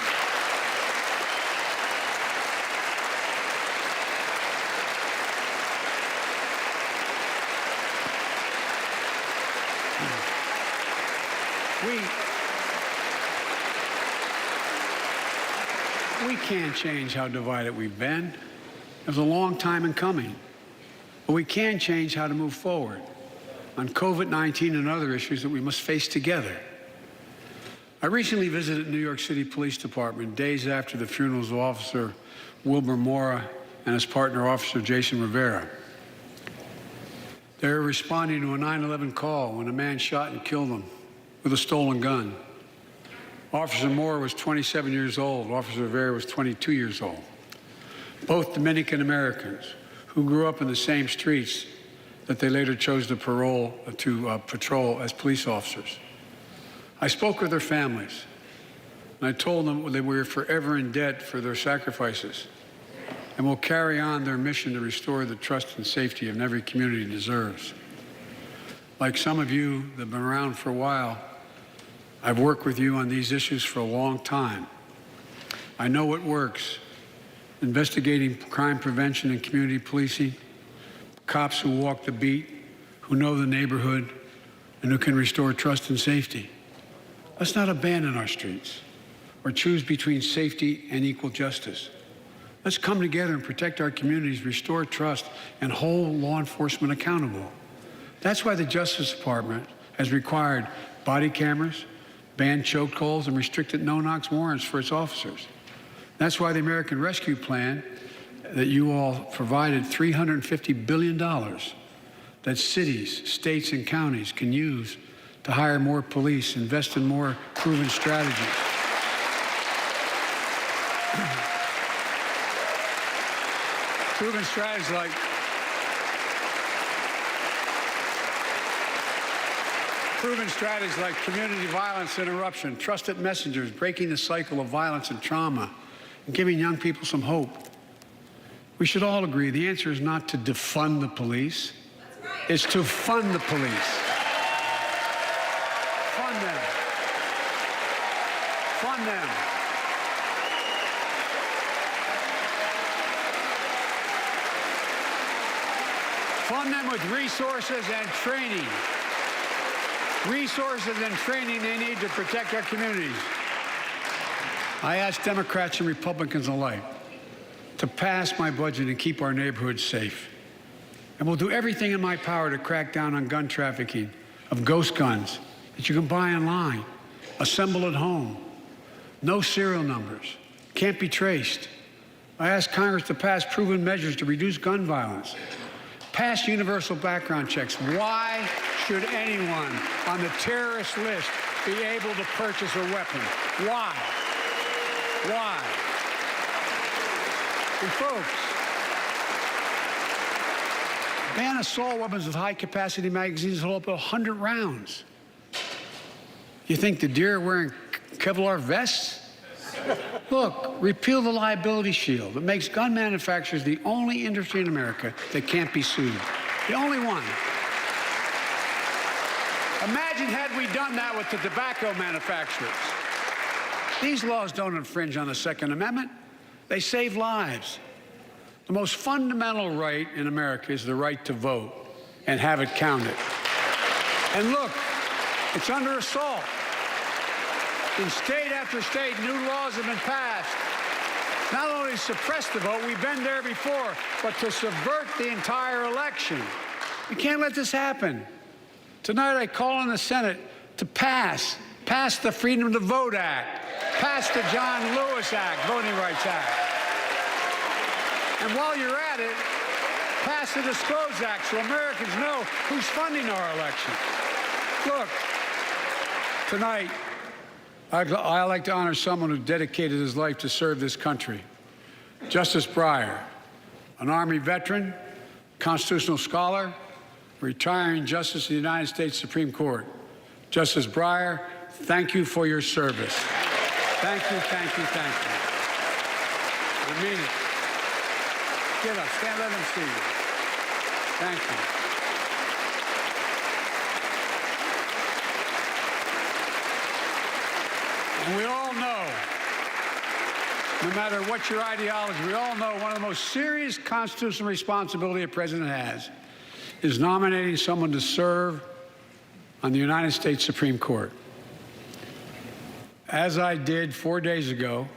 we can't change how divided we've been. It was a long time in coming. But we can change how to move forward on COVID-19 and other issues that we must face together. I recently visited New York City Police Department days after the funerals of Officer Wilbur Mora and his partner, Officer Jason Rivera. They were responding to a 9/11 call when a man shot and killed them with a stolen gun. Officer Mora was 27 years old. Officer Rivera was 22 years old. Both Dominican Americans who grew up in the same streets that they later chose to patrol as police officers. I spoke with their families, and I told them that we were forever in debt for their sacrifices and will carry on their mission to restore the trust and safety of every community deserves. Like some of you that have been around for a while, I've worked with you on these issues for a long time. I know what works. Investigating crime prevention and community policing, cops who walk the beat, who know the neighborhood, and who can restore trust and safety. Let's not abandon our streets or choose between safety and equal justice. Let's come together and protect our communities, restore trust, and hold law enforcement accountable. That's why the Justice Department has required body cameras, banned chokeholds, and restricted no-knock warrants for its officers. That's why the American Rescue Plan that you all provided $350 billion that cities, states, and counties can use to hire more police, invest in more proven strategies. Proven strategies like community violence interruption, trusted messengers, breaking the cycle of violence and trauma, and giving young people some hope. We should all agree the answer is not to defund the police. It's to fund the police. Fund them. Fund them. Fund them with resources and training. Resources and training they need to protect our communities. I ask Democrats and Republicans alike to pass my budget and keep our neighborhoods safe. And we'll do everything in my power to crack down on gun trafficking of ghost guns that you can buy online, assemble at home, no serial numbers, can't be traced, I asked Congress to pass proven measures to reduce gun violence, pass universal background checks. Why should anyone on the terrorist list be able to purchase a weapon? Why? Why? And folks, ban assault weapons with high-capacity magazines that hold up to 100 rounds. You think the deer are wearing Kevlar vests? Look, repeal the liability shield that makes gun manufacturers the only industry in America that can't be sued. The only one. Imagine had we done that with the tobacco manufacturers. These laws don't infringe on the Second Amendment. They save lives. The most fundamental right in America is the right to vote and have it counted. And look, it's under assault. In state after state, new laws have been passed. Not only to suppress the vote, we've been there before, but to subvert the entire election. We can't let this happen. Tonight, I call on the Senate to pass the Freedom to Vote Act, pass the John Lewis Act, Voting Rights Act. And while you're at it, pass the Disclose Act so Americans know who's funding our election. Look, tonight, I like to honor someone who dedicated his life to serve this country. Justice Breyer, an Army veteran, constitutional scholar, retiring Justice of the United States Supreme Court. Justice Breyer, thank you for your service. Thank you, thank you, thank you. I mean it. Get up, stand, let them see you. Thank you. And we all know, no matter what your ideology, we all know one of the most serious constitutional responsibility a president has is nominating someone to serve on the United States Supreme Court. As I did 4 days ago,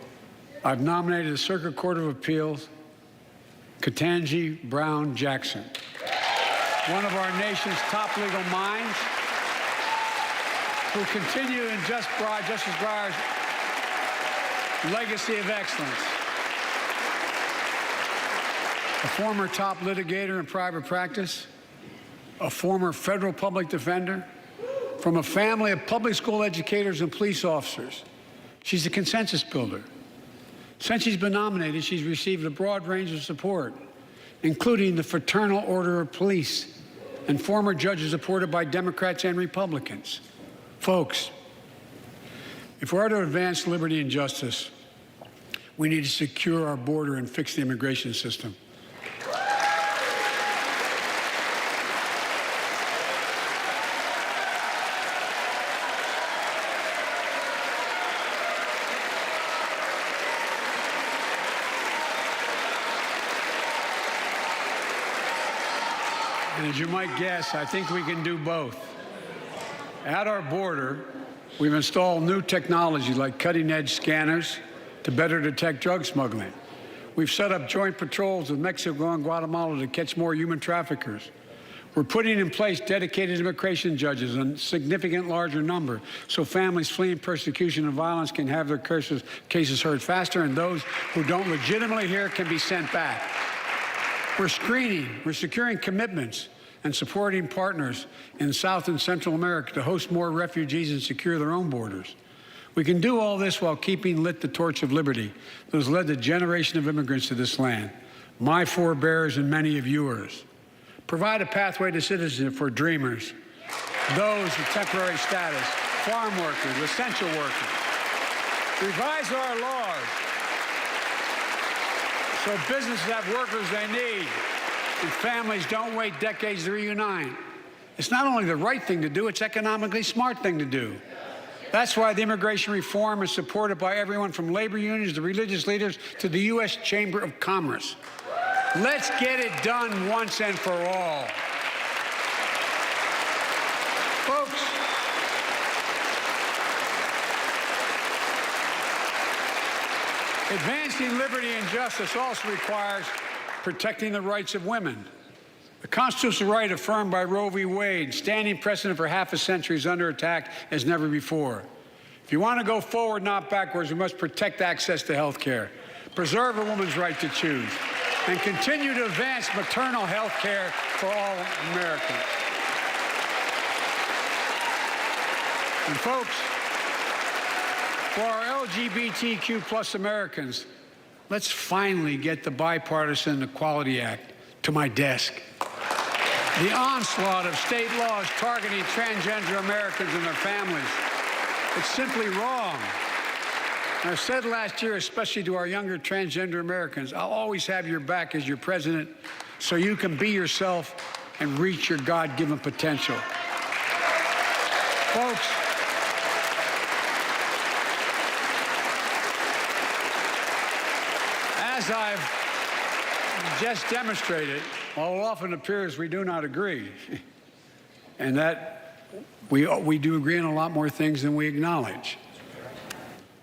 I've nominated the Circuit Court of Appeals, Ketanji Brown Jackson, one of our nation's top legal minds, who continue in Justice Breyer's legacy of excellence. A former top litigator in private practice, a former federal public defender, from a family of public school educators and police officers. She's a consensus builder. Since she's been nominated, she's received a broad range of support, including the Fraternal Order of Police and former judges supported by Democrats and Republicans. Folks, if we're to advance liberty and justice, we need to secure our border and fix the immigration system. And as you might guess, I think we can do both. At our border, we've installed new technology like cutting-edge scanners to better detect drug smuggling. We've set up joint patrols with Mexico and Guatemala to catch more human traffickers. We're putting in place dedicated immigration judges in a significant larger number so families fleeing persecution and violence can have their cases heard faster, and those who don't legitimately hear can be sent back. We're screening, we're securing commitments and supporting partners in South and Central America to host more refugees and secure their own borders. We can do all this while keeping lit the torch of liberty that has led the generation of immigrants to this land, my forebears and many of yours. Provide a pathway to citizenship for dreamers, those with temporary status, farm workers, essential workers. Revise our laws so businesses have workers they need and families don't wait decades to reunite. It's not only the right thing to do, it's economically smart thing to do. That's why the immigration reform is supported by everyone from labor unions to religious leaders to the U.S. Chamber of Commerce. Let's get it done once and for all. Folks, advancing liberty and justice also requires protecting the rights of women. The constitutional right affirmed by Roe v. Wade, standing precedent for half a century, is under attack as never before. If you want to go forward, not backwards, we must protect access to health care, preserve a woman's right to choose, and continue to advance maternal health care for all Americans. And folks, for our LGBTQ plus Americans, let's finally get the Bipartisan Equality Act to my desk. The onslaught of state laws targeting transgender Americans and their families, it's simply wrong. And I said last year, especially to our younger transgender Americans, I'll always have your back as your president so you can be yourself and reach your God-given potential. Folks, as I've just demonstrated, while it often appears we do not agree, and that we do agree on a lot more things than we acknowledge.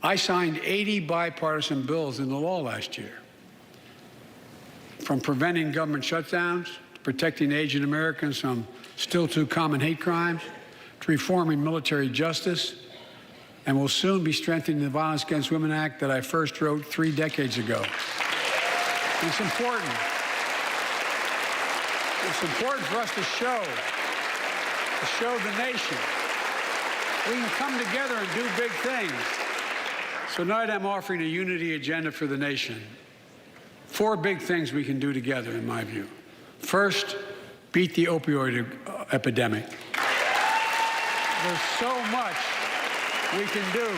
I signed 80 bipartisan bills into law last year, from preventing government shutdowns, to protecting Asian Americans from still too common hate crimes, to reforming military justice, and will soon be strengthening the Violence Against Women Act that I first wrote 3 decades ago. And it's important. It's important for us to show the nation we can come together and do big things. So tonight I'm offering a unity agenda for the nation. 4 big things we can do together, in my view. First, beat the opioid epidemic. There's so much we can do.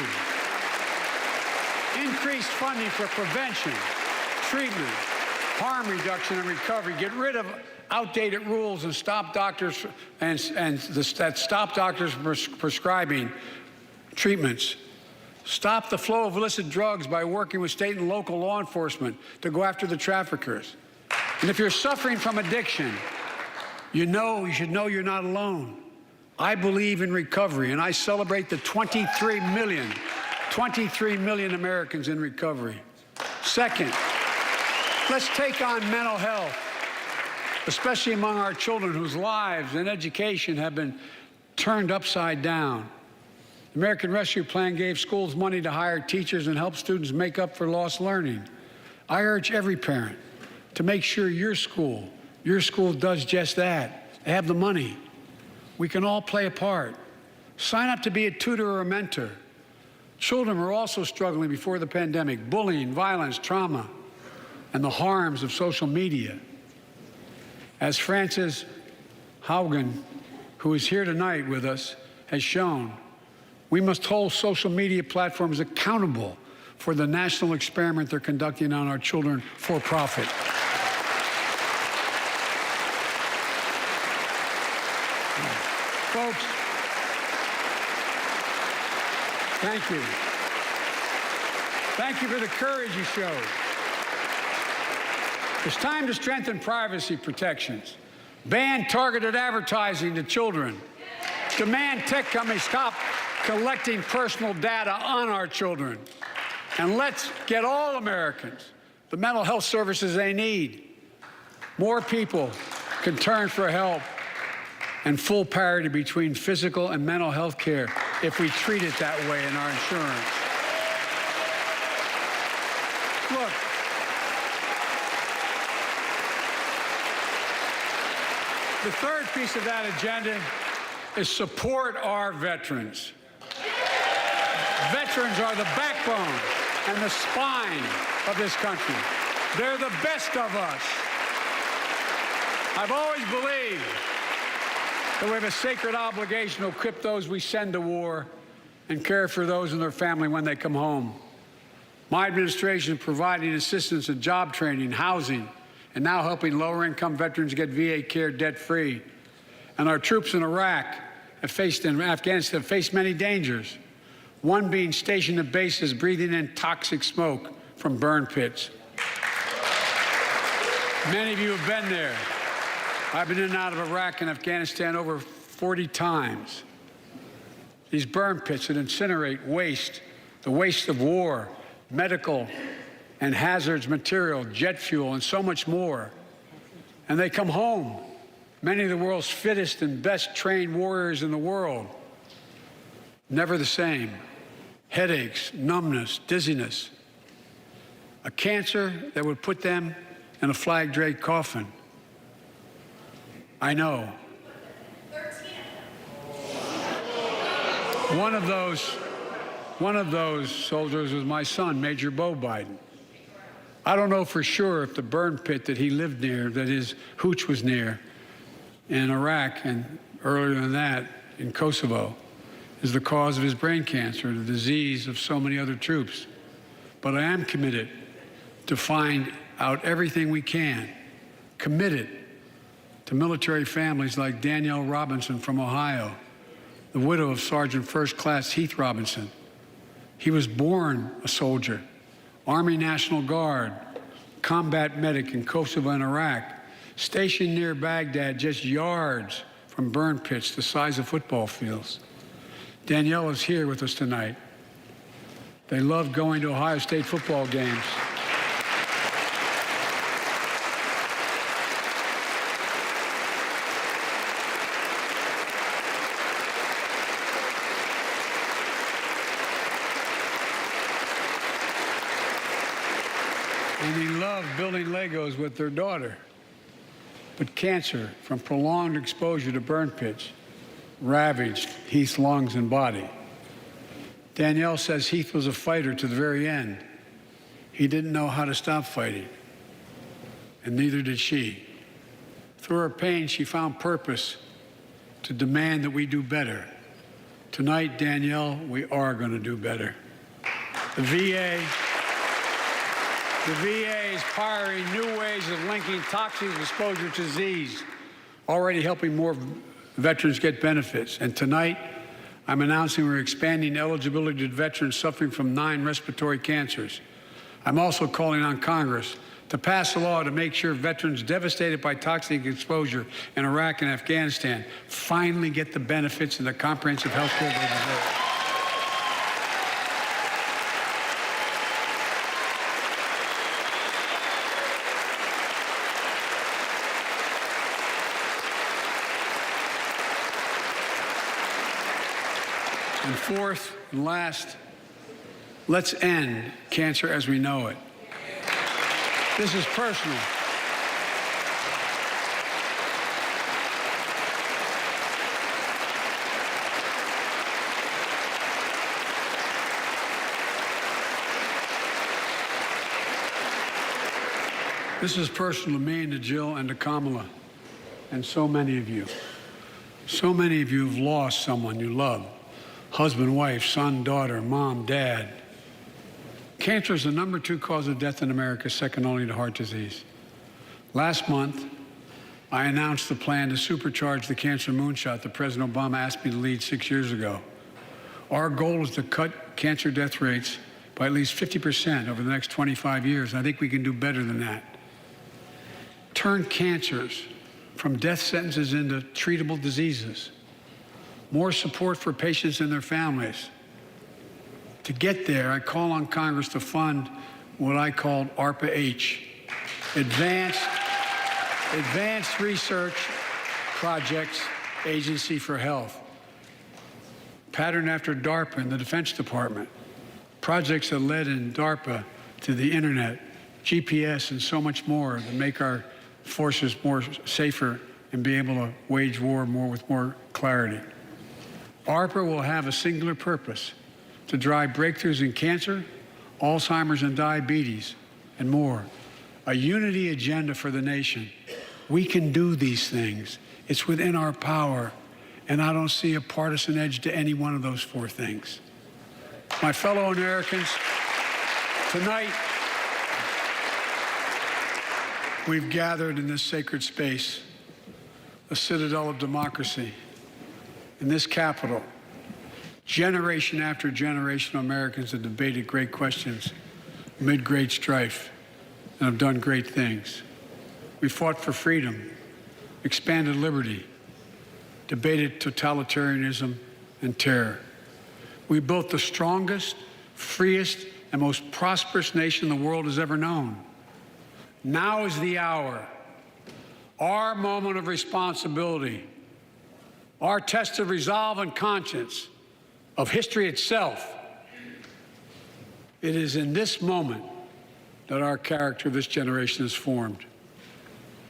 Increase funding for prevention, treatment, harm reduction, and recovery. Get rid of outdated rules and stop doctors stop doctors prescribing treatments. Stop the flow of illicit drugs by working with state and local law enforcement to go after the traffickers. And if you're suffering from addiction, you should know you're not alone. I believe in recovery, and I celebrate the 23 million Americans in recovery. Second, let's take on mental health, especially among our children whose lives and education have been turned upside down. The American Rescue Plan gave schools money to hire teachers and help students make up for lost learning. I urge every parent to make sure your school does just that. They have the money. We can all play a part. Sign up to be a tutor or a mentor. Children were also struggling before the pandemic: bullying, violence, trauma, and the harms of social media. As Frances Haugen, who is here tonight with us, has shown, we must hold social media platforms accountable for the national experiment they're conducting on our children for profit. Folks, thank you. Thank you for the courage you showed. It's time to strengthen privacy protections, ban targeted advertising to children, demand tech companies stop collecting personal data on our children, and let's get all Americans the mental health services they need. More people can turn for help, and full parity between physical and mental health care if we treat it that way in our insurance. Look, the third piece of that agenda is support our veterans. Veterans are the backbone and the spine of this country. They're the best of us. I've always believed that we have a sacred obligation to equip those we send to war and care for those and their family when they come home. My administration is providing assistance in job training, housing, and now helping lower-income veterans get VA care debt-free. And our troops in Iraq and Afghanistan have faced many dangers, one being stationed at bases breathing in toxic smoke from burn pits. Many of you have been there. I've been in and out of Iraq and Afghanistan over 40 times. These burn pits that incinerate waste, the waste of war, medical and hazardous material, jet fuel, and so much more. And they come home, many of the world's fittest and best trained warriors in the world. Never the same. Headaches, numbness, dizziness. a cancer that would put them in a flag-draped coffin. I know. One of those soldiers was my son, Major Beau Biden. I don't know for sure if the burn pit that he lived near, that his hooch was near, in Iraq and earlier than that in Kosovo, is the cause of his brain cancer, the disease of so many other troops. But I am committed to find out everything we can, committed to military families like Danielle Robinson from Ohio, the widow of Sergeant First Class Heath Robinson. He was born a soldier, Army National Guard, combat medic in Kosovo and Iraq, stationed near Baghdad, just yards from burn pits the size of football fields. Danielle is here with us tonight. They loved going to Ohio State football games. And he loved building Legos with their daughter. But cancer from prolonged exposure to burn pits ravaged Heath's lungs and body. Danielle says Heath was a fighter to the very end. He didn't know how to stop fighting, and neither did she. Through her pain, she found purpose to demand that we do better. Tonight, Danielle, we are going to do better. The VA is pioneering new ways of linking toxic exposure to disease, already helping more veterans get benefits. And tonight, I'm announcing we're expanding eligibility to veterans suffering from 9 respiratory cancers. I'm also calling on Congress to pass a law to make sure veterans devastated by toxic exposure in Iraq and Afghanistan finally get the benefits and the comprehensive health care they deserve. And fourth and last, let's end cancer as we know it. This is personal. This is personal to me and to Jill and to Kamala and so many of you. So many of you have lost someone you love. Husband, wife, son, daughter, mom, dad. Cancer is the #2 cause of death in America, second only to heart disease. Last month, I announced the plan to supercharge the cancer moonshot that President Obama asked me to lead 6 years ago. Our goal is to cut cancer death rates by at least 50% over the next 25 years. I think we can do better than that. Turn cancers from death sentences into treatable diseases. More support for patients and their families. To get there, I call on Congress to fund what I called ARPA-H, Advanced Research Projects Agency for Health, patterned after DARPA and the Defense Department. Projects that led in DARPA to the internet, GPS, and so much more that make our forces more safer and be able to wage war with more clarity. ARPA will have a singular purpose: to drive breakthroughs in cancer, Alzheimer's and diabetes, and more. A unity agenda for the nation. We can do these things. It's within our power, and I don't see a partisan edge to any one of those 4 things. My fellow Americans, tonight, we've gathered in this sacred space, a citadel of democracy. In this Capitol, generation after generation of Americans have debated great questions amid great strife and have done great things. We fought for freedom, expanded liberty, debated totalitarianism and terror. We built the strongest, freest, and most prosperous nation the world has ever known. Now is the hour, our moment of responsibility, our test of resolve and conscience, of history itself. It is in this moment that our character of this generation is formed.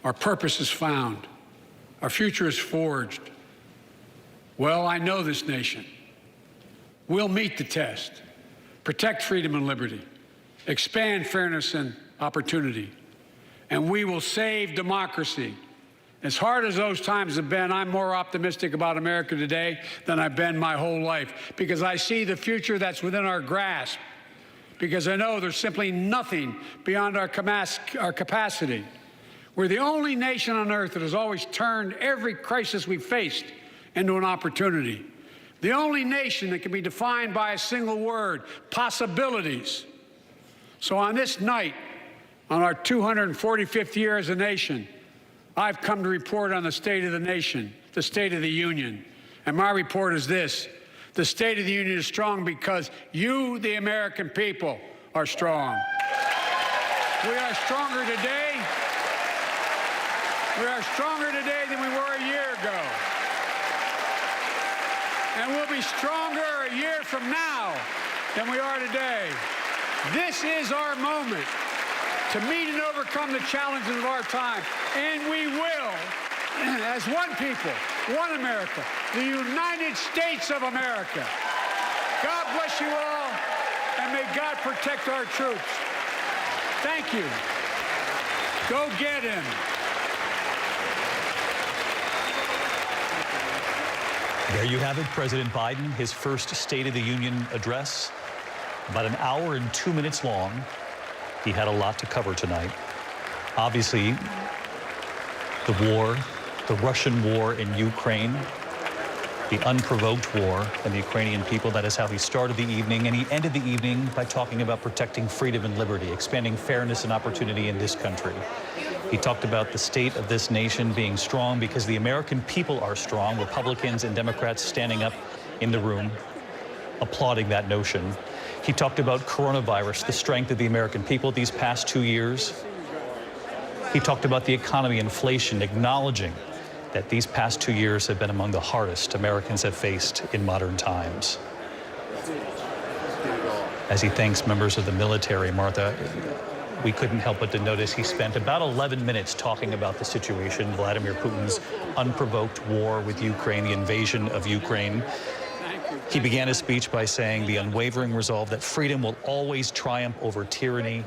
Our purpose is found. Our future is forged. Well, I know this nation. We'll meet the test, protect freedom and liberty, expand fairness and opportunity, and we will save democracy. As hard as those times have been, I'm more optimistic about America today than I've been my whole life, because I see the future that's within our grasp, because I know there's simply nothing beyond our capacity. We're the only nation on earth that has always turned every crisis we've faced into an opportunity. The only nation that can be defined by a single word: possibilities. So on this night, on our 245th year as a nation, I've come to report on the state of the nation, the State of the Union. And my report is this: the State of the Union is strong because you, the American people, are strong. We are stronger today. We are stronger today than we were a year ago. And we'll be stronger a year from now than we are today. This is our moment to meet and overcome the challenges of our time. And we will, as one people, one America, the United States of America. God bless you all, and may God protect our troops. Thank you. Go get him.
There you have it, President Biden, his first State of the Union address, about an hour and 2 minutes long. He had a lot to cover tonight. Obviously, the war, the Russian war in Ukraine, the unprovoked war and the Ukrainian people. That is how he started the evening, and he ended the evening by talking about protecting freedom and liberty, expanding fairness and opportunity in this country. He talked about the state of this nation being strong because the American people are strong. Republicans and Democrats standing up in the room, applauding that notion. He talked about coronavirus, the strength of the American people these past 2 years. He talked about the economy, inflation, acknowledging that these past 2 years have been among the hardest Americans have faced in modern times. As he thanks members of the military, Martha, we couldn't help but to notice he spent about 11 minutes talking about the situation, Vladimir Putin's unprovoked war with Ukraine, the invasion of Ukraine. He began his speech by saying the unwavering resolve that freedom will always triumph over tyranny.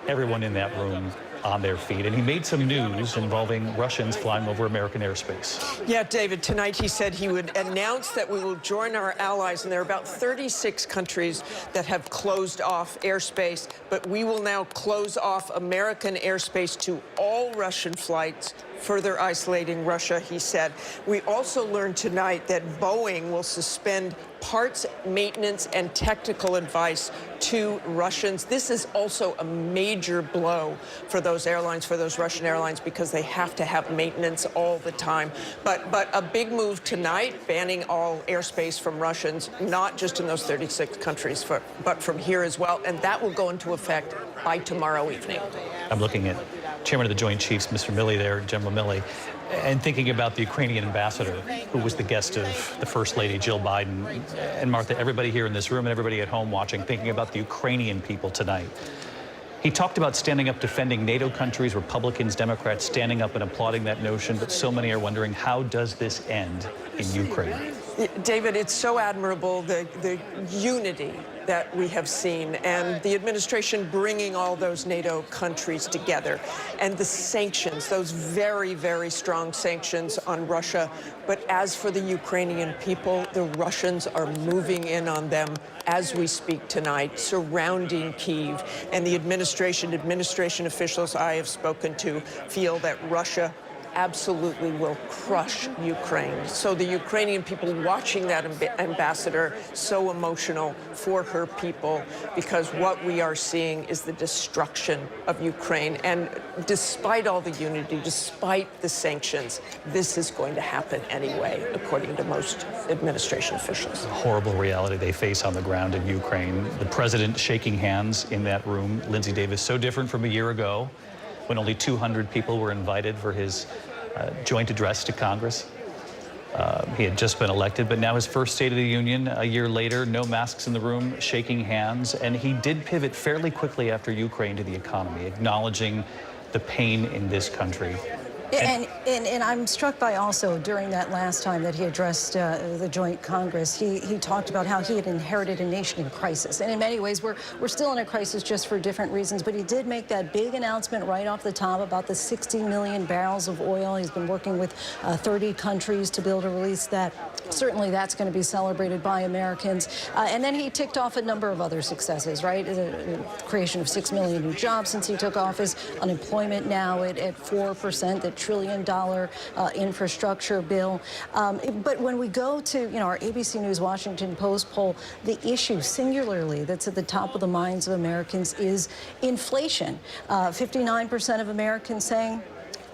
Everyone in that room on their feet. And he made some news involving Russians flying over American airspace.
Yeah, David, tonight he said he would announce that we will join our allies, and there are about 36 countries that have closed off airspace, but we will now close off American airspace to all Russian flights, further isolating Russia, he said. We also learned tonight that Boeing will suspend parts, maintenance, and technical advice to Russians. This is also a major blow for those airlines, for those Russian airlines, because they have to have maintenance all the time. But a big move tonight, banning all airspace from Russians, not just in those 36 countries, but from here as well. And that will go into effect by tomorrow evening.
I'm looking at Chairman of the Joint Chiefs, Mr. Milley there, General Milley, and thinking about the Ukrainian ambassador, who was the guest of the First Lady, Jill Biden. And Martha, everybody here in this room and everybody at home watching, thinking about the Ukrainian people tonight. He talked about standing up, defending NATO countries, Republicans, Democrats standing up and applauding that notion, but so many are wondering, how does this end in Ukraine?
David, it's so admirable, the unity that we have seen, and the administration bringing all those NATO countries together, and the sanctions, those very, very strong sanctions on Russia. But as for the Ukrainian people, the Russians are moving in on them as we speak tonight, surrounding Kyiv. And the administration officials I have spoken to feel that Russia absolutely will crush Ukraine. So the Ukrainian people watching that ambassador, so emotional for her people, because what we are seeing is the destruction of Ukraine. And despite all the unity, despite the sanctions, this is going to happen anyway, according to most administration officials.
The horrible reality they face on the ground in Ukraine. The president shaking hands in that room. Lindsay Davis, so different from a year ago, when only 200 people were invited for his joint address to Congress. He had just been elected, but now his first State of the Union a year later, no masks in the room, shaking hands. And he did pivot fairly quickly after Ukraine to the economy, acknowledging the pain in this country.
And I'm struck by also during that last time that he addressed the joint Congress, he talked about how he had inherited a nation in crisis. And in many ways, we're still in a crisis just for different reasons. But he did make that big announcement right off the top about the 60 million barrels of oil. He's been working with 30 countries to be able to release that. Certainly that's going to be celebrated by Americans. And then he ticked off a number of other successes, right? The creation of 6 million new jobs since he took office, unemployment now at 4%, the $1 trillion infrastructure bill. But when we go to, our ABC News Washington Post poll, the issue singularly that's at the top of the minds of Americans is inflation. 59% of Americans saying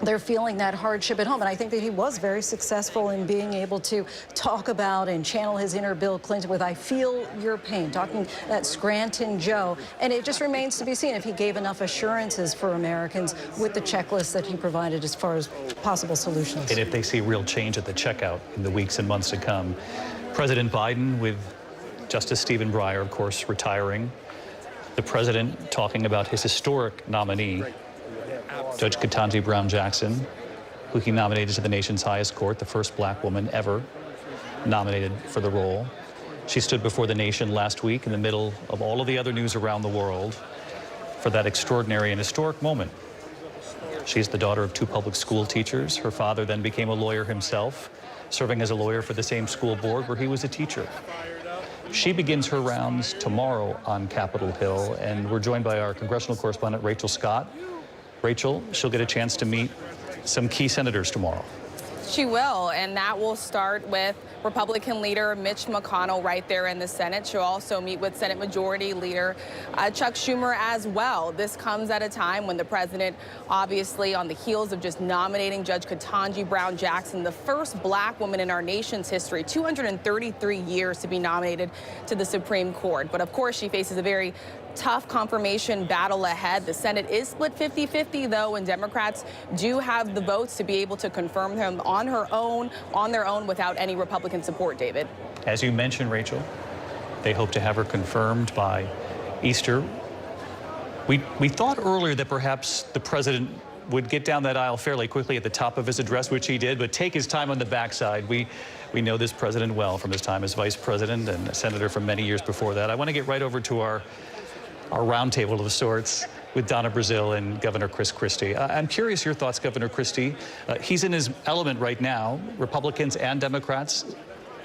they're feeling that hardship at home. And I think that he was very successful in being able to talk about and channel his inner Bill Clinton with, I feel your pain, talking that Scranton Joe. And it just remains to be seen if he gave enough assurances for Americans with the checklist that he provided as far as possible solutions.
And if they see real change at the checkout in the weeks and months to come. President Biden, with Justice Stephen Breyer, of course, retiring. The president talking about his historic nominee, Judge Ketanji Brown Jackson, who he nominated to the nation's highest court, the first black woman ever nominated for the role. She stood before the nation last week in the middle of all of the other news around the world for that extraordinary and historic moment. She's the daughter of 2 public school teachers. Her father then became a lawyer himself, serving as a lawyer for the same school board where he was a teacher. She begins her rounds tomorrow on Capitol Hill, and we're joined by our congressional correspondent, Rachel Scott. Rachel, she'll get a chance to meet some key senators tomorrow.
She will, and that will start with Republican leader Mitch McConnell right there in the Senate. She'll also meet with Senate Majority Leader Chuck Schumer as well. This comes at a time when the president, obviously on the heels of just nominating Judge Ketanji Brown Jackson, the first black woman in our nation's history, 233 years to be nominated to the Supreme Court. But of course, she faces a very tough confirmation battle ahead. The Senate is split 50-50, though, and Democrats do have the votes to be able to confirm him on their own without any Republican support, David.
As you mentioned, Rachel, they hope to have her confirmed by Easter. We thought earlier that perhaps the president would get down that aisle fairly quickly at the top of his address, which he did, but take his time on the backside. We know this president well from his time as vice president and a senator for many years before that. I want to get right over to our roundtable of sorts with Donna Brazile and Governor Chris Christie. I'm curious your thoughts, Governor Christie. He's in his element right now. Republicans and Democrats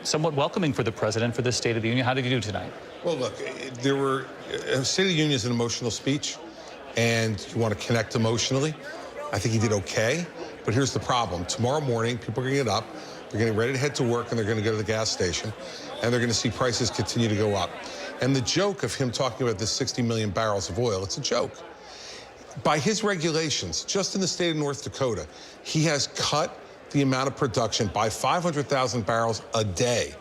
somewhat welcoming for the president for this State of the Union. How did he do tonight?
Well, look, State of the Union is an emotional speech, and you want to connect emotionally. I think he did okay, but here's the problem. Tomorrow morning, people are going to get up, they're getting ready to head to work, and they're going to go to the gas station, and they're going to see prices continue to go up. And the joke of him talking about this 60 million barrels of oil, it's a joke. By his regulations, just in the state of North Dakota, he has cut the amount of production by 500,000 barrels a day,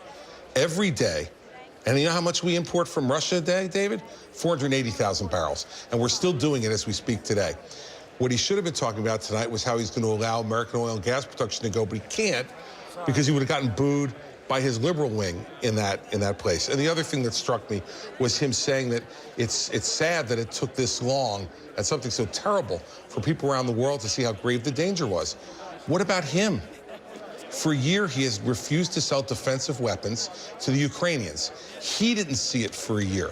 every day. And you know how much we import from Russia a day, David? 480,000 barrels. And we're still doing it as we speak today. What he should have been talking about tonight was how he's going to allow American oil and gas production to go, but he can't because he would have gotten booed by his liberal wing in that place. And the other thing that struck me was him saying that it's sad that it took this long and something so terrible for people around the world to see how grave the danger was. What about him? For a year, he has refused to sell defensive weapons to the Ukrainians. He didn't see it for a year.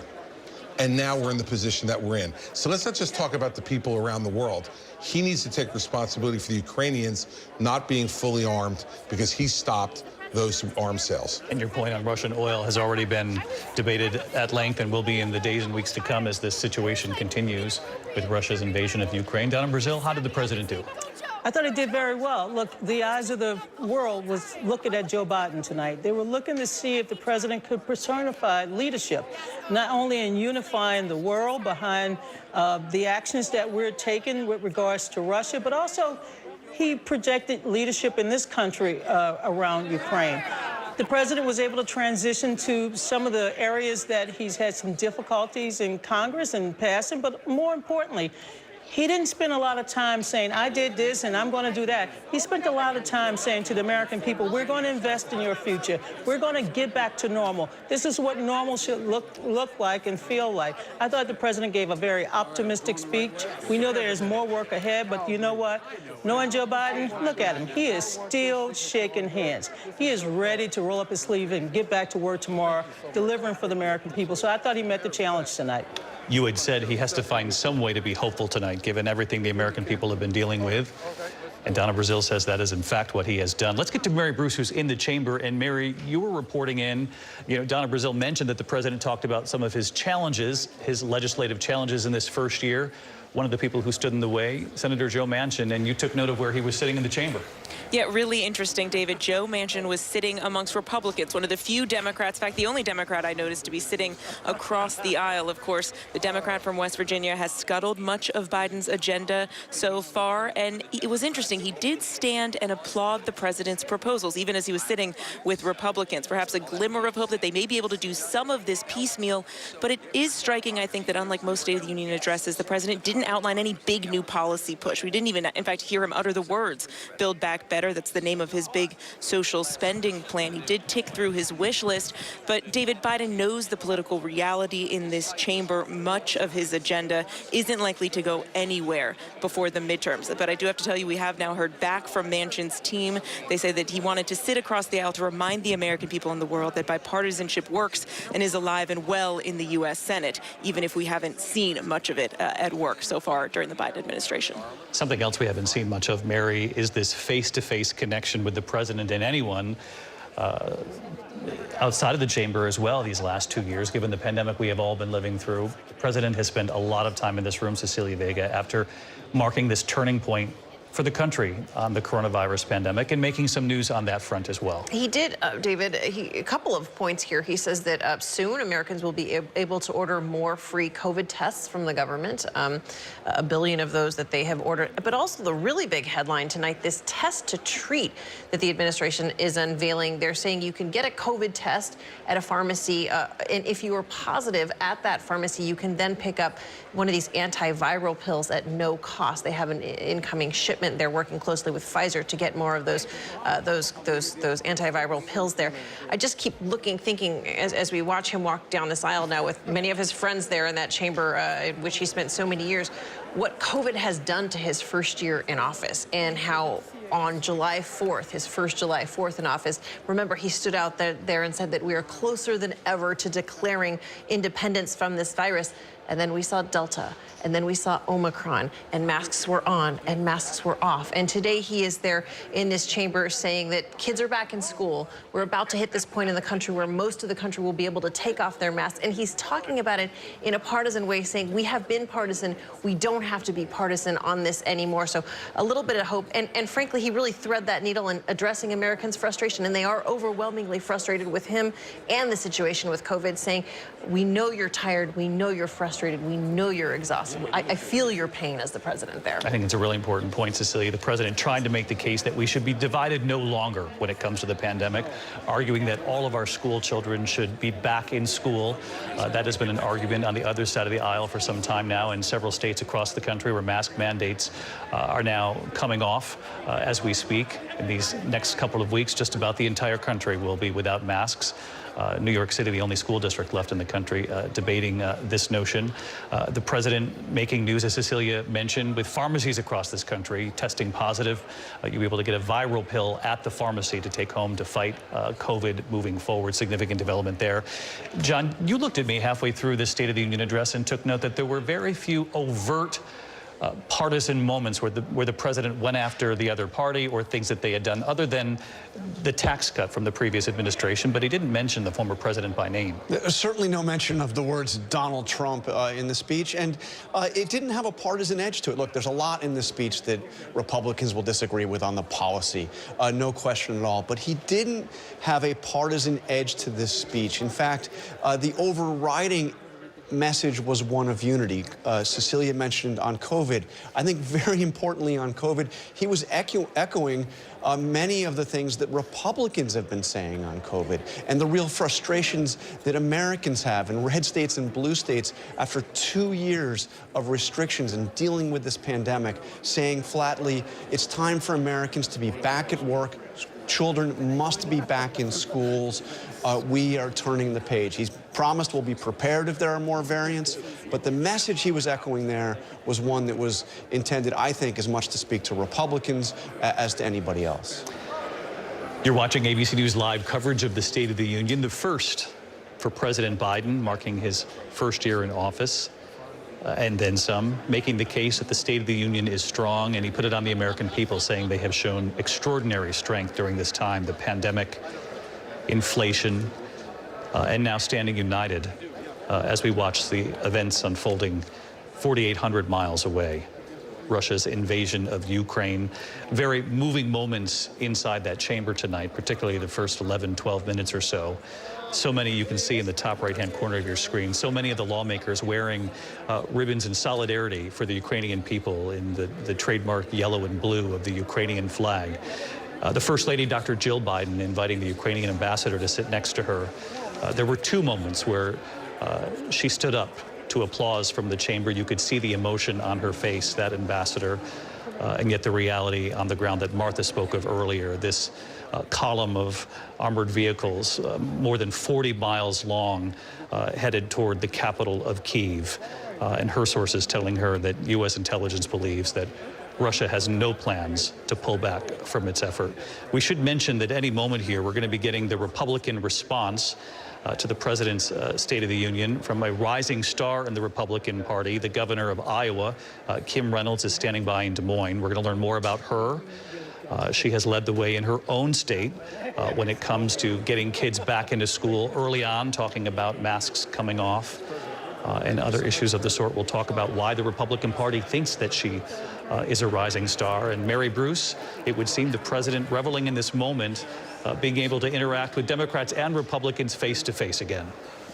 And now we're in the position that we're in. So let's not just talk about the people around the world. He needs to take responsibility for the Ukrainians not being fully armed because he stopped those arms sales.
And your point on Russian oil has already been debated at length and will be in the days and weeks to come as this situation continues with Russia's invasion of Ukraine. Down in Brazil, how did the president do?
I thought he did very well. Look, the eyes of the world was looking at Joe Biden tonight. They were looking to see if the president could personify leadership, not only in unifying the world behind the actions that we're taking with regards to Russia, but also he projected leadership in this country around Ukraine. The president was able to transition to some of the areas that he's had some difficulties in Congress and passing, but more importantly, He didn't spend a lot of time saying, I did this and I'm going to do that. He spent a lot of time saying to the American people, we're going to invest in your future. We're going to get back to normal. This is what normal should look like and feel like. I thought the president gave a very optimistic speech. We know there is more work ahead, but you know what? Knowing Joe Biden, look at him. He is still shaking hands. He is ready to roll up his sleeve and get back to work tomorrow, delivering for the American people. So I thought he met the challenge tonight.
You had said he has to find some way to be hopeful tonight, given everything the American people have been dealing with. And Donna Brazile says that is, in fact, what he has done. Let's get to Mary Bruce, who's in the chamber. And Mary, you were reporting in, Donna Brazile mentioned that the president talked about some of his challenges, his legislative challenges in this first year. One of the people who stood in the way, Senator Joe Manchin, and you took note of where he was sitting in the chamber.
Yeah, really interesting, David. Joe Manchin was sitting amongst Republicans, one of the few Democrats, in fact, the only Democrat I noticed to be sitting across the aisle. Of course, the Democrat from West Virginia has scuttled much of Biden's agenda so far, and it was interesting. He did stand and applaud the president's proposals, even as he was sitting with Republicans. Perhaps a glimmer of hope that they may be able to do some of this piecemeal, but it is striking, I think, that unlike most State of the Union addresses, the president didn't outline any big new policy push. We didn't even, in fact, hear him utter the words, Build Back Better. That's the name of his big social spending plan. He did tick through his wish list, but David Biden knows the political reality in this chamber. Much of his agenda isn't likely to go anywhere before the midterms. But I do have to tell you, we have now heard back from Manchin's team. They say that he wanted to sit across the aisle to remind the American people in the world that bipartisanship works and is alive and well in the U.S. Senate, even if we haven't seen much of it at work so far during the Biden administration.
Something else we haven't seen much of, Mary, is this face-to-face connection with the president and anyone outside of the chamber as well these last 2 years, given the pandemic we have all been living through. The president has spent a lot of time in this room, Cecilia Vega, after marking this turning point for the country on the coronavirus pandemic and making some news on that front as well.
He did, David, a couple of points here. He says that soon Americans will be able to order more free COVID tests from the government, 1 billion of those that they have ordered. But also the really big headline tonight, this test to treat that the administration is unveiling. They're saying you can get a COVID test at a pharmacy, and if you are positive at that pharmacy, you can then pick up one of these antiviral pills at no cost. They have an incoming shipment. They're working closely with Pfizer to get more of those antiviral pills there. I just keep thinking as we watch him walk down this aisle now with many of his friends there in that chamber in which he spent so many years, what COVID has done to his first year in office and how on July 4th, his first July 4th in office, remember, he stood out there and said that we are closer than ever to declaring independence from this virus. And then we saw Delta, and then we saw Omicron, and masks were on and masks were off. And today he is there in this chamber saying that kids are back in school. We're about to hit this point in the country where most of the country will be able to take off their masks. And he's talking about it in a partisan way, saying we have been partisan. We don't have to be partisan on this anymore. So a little bit of hope. And frankly, he really threaded that needle in addressing Americans' frustration. And they are overwhelmingly frustrated with him and the situation with COVID, saying, we know you're tired. We know you're frustrated. We know you're exhausted. I feel your pain as the president there.
I think it's a really important point, Cecilia. The president trying to make the case that we should be divided no longer when it comes to the pandemic, arguing that all of our school children should be back in school. That has been an argument on the other side of the aisle for some time now in several states across the country where mask mandates are now coming off as we speak. In these next couple of weeks, just about the entire country will be without masks. New York City, the only school district left in the country, debating this notion. The president making news, as Cecilia mentioned, with pharmacies across this country testing positive. You'll be able to get a viral pill at the pharmacy to take home to fight COVID moving forward. Significant development there. John, you looked at me halfway through this State of the Union address and took note that there were very few overt partisan moments where the president went after the other party or things that they had done, other than the tax cut from the previous administration, but he didn't mention the former president by name.
Certainly no mention of the words Donald Trump in the speech, and it didn't have a partisan edge to it. Look, there's a lot in this speech that Republicans will disagree with on the policy, no question at all, but he didn't have a partisan edge to this speech. In fact, the overriding message was one of unity. Cecilia mentioned on COVID. I think very importantly on COVID, he was echoing many of the things that Republicans have been saying on COVID and the real frustrations that Americans have in red states and blue states after 2 years of restrictions and dealing with this pandemic, saying flatly, it's time for Americans to be back at work. Children must be back in schools. We are turning the page. He's promised we'll be prepared if there are more variants, but the message he was echoing there was one that was intended, I think, as much to speak to Republicans as to anybody else.
You're watching ABC News Live coverage of the State of the Union, the first for President Biden, marking his first year in office. And then some, making the case that the State of the Union is strong, and he put it on the American people, saying they have shown extraordinary strength during this time, the pandemic, inflation, and now standing united as we watch the events unfolding 4,800 miles away. Russia's invasion of Ukraine. Very moving moments inside that chamber tonight, particularly the first 11, 12 minutes or so. So many you can see in the top right-hand corner of your screen. So many of the lawmakers wearing ribbons in solidarity for the Ukrainian people in the trademark yellow and blue of the Ukrainian flag. The First Lady, Dr. Jill Biden, inviting the Ukrainian ambassador to sit next to her. There were two moments where she stood up to applause from the chamber. You could see the emotion on her face, that ambassador, and yet the reality on the ground that Martha spoke of earlier, this column of armored vehicles, more than 40 miles long, headed toward the capital of Kyiv. And her sources telling her that U.S. intelligence believes that Russia has no plans to pull back from its effort. We should mention that any moment here, we're going to be getting the Republican response to the president's State of the Union from a rising star in the Republican Party. The governor of Iowa, Kim Reynolds, is standing by in Des Moines. We're going to learn more about her. She has led the way in her own state when it comes to getting kids back into school early on, talking about masks coming off and other issues of the sort. We'll talk about why the Republican Party thinks that she is a rising star. And Mary Bruce, it would seem the president reveling in this moment, being able to interact with Democrats and Republicans face to face again.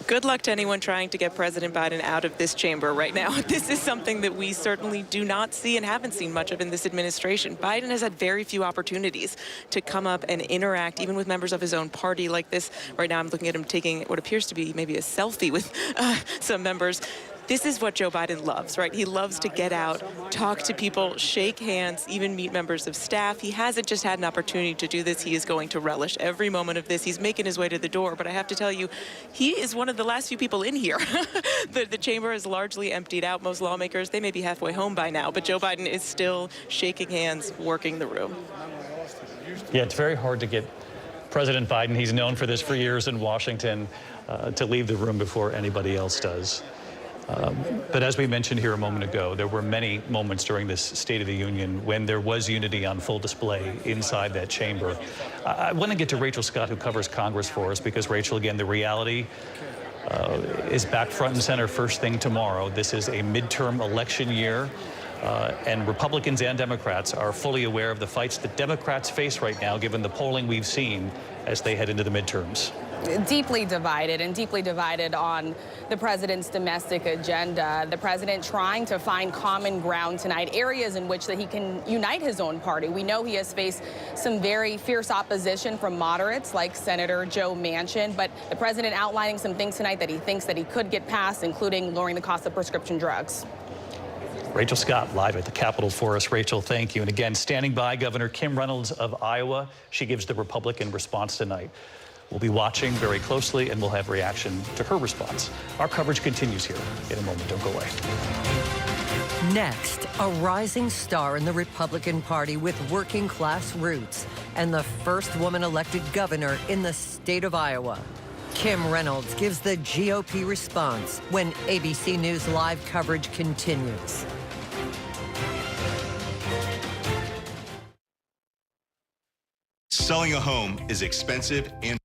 Good luck to anyone trying to get President Biden out of this chamber right now. This is something that we certainly do not see and haven't seen much of in this administration. Biden has had very few opportunities to come up and interact, even with members of his own party like this. Right now, I'm looking at him taking what appears to be maybe a selfie with some members. This is what Joe Biden loves, right? He loves to get out, talk to people, shake hands, even meet members of staff. He hasn't just had an opportunity to do this. He is going to relish every moment of this. He's making his way to the door, but I have to tell you, he is one of the last few people in here. The chamber is largely emptied out. Most lawmakers, they may be halfway home by now, but Joe Biden is still shaking hands, working the room.
Yeah, it's very hard to get President Biden, he's known for this for years in Washington, to leave the room before anybody else does. But as we mentioned here a moment ago, there were many moments during this State of the Union when there was unity on full display inside that chamber. I want to get to Rachel Scott, who covers Congress for us, because, Rachel, again, the reality is back front and center first thing tomorrow. This is a midterm election year, and Republicans and Democrats are fully aware of the fights that Democrats face right now, given the polling we've seen as they head into the midterms.
Deeply divided on the president's domestic agenda. The president trying to find common ground tonight, areas in which that he can unite his own party. We know he has faced some very fierce opposition from moderates like Senator Joe Manchin, but the president outlining some things tonight that he thinks that he could get past, including lowering the cost of prescription drugs.
Rachel Scott live at the Capitol for us. Rachel, thank you. And again, standing by, Governor Kim Reynolds of Iowa. She gives the Republican response tonight. We'll be watching very closely, and we'll have reaction to her response. Our coverage continues here in a moment. Don't go away.
Next, a rising star in the Republican Party with working-class roots and the first woman elected governor in the state of Iowa. Kim Reynolds gives the GOP response when ABC News Live coverage continues.
Selling a home is expensive and...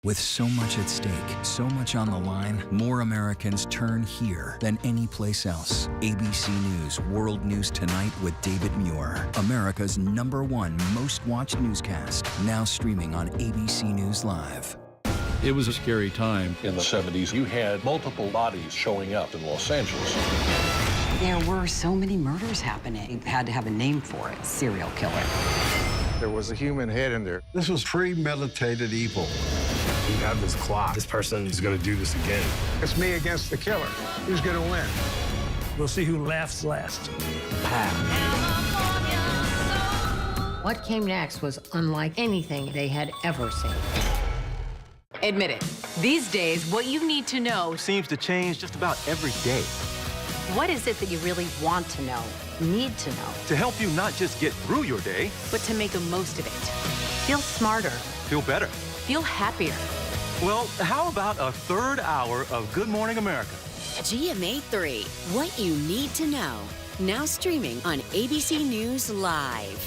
With so much at stake, so much on the line, more Americans turn here than any place else. ABC News World News Tonight with David Muir, America's #1 most watched newscast, now streaming on ABC News Live.
It was a scary time.
In the 70s, you had multiple bodies showing up in Los Angeles.
There were so many murders happening. You had to have a name for it, serial killer.
There was a human head in there. This was premeditated evil.
You have this clock. This person is going to do this again.
It's me against the killer. Who's going to win?
We'll see who laughs last.
What came next was unlike anything they had ever seen.
Admit it. These days, what you need to know
seems to change just about every day.
What is it that you really want to know, need to know?
To help you not just get through your day,
but to make the most of it. Feel smarter.
Feel better.
Feel happier.
Well, how about a third hour of Good Morning America?
GMA 3, what you need to know. Now streaming on ABC News Live.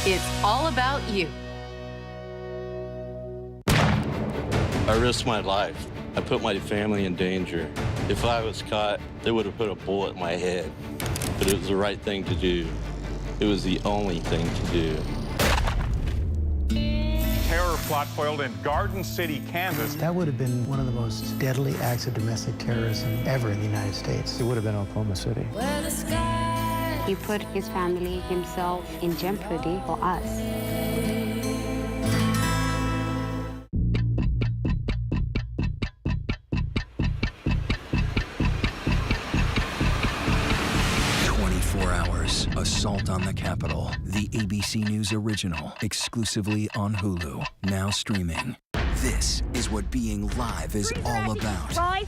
It's all about you.
I risked my life. I put my family in danger. If I was caught, they would have put a bullet in my head. But it was the right thing to do. It was the only thing to do.
Terror plot foiled in Garden City, Kansas.
That would have been one of the most deadly acts of domestic terrorism ever in the United States.
It would have been Oklahoma City.
He put his family, himself, in jeopardy for us.
24 hours. Assault on the Capitol. The ABC News original. Exclusively on Hulu. Now streaming. This is what being live is all about.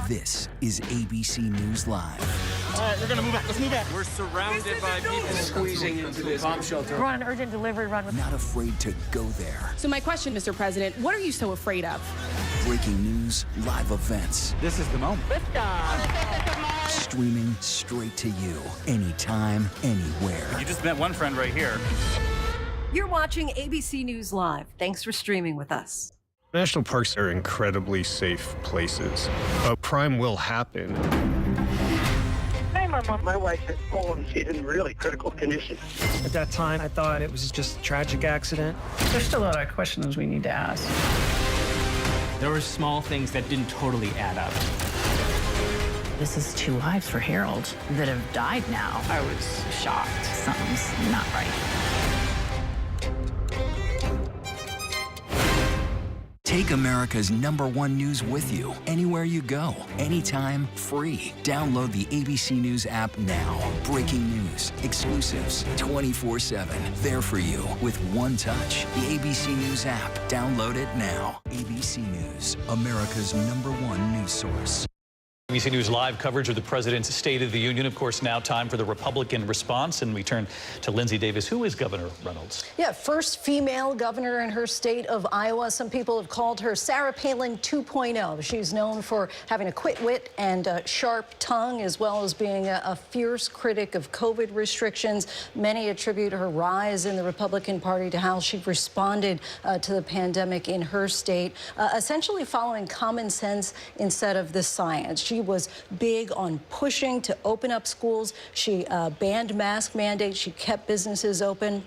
This is ABC News Live.
All right, we're gonna move back. Let's move back. We're surrounded by people squeezing into this bomb shelter.
We're on an urgent delivery run.
Not afraid to go there.
So my question, Mr. President, what are you so afraid of?
Breaking news, live events.
This is the moment.
Streaming straight to you. Anytime, anywhere.
You just met one friend right here.
You're watching ABC News Live. Thanks for streaming with us.
National parks are incredibly safe places. A crime will happen.
Hey, Mama. My wife had fallen. She's in really critical condition.
At that time, I thought it was just a tragic accident. There's still a lot of questions we need to ask.
There were small things that didn't totally add up.
This is 2 lives for Harold that have died now. I was shocked. Something's not right.
Take America's #1 news with you anywhere you go, anytime, free. Download the ABC News app now. Breaking news, exclusives, 24/7. There for you with one touch. The ABC News app. Download it now. ABC News, America's #1 news source.
ABC News Live coverage of the President's State of the Union. Of course, now time for the Republican response, and we turn to Lindsay Davis. Who is Governor Reynolds?
Yeah, first female governor in her state of Iowa. Some people have called her Sarah Palin 2.0. She's known for having a quick wit and a sharp tongue, as well as being a fierce critic of COVID restrictions. Many attribute her rise in the Republican Party to how she responded to the pandemic in her state, essentially following common sense instead of the science. She was big on pushing to open up schools. She banned mask mandates. She kept businesses open.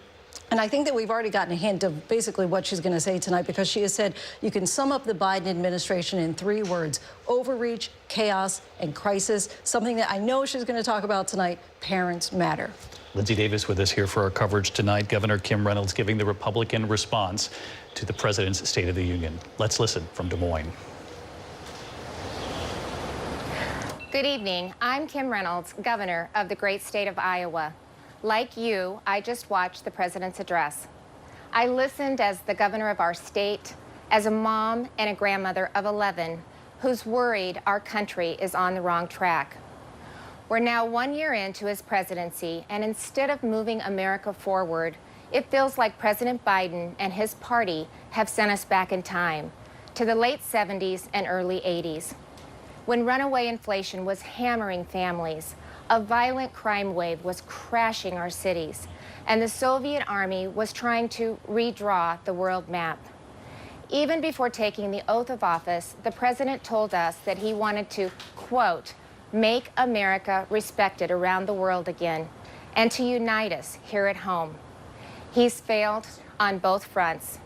And I think that we've already gotten a hint of basically what she's going to say tonight, because she has said you can sum up the Biden administration in 3 words: overreach, chaos, and crisis. Something that I know she's going to talk about tonight: parents matter.
Lindsay Davis with us here for our coverage tonight. Governor Kim Reynolds giving the Republican response to the President's State of the Union. Let's listen from Des Moines.
Good evening. I'm Kim Reynolds, governor of the great state of Iowa. Like you, I just watched the president's address. I listened as the governor of our state, as a mom and a grandmother of 11, who's worried our country is on the wrong track. We're now 1 year into his presidency, and instead of moving America forward, it feels like President Biden and his party have sent us back in time to the late 70s and early 80s. When runaway inflation was hammering families, a violent crime wave was crashing our cities, and the Soviet Army was trying to redraw the world map. Even before taking the oath of office, the president told us that he wanted to, quote, make America respected around the world again, and to unite us here at home. He's failed on both fronts.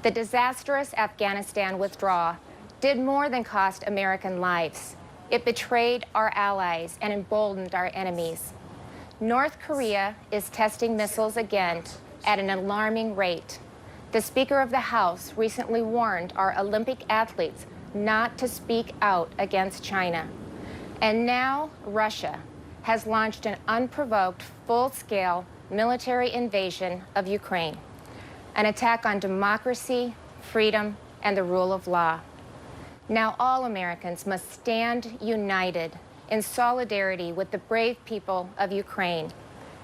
The disastrous Afghanistan withdrawal did more than cost American lives. It betrayed our allies and emboldened our enemies. North Korea is testing missiles again at an alarming rate. The Speaker of the House recently warned our Olympic athletes not to speak out against China. And now Russia has launched an unprovoked, full-scale military invasion of Ukraine, an attack on democracy, freedom, and the rule of law. Now all Americans must stand united in solidarity with the brave people of Ukraine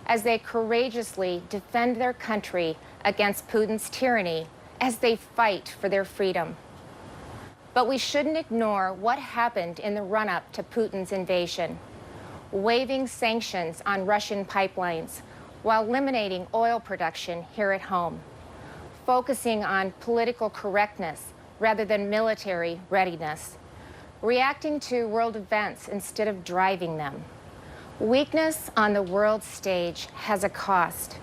as they courageously defend their country against Putin's tyranny as they fight for their freedom. But we shouldn't ignore what happened in the run-up to Putin's invasion, waiving sanctions on Russian pipelines while eliminating oil production here at home, focusing on political correctness rather than military readiness, reacting to world events instead of driving them. Weakness on the world stage has a cost,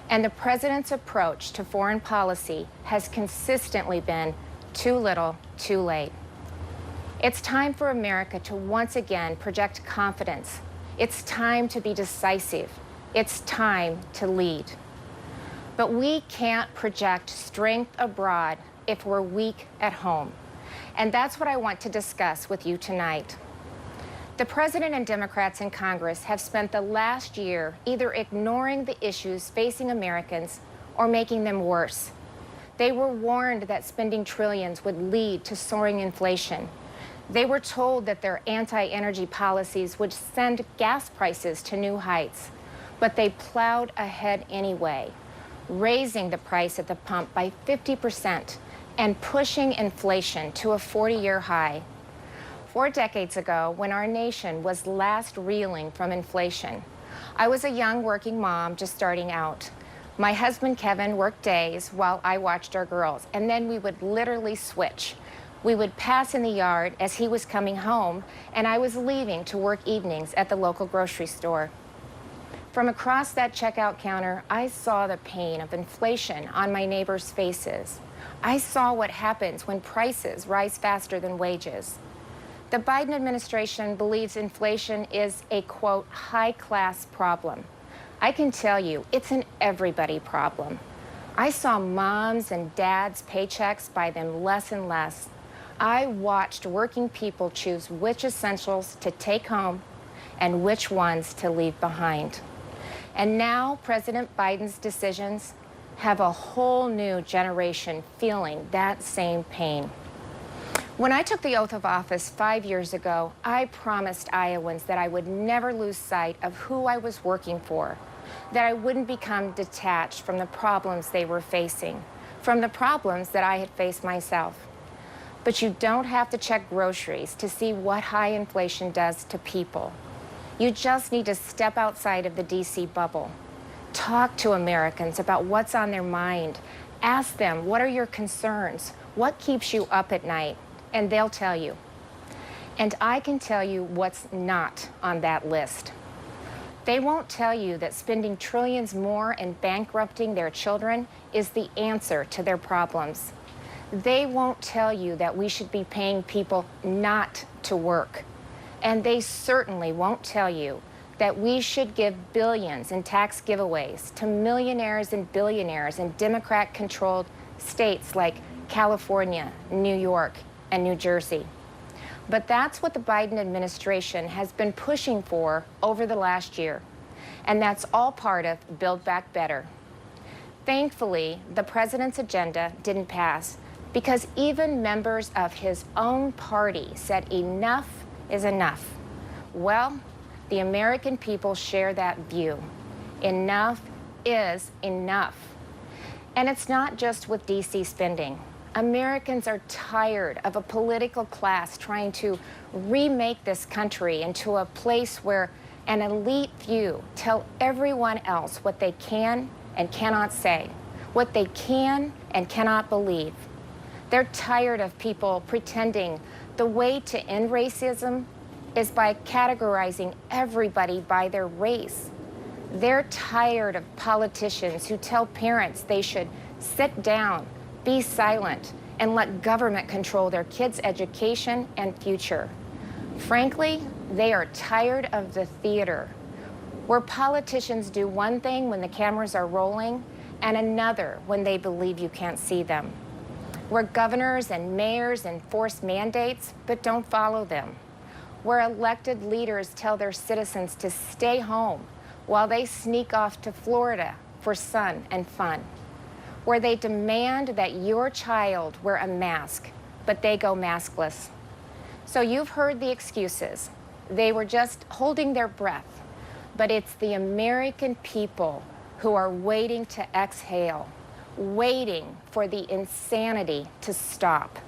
and the president's approach to foreign policy has consistently been too little, too late. It's time for America to once again project confidence. It's time to be decisive. It's time to lead. But we can't project strength abroad if we're weak at home. And that's what I want to discuss with you tonight. The President and Democrats in Congress have spent the last year either ignoring the issues facing Americans or making them worse. They were warned that spending trillions would lead to soaring inflation. They were told that their anti-energy policies would send gas prices to new heights. But they plowed ahead anyway, raising the price at the pump by 50% and pushing inflation to a 40-year high. 4 decades ago, when our nation was last reeling from inflation, I was a young working mom just starting out. My husband, Kevin, worked days while I watched our girls, and then we would literally switch. We would pass in the yard as he was coming home, and I was leaving to work evenings at the local grocery store. From across that checkout counter, I saw the pain of inflation on my neighbors' faces. I saw what happens when prices rise faster than wages. The Biden administration believes inflation is a, quote, high-class problem. I can tell you, it's an everybody problem. I saw moms and dads' paychecks buy them less and less. I watched working people choose which essentials to take home and which ones to leave behind. And now President Biden's decisions have a whole new generation feeling that same pain. When I took the oath of office 5 years ago, I promised Iowans that I would never lose sight of who I was working for, that I wouldn't become detached from the problems they were facing, from the problems that I had faced myself. But you don't have to check groceries to see what high inflation does to people. You just need to step outside of the DC bubble. Talk to Americans about what's on their mind. Ask them, what are your concerns? What keeps you up at night? And they'll tell you. And I can tell you what's not on that list. They won't tell you that spending trillions more and bankrupting their children is the answer to their problems. They won't tell you that we should be paying people not to work. And they certainly won't tell you that we should give billions in tax giveaways to millionaires and billionaires in Democrat-controlled states like California, New York, and New Jersey. But that's what the Biden administration has been pushing for over the last year. And that's all part of Build Back Better. Thankfully, the president's agenda didn't pass because even members of his own party said enough is enough. Well, the American people share that view. Enough is enough. And it's not just with DC spending. Americans are tired of a political class trying to remake this country into a place where an elite few tell everyone else what they can and cannot say, what they can and cannot believe. They're tired of people pretending the way to end racism is by categorizing everybody by their race. They're tired of politicians who tell parents they should sit down, be silent, and let government control their kids' education and future. Frankly, they are tired of the theater, where politicians do one thing when the cameras are rolling and another when they believe you can't see them. Where governors and mayors enforce mandates but don't follow them. Where elected leaders tell their citizens to stay home while they sneak off to Florida for sun and fun. Where they demand that your child wear a mask, but they go maskless. So you've heard the excuses. They were just holding their breath. But it's the American people who are waiting to exhale, waiting for the insanity to stop.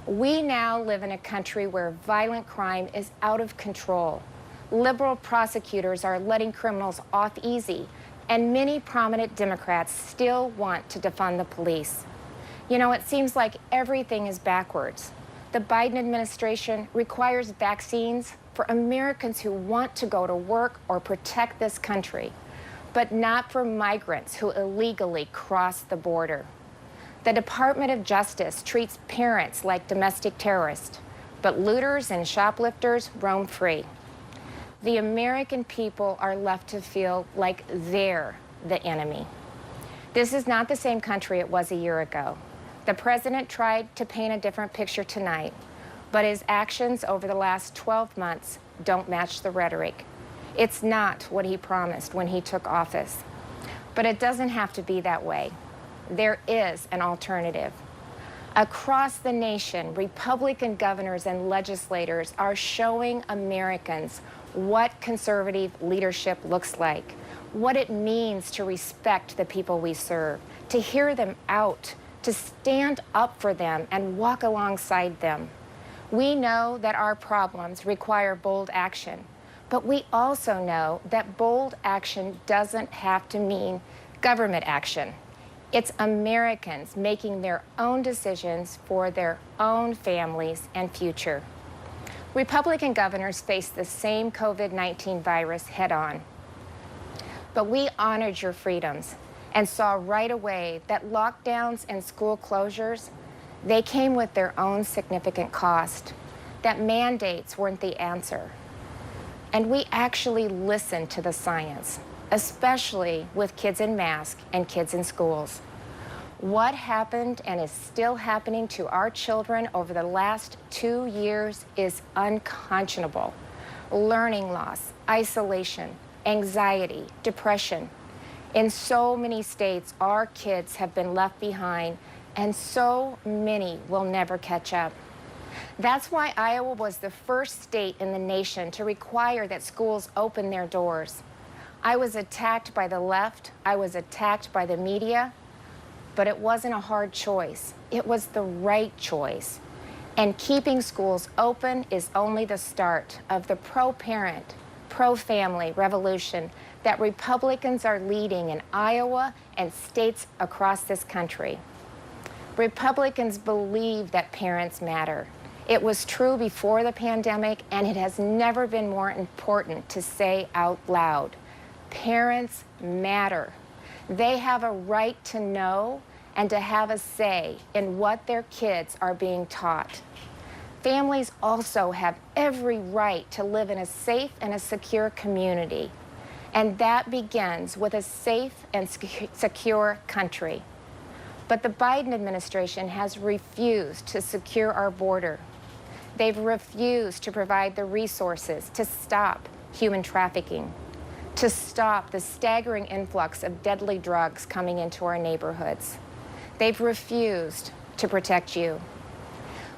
We now live in a country where violent crime is out of control. Liberal prosecutors are letting criminals off easy, and many prominent Democrats still want to defund the police. You know, it seems like everything is backwards. The Biden administration requires vaccines for Americans who want to go to work or protect this country, but not for migrants who illegally cross the border. The Department of Justice treats parents like domestic terrorists, but looters and shoplifters roam free. The American people are left to feel like they're the enemy. This is not the same country it was a year ago. The president tried to paint a different picture tonight, but his actions over the last 12 months don't match the rhetoric. It's not what he promised when he took office. But it doesn't have to be that way. There is an alternative. Across the nation, Republican governors and legislators are showing Americans what conservative leadership looks like, what it means to respect the people we serve, to hear them out, to stand up for them and walk alongside them. We know that our problems require bold action, but we also know that bold action doesn't have to mean government action. It's Americans making their own decisions for their own families and future. Republican governors face the same COVID-19 virus head-on. But we honored your freedoms and saw right away that lockdowns and school closures, they came with their own significant cost, that mandates weren't the answer. And we actually listened to the science, especially with kids in masks and kids in schools. What happened and is still happening to our children over the last 2 years is unconscionable. Learning loss, isolation, anxiety, depression. In so many states, our kids have been left behind, and so many will never catch up. That's why Iowa was the first state in the nation to require that schools open their doors. I was attacked by the left, I was attacked by the media, but it wasn't a hard choice. It was the right choice. And keeping schools open is only the start of the pro-parent, pro-family revolution that Republicans are leading in Iowa and states across this country. Republicans believe that parents matter. It was true before the pandemic, and it has never been more important to say out loud. Parents matter. They have a right to know and to have a say in what their kids are being taught. Families also have every right to live in a safe and a secure community. And that begins with a safe and secure country. But the Biden administration has refused to secure our border. They've refused to provide the resources to stop human trafficking, to stop the staggering influx of deadly drugs coming into our neighborhoods. They've refused to protect you.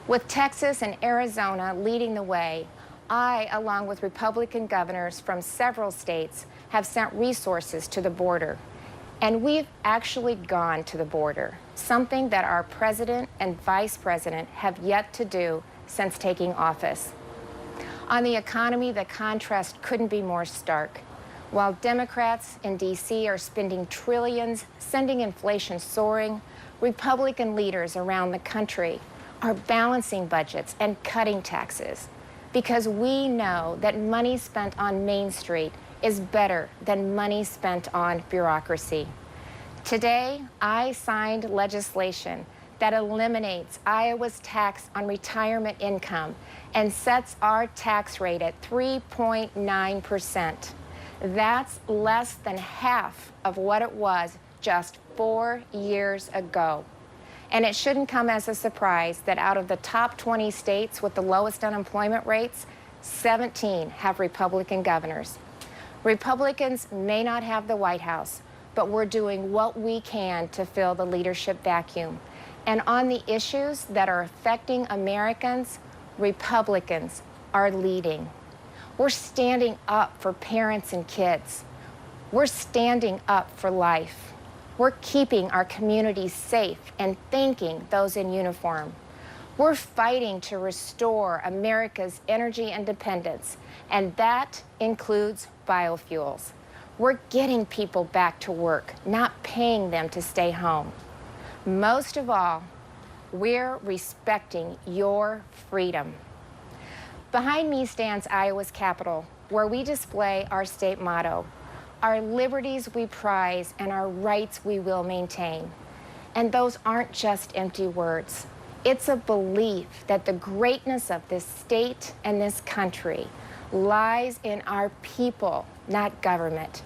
With Texas and Arizona leading the way, I, along with Republican governors from several states, have sent resources to the border. And we've actually gone to the border, something that our president and vice president have yet to do since taking office. On the economy, the contrast couldn't be more stark. While Democrats in D.C. are spending trillions, sending inflation soaring, Republican leaders around the country are balancing budgets and cutting taxes because we know that money spent on Main Street is better than money spent on bureaucracy. Today, I signed legislation that eliminates Iowa's tax on retirement income and sets our tax rate at 3.9%. That's less than half of what it was just 4 years ago. And it shouldn't come as a surprise that out of the top 20 states with the lowest unemployment rates, 17 have Republican governors. Republicans may not have the White House, but we're doing what we can to fill the leadership vacuum. And on the issues that are affecting Americans, Republicans are leading. We're standing up for parents and kids. We're standing up for life. We're keeping our communities safe and thanking those in uniform. We're fighting to restore America's energy independence, and that includes biofuels. We're getting people back to work, not paying them to stay home. Most of all, we're respecting your freedom. Behind me stands Iowa's Capitol, where we display our state motto, our liberties we prize and our rights we will maintain. And those aren't just empty words. It's a belief that the greatness of this state and this country lies in our people, not government.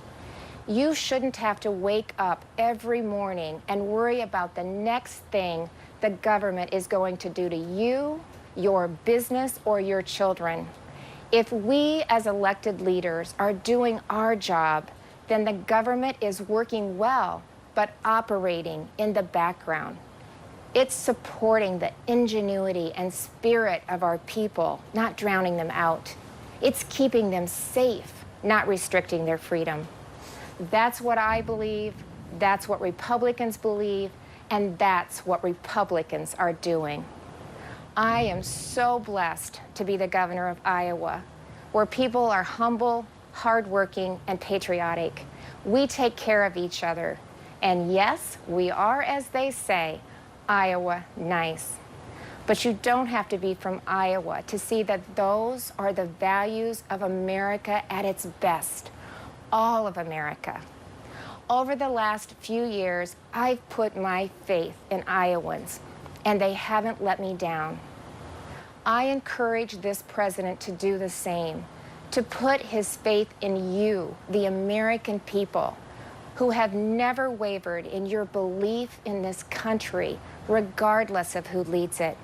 You shouldn't have to wake up every morning and worry about the next thing the government is going to do to you, your business, or your children. If we as elected leaders are doing our job, then the government is working well, but operating in the background. It's supporting the ingenuity and spirit of our people, not drowning them out. It's keeping them safe, not restricting their freedom. That's what I believe, that's what Republicans believe, and that's what Republicans are doing. I am so blessed to be the governor of Iowa, where people are humble, hardworking, and patriotic. We take care of each other. And yes, we are, as they say, Iowa nice. But you don't have to be from Iowa to see that those are the values of America at its best, all of America. Over the last few years, I've put my faith in Iowans, and they haven't let me down. I encourage this president to do the same, to put his faith in you, the American people, who have never wavered in your belief in this country, regardless of who leads it.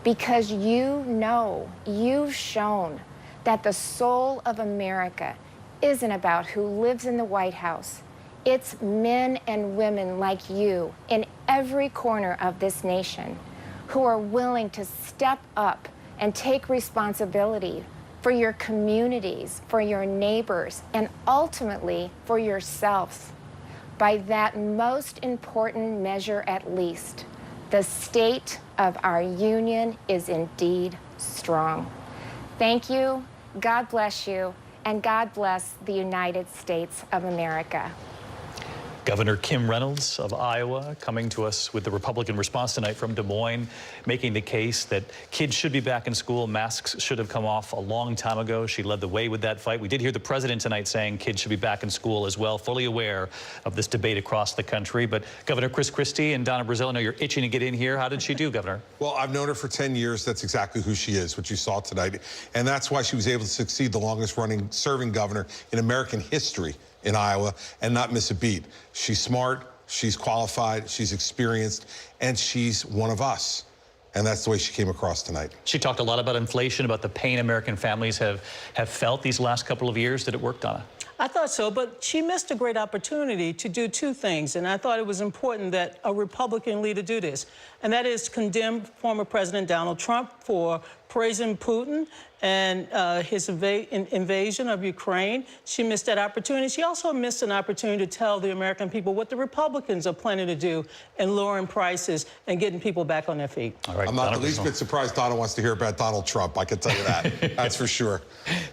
Because you know, you've shown that the soul of America isn't about who lives in the White House. It's men and women like you in every corner of this nation who are willing to step up and take responsibility for your communities, for your neighbors, and ultimately for yourselves. By that most important measure at least, the state of our union is indeed strong. Thank you, God bless you, and God bless the United States of America.
Governor Kim Reynolds of Iowa coming to us with the Republican response tonight from Des Moines, making the case that kids should be back in school. Masks should have come off a long time ago. She led the way with that fight. We did hear the president tonight saying kids should be back in school as well, fully aware of this debate across the country. But Governor Chris Christie and Donna Brazile, I know you're itching to get in here. How did she do, Governor?
Well, I've known her for 10 years. That's exactly who she is, what you saw tonight. And that's why she was able to succeed, the longest running serving governor in American history in Iowa, and not miss a beat. She's smart, she's qualified, she's experienced, and she's one of us. And that's the way she came across tonight.
She talked a lot about inflation, about the pain American families have felt these last couple of years. Did it work, Donna?
I thought so, but she missed a great opportunity to do two things, and I thought it was important that a Republican leader do this, and that is condemn former President Donald Trump for praising Putin and his invasion of Ukraine. She missed that opportunity. She also missed an opportunity to tell the American people what the Republicans are planning to do in lowering prices and getting people back on their feet.
All right,
I'm not the least bit surprised Donna wants to hear about Donald Trump. I can tell you that. That's for sure.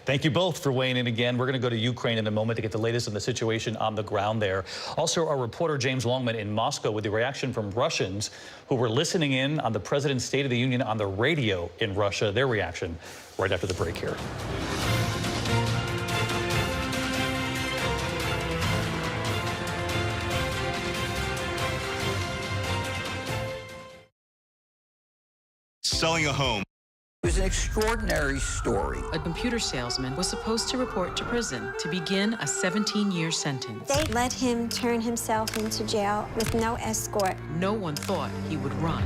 Thank you both for weighing in again. We're going to go to Ukraine in a moment to get the latest on the situation on the ground there. Also, our reporter James Longman in Moscow with the reaction from Russians who were listening in on the President's State of the Union on the radio in Russia. Their reaction right after the break here.
selling a home.
It was an extraordinary story.
A computer salesman was supposed to report to prison to begin a 17-year sentence.
They let him turn himself into jail with no escort.
No one thought he would run.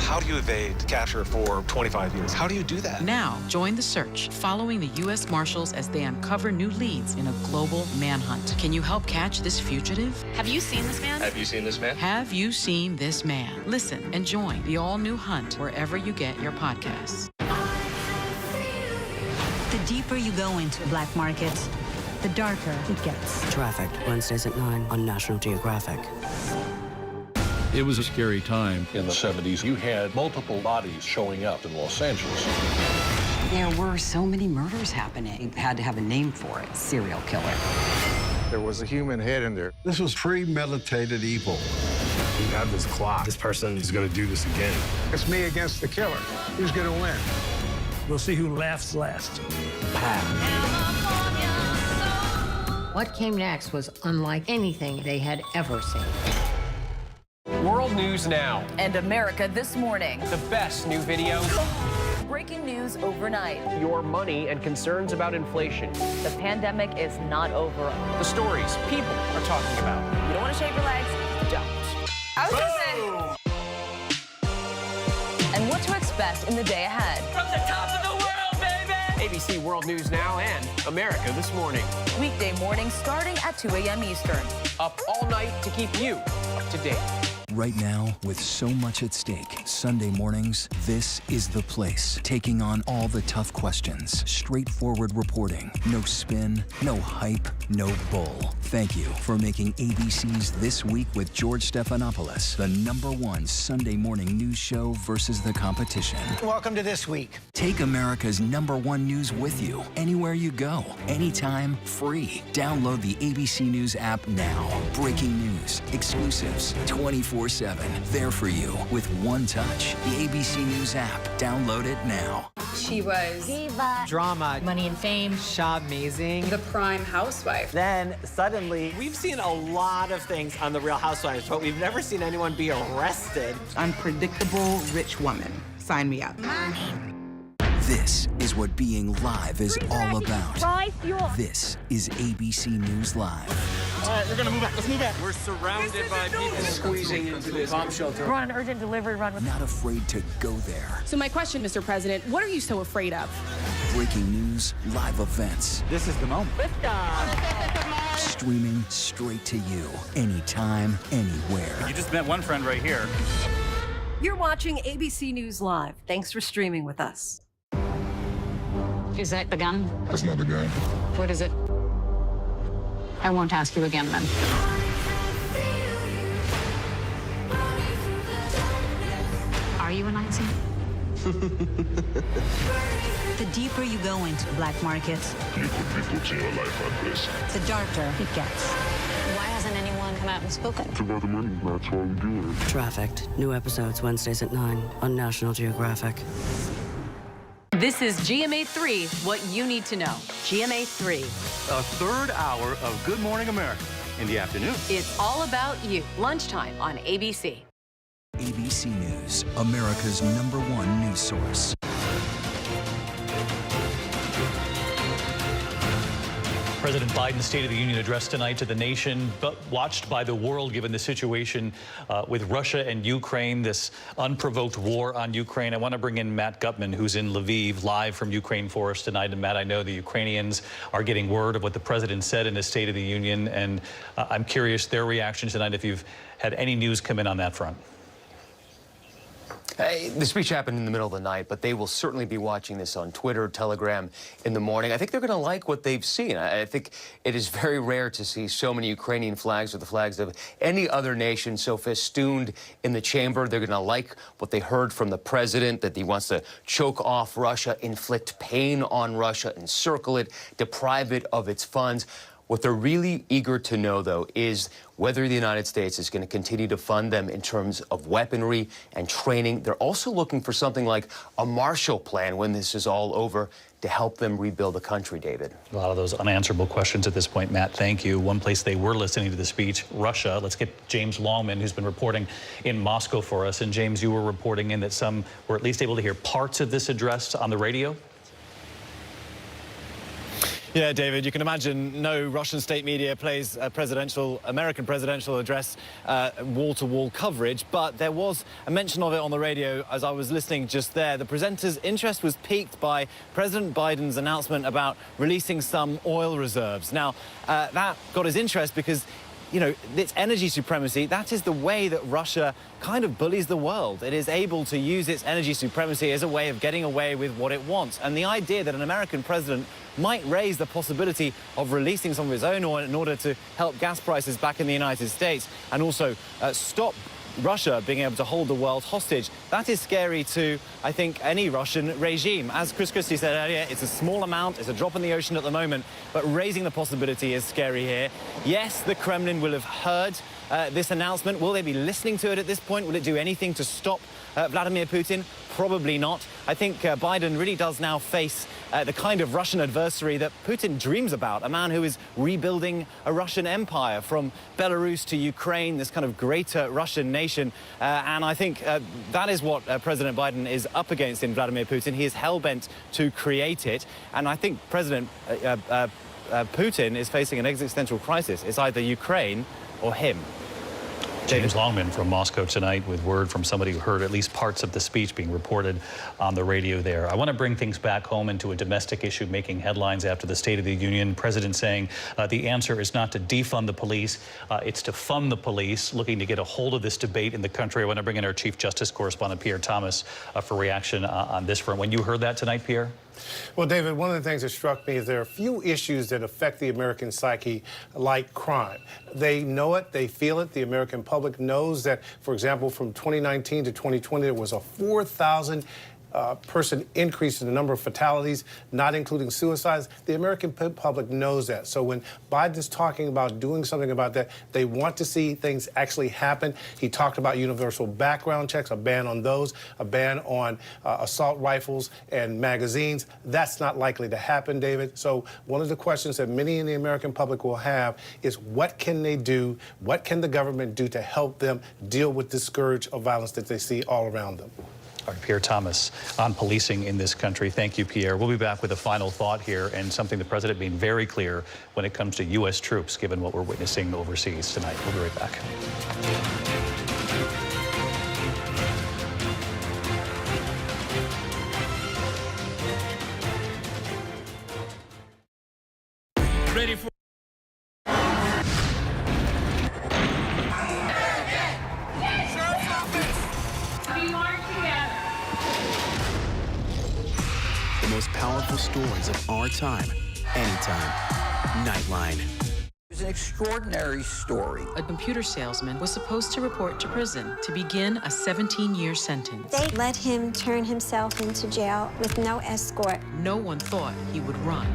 How do you evade capture for 25 years? How do you do that?
Now, join the search, following the U.S. Marshals as they uncover new leads in a global manhunt. Can you help catch this fugitive?
Have you seen this man?
Have you seen this man?
Have you seen this man? Listen and join the all-new hunt wherever you get your podcasts.
The deeper you go into black markets, the darker it gets.
Trafficked, Wednesdays at 9 on National Geographic.
It was a scary time. In the 70s, you had multiple bodies showing up in Los Angeles.
There were so many murders happening. You had to have a name for it, serial killer.
There was a human head in there. This was premeditated evil.
We have this clock. This person is going to do this again.
It's me against the killer. Who's going to win?
We'll see who laughs last.
What came next was unlike anything they had ever seen.
World News Now.
And America This Morning.
The best new videos.
Breaking news overnight.
Your money and concerns about inflation.
The pandemic is not over.
The stories people are talking about.
You don't want to shave your legs? Don't. I was gonna say. And what to expect in the day ahead.
From the top of the world, baby! ABC World News Now and America This Morning.
Weekday mornings starting at 2 a.m. Eastern.
Up all night to keep you up to date.
Right now, with so much at stake, Sunday mornings, this is the place. Taking on all the tough questions. Straightforward reporting. No spin, no hype, no bull. Thank you for making ABC's This Week with George Stephanopoulos the #1 Sunday morning news show versus the competition.
Welcome to This Week.
Take America's #1 news with you anywhere you go, anytime, free. Download the ABC News app now. Breaking news, exclusives, 24/7. There for you with one touch. The ABC News app. Download it now.
She was
diva,
Drama,
money and fame,
amazing.
the prime housewife.
Then suddenly, we've seen a lot of things on The Real Housewives, but we've never seen anyone be arrested.
Unpredictable rich woman. Sign me up.
This is what being live is all about. This is ABC News Live.
All right, we're gonna move back. Let's move back. We're surrounded by people squeezing into this bomb shelter.
We're on an urgent delivery run.
Not afraid to go there.
So my question, Mr. President, what are you so afraid of?
Breaking news, live events.
This is the moment.
Streaming straight to you, anytime, anywhere.
You just met one friend right here.
You're watching ABC News Live. Thanks for streaming with us.
Is that the gun?
That's not the gun.
What is it? I won't ask you again then. Are you a Nazi?
The deeper you go into black markets,
You put people to your life at risk.
the darker it gets.
Why hasn't anyone come out and spoken?
It's about the money. That's why we do it.
Trafficked. New episodes Wednesdays at 9 on National Geographic.
This is GMA3, what you need to know. GMA3,
A third hour of Good Morning America in the afternoon.
it's all about you. Lunchtime on ABC.
ABC News, America's #1 news source.
President Biden's State of the Union address tonight to the nation, but watched by the world given the situation with Russia and Ukraine, this unprovoked war on Ukraine. I want to bring in Matt Gutman, who's in Lviv, live from Ukraine for us tonight. And Matt, I know the Ukrainians are getting word of what the president said in his State of the Union, and I'm curious their reaction tonight, if you've had any news come in on that front.
The speech happened in the middle of the night, but they will certainly be watching this on Twitter, Telegram in the morning. I think they're going to like what they've seen. I think it is very rare to see so many Ukrainian flags or the flags of any other nation so festooned in the chamber. They're going to like what they heard from the president, that he wants to choke off Russia, inflict pain on Russia, encircle it, deprive it of its funds. What they're really eager to know, though, is whether the United States is going to continue to fund them in terms of weaponry and training. They're also looking for something like a Marshall Plan when this is all over to help them rebuild the country, David.
A lot of those unanswerable questions at this point, Matt. Thank you. One place they were listening to the speech, Russia. Let's get James Longman, who's been reporting in Moscow for us. And James, you were reporting in that some were at least able to hear parts of this address on the radio.
Yeah, David, you can imagine no Russian state media plays a American presidential address wall-to-wall coverage, but there was a mention of it on the radio as I was listening just there. The presenter's interest was piqued by President Biden's announcement about releasing some oil reserves. Now, that got his interest because, you know, its energy supremacy, that is the way that Russia kind of bullies the world. It is able to use its energy supremacy as a way of getting away with what it wants. And the idea that an American president might raise the possibility of releasing some of his own oil in order to help gas prices back in the United States and also stop Russia being able to hold the world hostage, that is scary to, I think, any Russian regime. As Chris Christie said earlier, it's a small amount, it's a drop in the ocean at the moment, but raising the possibility is scary here. Yes, the Kremlin will have heard this announcement. Will they be listening to it at this point? Will it do anything to stop Vladimir Putin? Probably not. I think Biden really does now face the kind of Russian adversary that Putin dreams about, a man who is rebuilding a Russian empire from Belarus to Ukraine, this kind of greater Russian nation. And I think that is what President Biden is up against in Vladimir Putin. He is hell-bent to create it. And I think President Putin is facing an existential crisis. It's either Ukraine or him.
James Longman from Moscow tonight with word from somebody who heard at least parts of the speech being reported on the radio there. I want to bring things back home into a domestic issue making headlines after the State of the Union. President saying the answer is not to defund the police, it's to fund the police, looking to get a hold of this debate in the country. I want to bring in our Chief Justice correspondent, Pierre Thomas, for reaction on this front. When you heard that tonight, Pierre?
Well, David, one of the things that struck me is there are few issues that affect the American psyche like crime. They know it, they feel it. The American public knows that, for example, from 2019 to 2020, there was a 4,000 person increase in the number of fatalities, not including suicides. The American public knows that. So when Biden is talking about doing something about that, they want to see things actually happen. He talked about universal background checks, a ban on those, a ban on assault rifles and magazines. That's not likely to happen, David. So one of the questions that many in the American public will have is what can they do, what can the government do to help them deal with this scourge of violence that they see all around them?
All right, Pierre Thomas on policing in this country. Thank you, Pierre. We'll be back with a final thought here and something the president being very clear when it comes to U.S. troops, given what we're witnessing overseas tonight. We'll be right back.
Ready for
most powerful stories of our time, anytime. Nightline.
It was an extraordinary story.
A computer salesman was supposed to report to prison to begin a 17-year sentence.
They let him turn himself into jail with no escort.
No one thought he would run.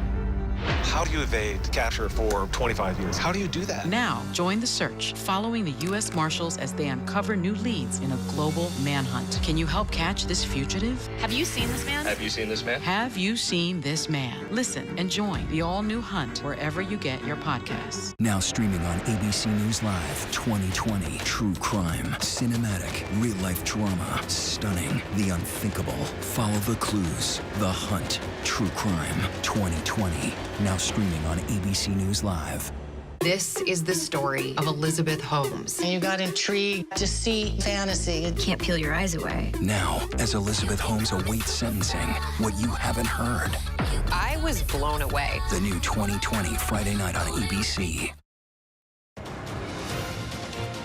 How do you evade capture for 25 years? How do you do that?
Now, join the search, following the U.S. Marshals as they uncover new leads in a global manhunt. Can you help catch this fugitive?
Have you seen this man?
Have you seen this man?
Have you seen this man? Listen and join the all-new hunt wherever you get your podcasts.
Now streaming on ABC News Live 2020. True crime, cinematic, real-life drama, stunning, the unthinkable. Follow the clues. The Hunt. True crime 2020. Now streaming on ABC News Live.
This is the story of Elizabeth Holmes.
And you got intrigued to see fantasy.
You can't peel your eyes away.
Now, as Elizabeth Holmes awaits sentencing, what you haven't heard.
I was blown away.
The new 2020 Friday night on ABC.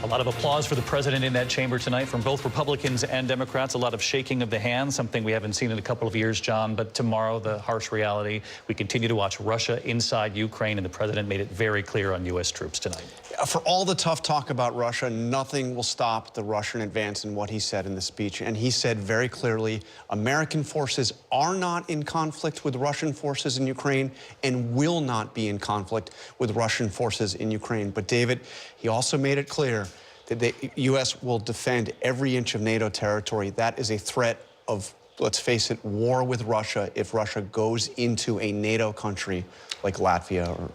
A lot of applause for the president in that chamber tonight from both Republicans and Democrats. A lot of shaking of the hands, something we haven't seen in a couple of years, John. But tomorrow, the harsh reality, we continue to watch Russia inside Ukraine, and the president made it very clear on U.S. troops tonight.
For all the tough talk about Russia, nothing will stop the Russian advance in what he said in the speech. And he said very clearly, American forces are not in conflict with Russian forces in Ukraine and will not be in conflict with Russian forces in Ukraine. But David, he also made it clear that the U.S. will defend every inch of NATO territory. That is a threat of, let's face it, war with Russia if Russia goes into a NATO country like Latvia or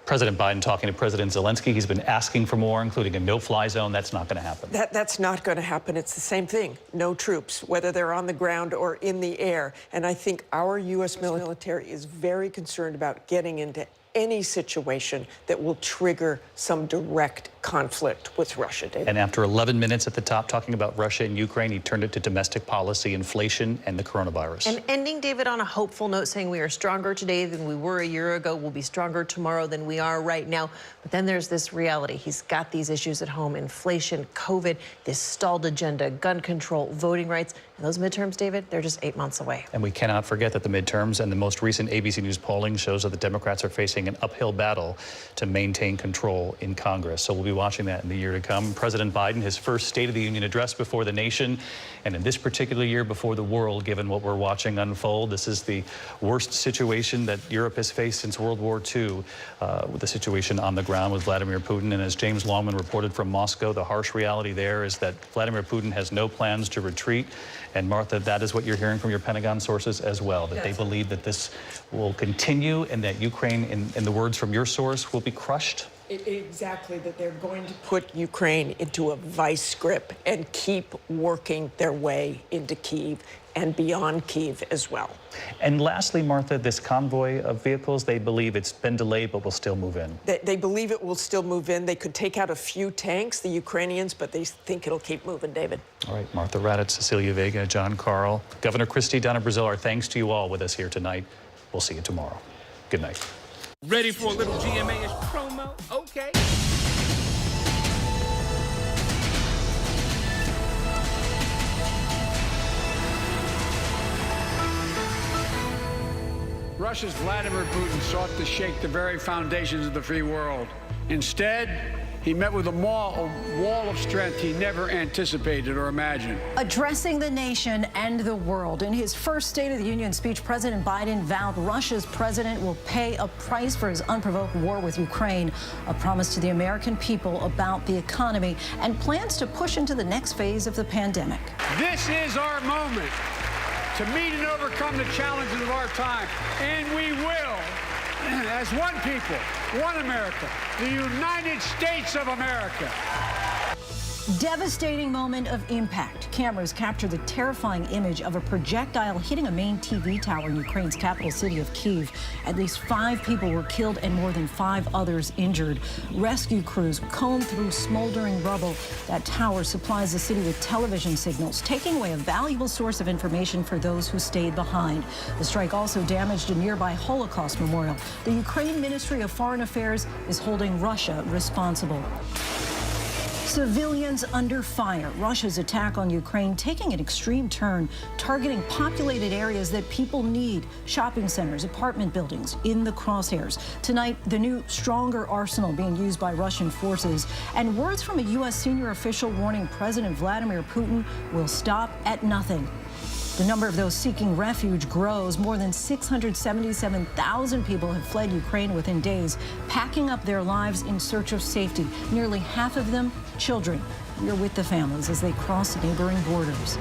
President Biden talking to President Zelensky. He's been asking for more, including a no-fly zone. That's not going to happen.
That's not going to happen. It's the same thing. No troops, whether they're on the ground or in the air. And I think our U.S. military is very concerned about getting into any situation that will trigger some direct conflict with Russia, David.
And after 11 minutes at the top talking about Russia and Ukraine, he turned it to domestic policy, inflation, and the coronavirus.
And ending, David, on a hopeful note, saying we are stronger today than we were a year ago. We'll be stronger tomorrow than we are right now. But then there's this reality. He's got these issues at home: inflation, COVID, this stalled agenda, gun control, voting rights. And those midterms, David, they're just 8 months away.
And we cannot forget that the midterms and the most recent ABC News polling shows that the Democrats are facing an uphill battle to maintain control in Congress. So we'll be watching that in the year to come. President Biden, his first State of the Union address before the nation, and in this particular year before the world, given what we're watching unfold. This is the worst situation that Europe has faced since World War II, with the situation on the ground with Vladimir Putin. And as James Longman reported from Moscow, the harsh reality there is that Vladimir Putin has no plans to retreat. And Martha, that is what you're hearing from your Pentagon sources as well, that they believe that this will continue and that Ukraine, in the words from your source, will be crushed?
Exactly, that they're going to put Ukraine into a vice grip and keep working their way into Kyiv and beyond Kyiv as well.
And lastly, Martha, this convoy of vehicles, they believe it's been delayed but will still move in.
They believe it will still move in. They could take out a few tanks, the Ukrainians, but they think it'll keep moving, David.
All right, Martha Raddatz, Cecilia Vega, John Carl, Governor Christie down in Brazil, our thanks to you all with us here tonight. We'll see you tomorrow. Good night.
Ready for a little GMA-ish promo? Okay.
Russia's Vladimir Putin sought to shake the very foundations of the free world. Instead, he met with a wall of strength he never anticipated or imagined.
Addressing the nation and the world. In his first State of the Union speech, President Biden vowed Russia's president will pay a price for his unprovoked war with Ukraine, a promise to the American people about the economy, and plans to push into the next phase of the pandemic.
This is our moment to meet and overcome the challenges of our time, and we will. As one people, one America, the United States of America.
Devastating moment of impact. Cameras capture the terrifying image of a projectile hitting a main TV tower in Ukraine's capital city of Kyiv. At least 5 people were killed and more than 5 others injured. Rescue crews combed through smoldering rubble. That tower supplies the city with television signals, taking away a valuable source of information for those who stayed behind. The strike also damaged a nearby Holocaust memorial. The Ukraine Ministry of Foreign Affairs is holding Russia responsible. Civilians under fire. Russia's attack on Ukraine taking an extreme turn, targeting populated areas that people need. Shopping centers, apartment buildings in the crosshairs. Tonight, the new, stronger arsenal being used by Russian forces. And words from a U.S. senior official warning President Vladimir Putin will stop at nothing. The number of those seeking refuge grows. More than 677,000 people have fled Ukraine within days, packing up their lives in search of safety. Nearly half of them children. We're with the families as they cross neighboring borders.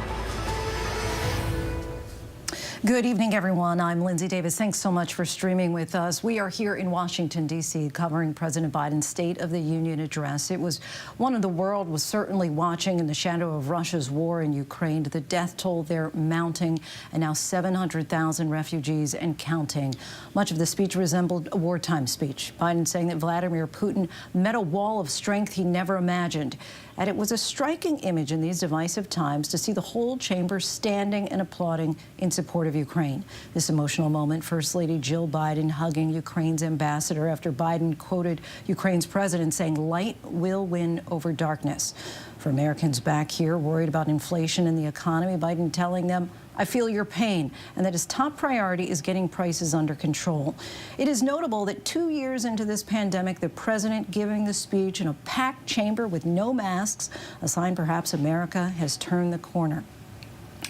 Good evening, everyone. I'm Lindsay Davis. Thanks so much for streaming with us. We are here in Washington, D.C., covering President Biden's State of the Union address. It was one the world was certainly watching in the shadow of Russia's war in Ukraine. The death toll there mounting, and now 700,000 refugees and counting. Much of the speech resembled a wartime speech. Biden saying that Vladimir Putin met a wall of strength he never imagined. And it was a striking image in these divisive times to see the whole chamber standing and applauding in support support of Ukraine. This emotional moment, First Lady Jill Biden hugging Ukraine's ambassador after Biden quoted Ukraine's president saying light will win over darkness. For Americans back here worried about inflation and the economy, Biden telling them, I feel your pain, and that his top priority is getting prices under control. It is notable that 2 years into this pandemic, the president giving the speech in a packed chamber with no masks, a sign perhaps America has turned the corner.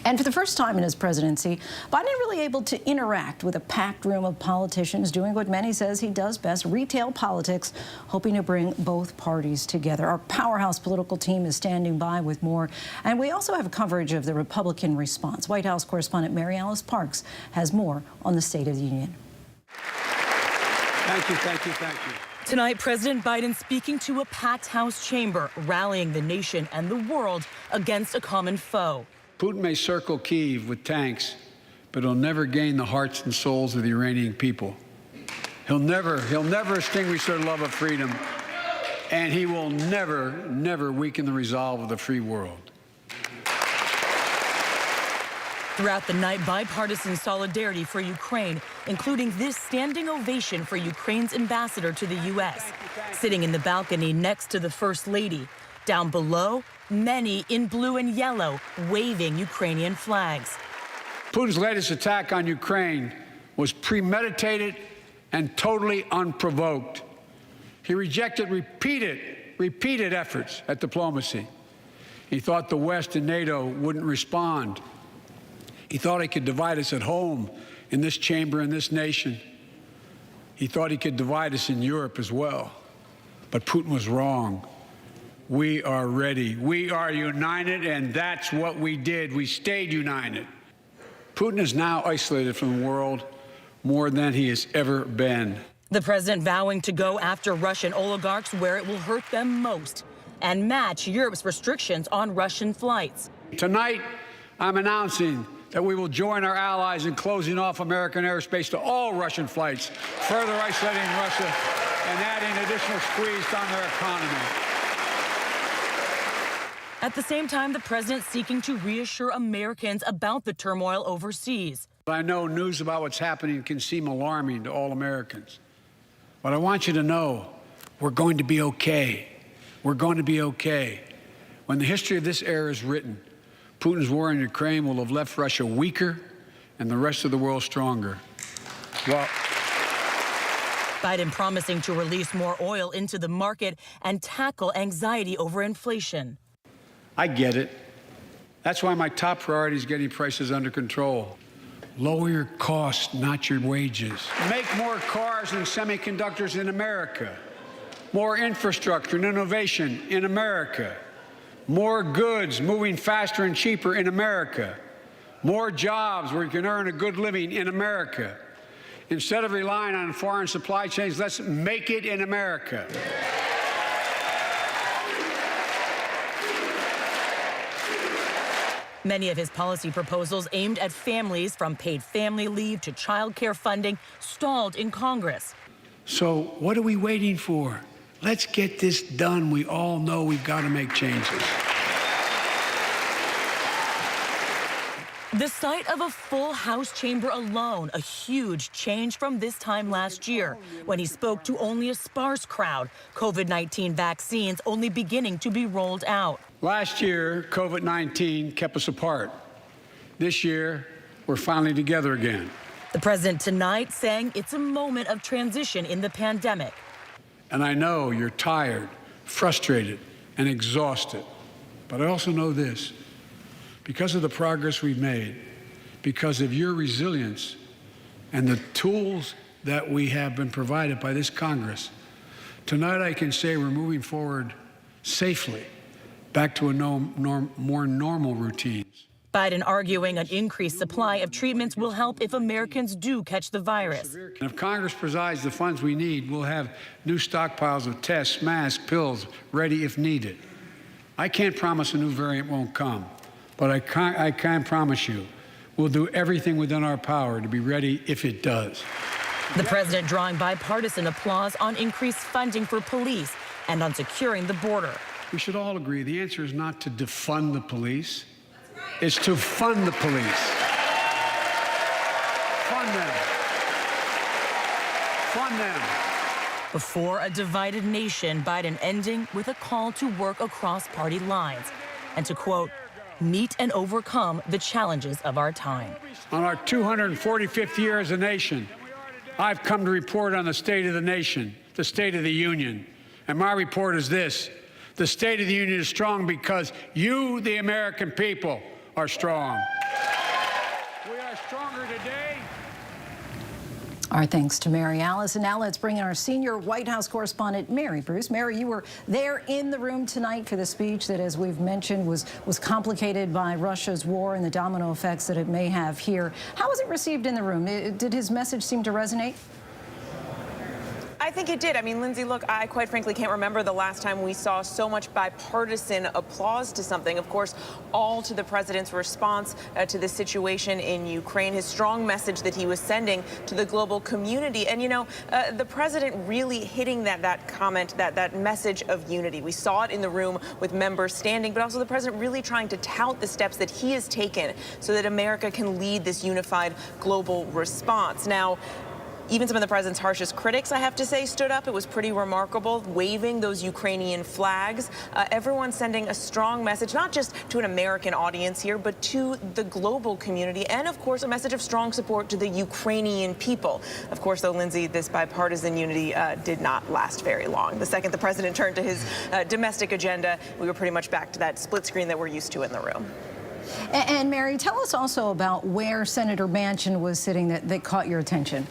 And for the first time in his presidency, Biden really able to interact with a packed room of politicians, doing what many says he does best, retail politics, hoping to bring both parties together. Our powerhouse political team is standing by with more. And we also have coverage of the Republican response. White House correspondent Mary Alice Parks has more on the State of the Union.
Thank you, thank you, thank you.
Tonight, President Biden speaking to a packed House chamber, rallying the nation and the world against a common foe.
Putin may circle Kyiv with tanks, but he'll never gain the hearts and souls of the Iranian people. He'll never extinguish their love of freedom, and he will never weaken the resolve of the free world.
Throughout the night, bipartisan solidarity for Ukraine, including this standing ovation for Ukraine's ambassador to the U.S., sitting in the balcony next to the First Lady. Down below, many in blue and yellow waving Ukrainian flags.
Putin's latest attack on Ukraine was premeditated and totally unprovoked. He rejected repeated efforts at diplomacy. He thought the West and NATO wouldn't respond. He thought he could divide us at home, in this chamber, in this nation. He thought he could divide us in Europe as well. But Putin was wrong. We are ready. We are united, and that's what we did. We stayed united. Putin is now isolated from the world more than he has ever been.
The president vowing to go after Russian oligarchs where it will hurt them most and match Europe's restrictions on Russian flights.
Tonight, I'm announcing that we will join our allies in closing off American airspace to all Russian flights, further isolating Russia and adding additional squeeze on their economy.
At the same time, the president seeking to reassure Americans about the turmoil overseas.
I know news about what's happening can seem alarming to all Americans, but I want you to know we're going to be okay. We're going to be okay. When the history of this era is written, Putin's war in Ukraine will have left Russia weaker and the rest of the world stronger. Well,
Biden promising to release more oil into the market and tackle anxiety over inflation.
I get it. That's why my top priority is getting prices under control. Lower your costs, not your wages. Make more cars and semiconductors in America. More infrastructure and innovation in America. More goods moving faster and cheaper in America. More jobs where you can earn a good living in America. Instead of relying on foreign supply chains, let's make it in America.
Many of his policy proposals aimed at families, from paid family leave to child care funding, stalled in Congress.
So what are we waiting for? Let's get this done. We all know we've got to make changes.
The sight of a full House chamber alone, a huge change from this time last year, when he spoke to only a sparse crowd, COVID-19 vaccines only beginning to be rolled out.
Last year, COVID-19 kept us apart. This year, we're finally together again.
The president tonight saying it's a moment of transition in the pandemic.
And I know you're tired, frustrated, and exhausted. But I also know this. Because of the progress we've made, because of your resilience and the tools that we have been provided by this Congress, tonight I can say we're moving forward safely back to a more normal routines.
Biden arguing an increased supply of treatments will help if Americans do catch the virus.
And if Congress provides the funds we need, we'll have new stockpiles of tests, masks, pills ready if needed. I can't promise a new variant won't come. But I can promise you, we'll do everything within our power to be ready if it does.
The president drawing bipartisan applause on increased funding for police and on securing the border.
We should all agree the answer is not to defund the police. It's to fund the police. fund them.
Before a divided nation, Biden ending with a call to work across party lines and to, quote, meet and overcome the challenges of our time.
On our 245th year as a nation, I've come to report on the state of the nation, the State of the Union. And my report is this: the State of the Union is strong because you, the American people, are strong. We are stronger today.
Our thanks to Mary Alice. And now let's bring in our senior White House correspondent, Mary Bruce. Mary, you were there in the room tonight for the speech that, as we've mentioned, was complicated by Russia's war and the domino effects that it may have here. How was it received in the room? Did his message seem to resonate?
I think it did. I mean, Lindsay, look, I quite frankly can't remember the last time we saw so much bipartisan applause to something. Of course, all to the president's response to the situation in Ukraine, his strong message that he was sending to the global community. And, you know, the president really hitting that comment, that message of unity. We saw it in the room with members standing, but also the president really trying to tout the steps that he has taken so that America can lead this unified global response. Now, even some of the president's harshest critics, I have to say, stood up. It was pretty remarkable, waving those Ukrainian flags. Everyone sending a strong message, not just to an American audience here, but to the global community. And, of course, a message of strong support to the Ukrainian people. Of course, though, Lindsay, this bipartisan unity did not last very long. The second the president turned to his domestic agenda, we were pretty much back to that split screen that we're used to in the room.
And Mary, tell us also about where Senator Manchin was sitting that caught your attention.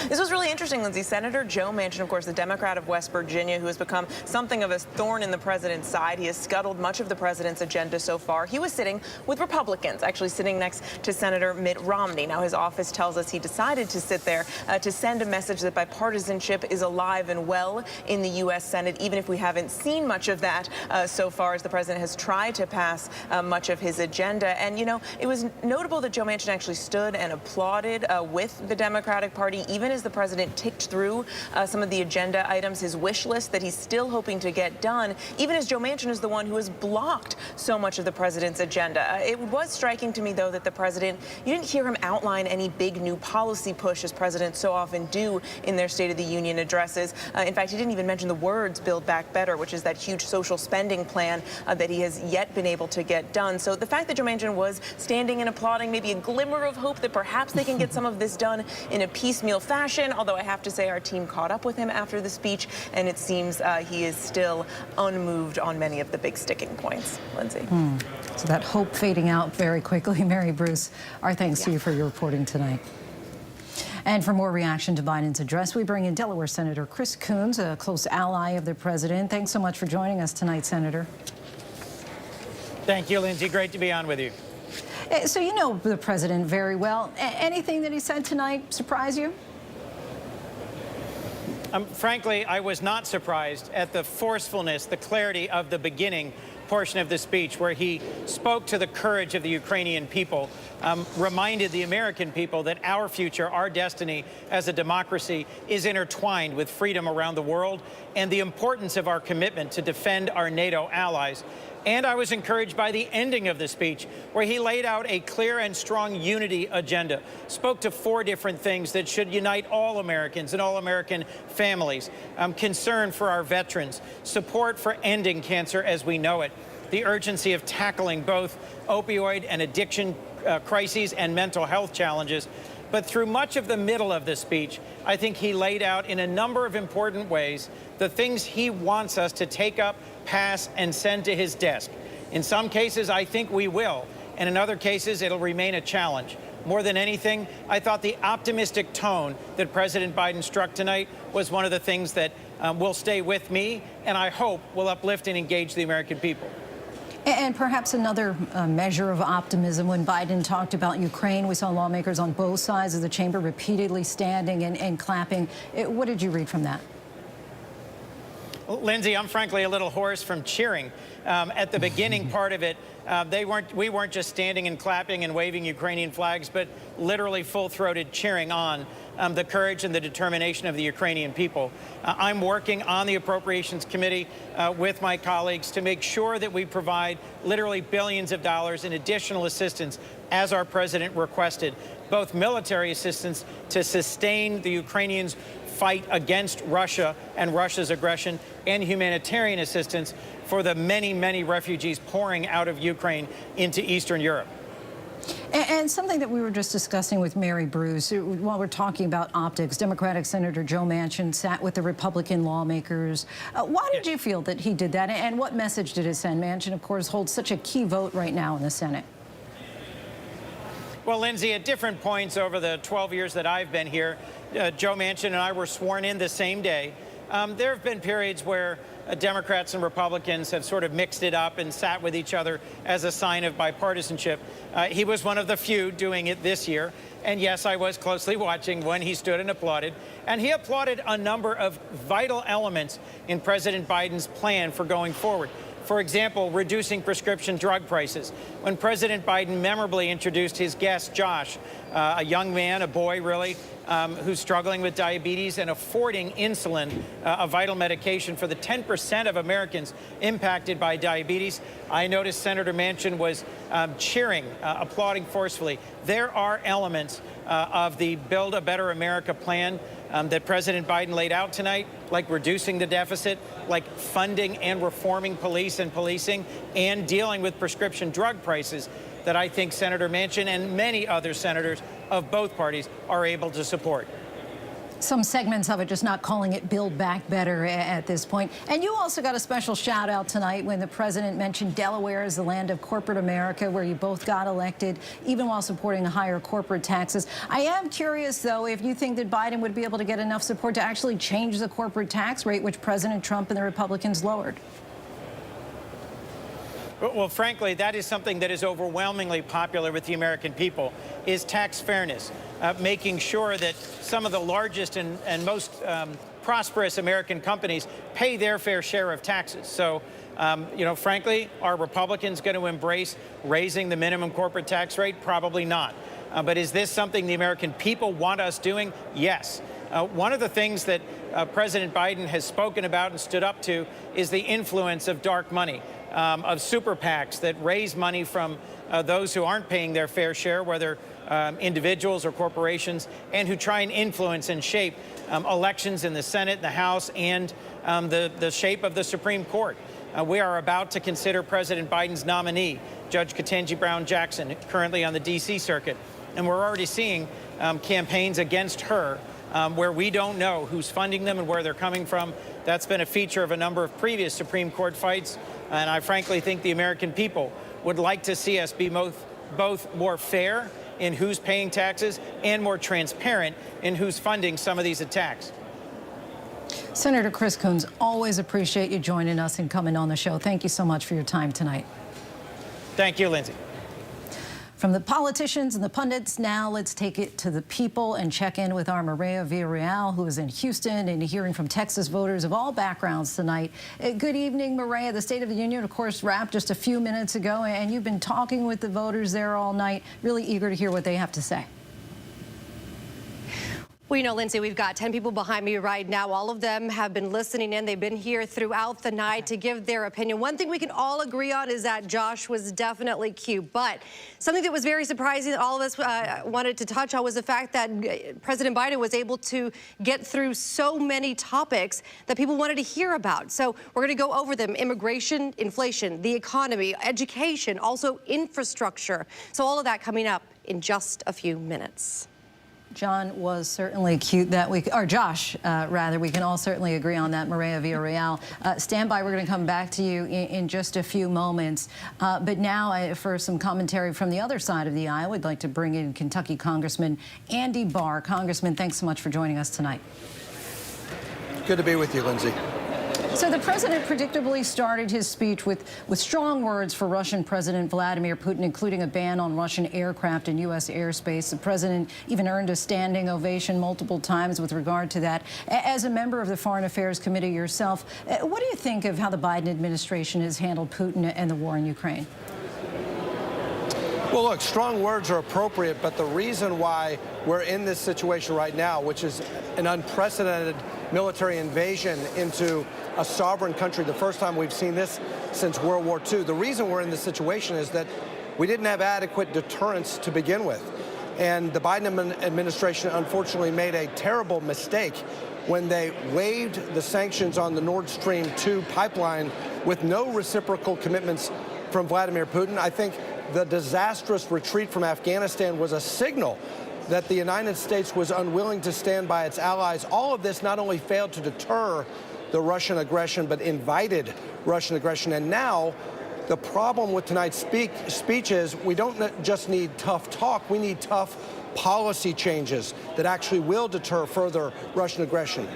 This was really interesting, Lindsay. Senator Joe Manchin, of course, the Democrat of West Virginia, who has become something of a thorn in the president's side. He has scuttled much of the president's agenda so far. He was sitting with Republicans, actually sitting next to Senator Mitt Romney. Now, his office tells us he decided to sit there to send a message that bipartisanship is alive and well in the U.S. Senate, even if we haven't seen much of that so far, as the president has tried to pass much of his agenda. And, you know, it was notable that Joe Manchin actually stood and applauded with the Democratic Party, even as the president ticked through some of the agenda items, his wish list that he's still hoping to get done, even as Joe Manchin is the one who has blocked so much of the president's agenda. It was striking to me, though, that the president, you didn't hear him outline any big new policy push, as presidents so often do in their State of the Union addresses. In fact, he didn't even mention the words Build Back Better, which is that huge social spending plan that he has yet been able to get done. So the fact that Joe Manchin was standing and applauding, maybe a glimmer of hope that perhaps they can get some of this done in a piecemeal fashion, although I have to say our team caught up with him after the speech, and it seems he is still unmoved on many of the big sticking points. Lindsay.
So that hope fading out very quickly. Mary Bruce, our thanks to you for your reporting tonight. And for more reaction to Biden's address, we bring in Delaware Senator Chris Coons, a close ally of the president. Thanks so much for joining us tonight, Senator.
Thank you, Lindsay. Great to be on with you.
So you know the president very well. Anything that he said tonight surprise you?
Frankly, I was not surprised at the forcefulness, the clarity of the beginning portion of the speech, where he spoke to the courage of the Ukrainian people, reminded the American people that our future, our destiny as a democracy is intertwined with freedom around the world, and the importance of our commitment to defend our NATO allies. And I was encouraged by the ending of the speech, where he laid out a clear and strong unity agenda, spoke to 4 different things that should unite all Americans and all American families: concern for our veterans, support for ending cancer as we know it, the urgency of tackling both opioid and addiction crises and mental health challenges. But through much of the middle of the speech, I think he laid out in a number of important ways the things he wants us to take up, pass, and send to his desk. In some cases, I think we will, and in other cases, it'll remain a challenge. More than anything, I thought the optimistic tone that President Biden struck tonight was one of the things that will stay with me, and I hope will uplift and engage the American people.
And perhaps another measure of optimism, when Biden talked about Ukraine, we saw lawmakers on both sides of the chamber repeatedly standing and clapping. What did you read from that?
Well, Lindsay, I'm frankly a little hoarse from cheering. At the beginning part of it, we weren't just standing and clapping and waving Ukrainian flags, but literally full-throated cheering on the courage and the determination of the Ukrainian people. I'm working on the Appropriations Committee with my colleagues to make sure that we provide literally billions of dollars in additional assistance, as our president requested, both military assistance to sustain the Ukrainians' fight against Russia and Russia's aggression, and humanitarian assistance for the many, many refugees pouring out of Ukraine into Eastern Europe.
And something that we were just discussing with Mary Bruce, while we're talking about optics, Democratic Senator Joe Manchin sat with the Republican lawmakers. Why did you feel that he did that, and what message did it send? Manchin, of course, holds such a key vote right now in the Senate.
Well, Lindsay, at different points over the 12 years that I've been here, Joe Manchin and I were sworn in the same day. There have been periods where Democrats and Republicans have sort of mixed it up and sat with each other as a sign of bipartisanship. He was one of the few doing it this year. And yes, I was closely watching when he stood and applauded. And he applauded a number of vital elements in President Biden's plan for going forward. For example, reducing prescription drug prices. When President Biden memorably introduced his guest, Josh, a young man, a boy really, who's struggling with diabetes and affording insulin, a vital medication for the 10% of Americans impacted by diabetes. I noticed Senator Manchin was cheering, applauding forcefully. There are elements of the Build a Better America plan that President Biden laid out tonight, like reducing the deficit, like funding and reforming police and policing, and dealing with prescription drug prices, that I think Senator Manchin and many other senators of both parties are able to support.
Some segments of it just not calling it Build Back Better at this point. And you also got a special shout out tonight when the president mentioned Delaware as the land of corporate America, where you both got elected, even while supporting higher corporate taxes. I am curious, though, if you think that Biden would be able to get enough support to actually change the corporate tax rate, which President Trump and the Republicans lowered.
Well, frankly, that is something that is overwhelmingly popular with the American people, is tax fairness, making sure that some of the largest and most prosperous American companies pay their fair share of taxes. So, you know, frankly, are Republicans going to embrace raising the minimum corporate tax rate? Probably not. But is this something the American people want us doing? Yes. One of the things that President Biden has spoken about and stood up to is the influence of dark money, of super PACs that raise money from those who aren't paying their fair share, whether individuals or corporations, and who try and influence and shape elections in the Senate, the House, and the shape of the Supreme Court. We are about to consider President Biden's nominee, Judge Ketanji Brown Jackson, currently on the D.C. Circuit. And we're already seeing campaigns against her where we don't know who's funding them and where they're coming from. That's been a feature of a number of previous Supreme Court fights. And I frankly think the American people would like to see us be both more fair in who's paying taxes and more transparent in who's funding some of these attacks.
Senator Chris Coons, always appreciate you joining us and coming on the show. Thank you so much for your time tonight.
Thank you, Lindsay.
From the politicians and the pundits, now let's take it to the people and check in with our Maria Villarreal, who is in Houston and hearing from Texas voters of all backgrounds tonight. Good evening, Maria. The State of the Union, of course, wrapped just a few minutes ago, and you've been talking with the voters there all night. Really eager to hear what they have to say.
Well, you know, Lindsay, we've got 10 people behind me right now. All of them have been listening in. They've been here throughout the night to give their opinion. One thing we can all agree on is that Josh was definitely cute. But something that was very surprising that all of us wanted to touch on was the fact that President Biden was able to get through so many topics that people wanted to hear about. So we're going to go over them: immigration, inflation, the economy, education, also infrastructure. So all of that coming up in just a few minutes.
John was certainly cute that week, or Josh, rather. We can all certainly agree on that, Maria Villarreal. Stand by. We're going to come back to you in just a few moments. But now, for some commentary from the other side of the aisle, we'd like to bring in Kentucky Congressman Andy Barr. Congressman, thanks so much for joining us tonight.
Good to be with you, Lindsay.
So the president predictably started his speech with strong words for Russian President Vladimir Putin, including a ban on Russian aircraft in U.S. airspace. The president even earned a standing ovation multiple times with regard to that. As a member of the Foreign Affairs Committee yourself, what do you think of how the Biden administration has handled Putin and the war in Ukraine?
Well, look, strong words are appropriate, but the reason why we're in this situation right now, which is an unprecedented military invasion into a sovereign country, the first time we've seen this since World War II, the reason we're in this situation is that we didn't have adequate deterrence to begin with. And the Biden administration unfortunately made a terrible mistake when they waived the sanctions on the Nord Stream 2 pipeline with no reciprocal commitments from Vladimir Putin. I think the disastrous retreat from Afghanistan was a signal that the United States was unwilling to stand by its allies. All of this not only failed to deter the Russian aggression, but invited Russian aggression. And now the problem with tonight's speech is we don't just need tough talk, we need tough policy changes that actually will deter further Russian aggression.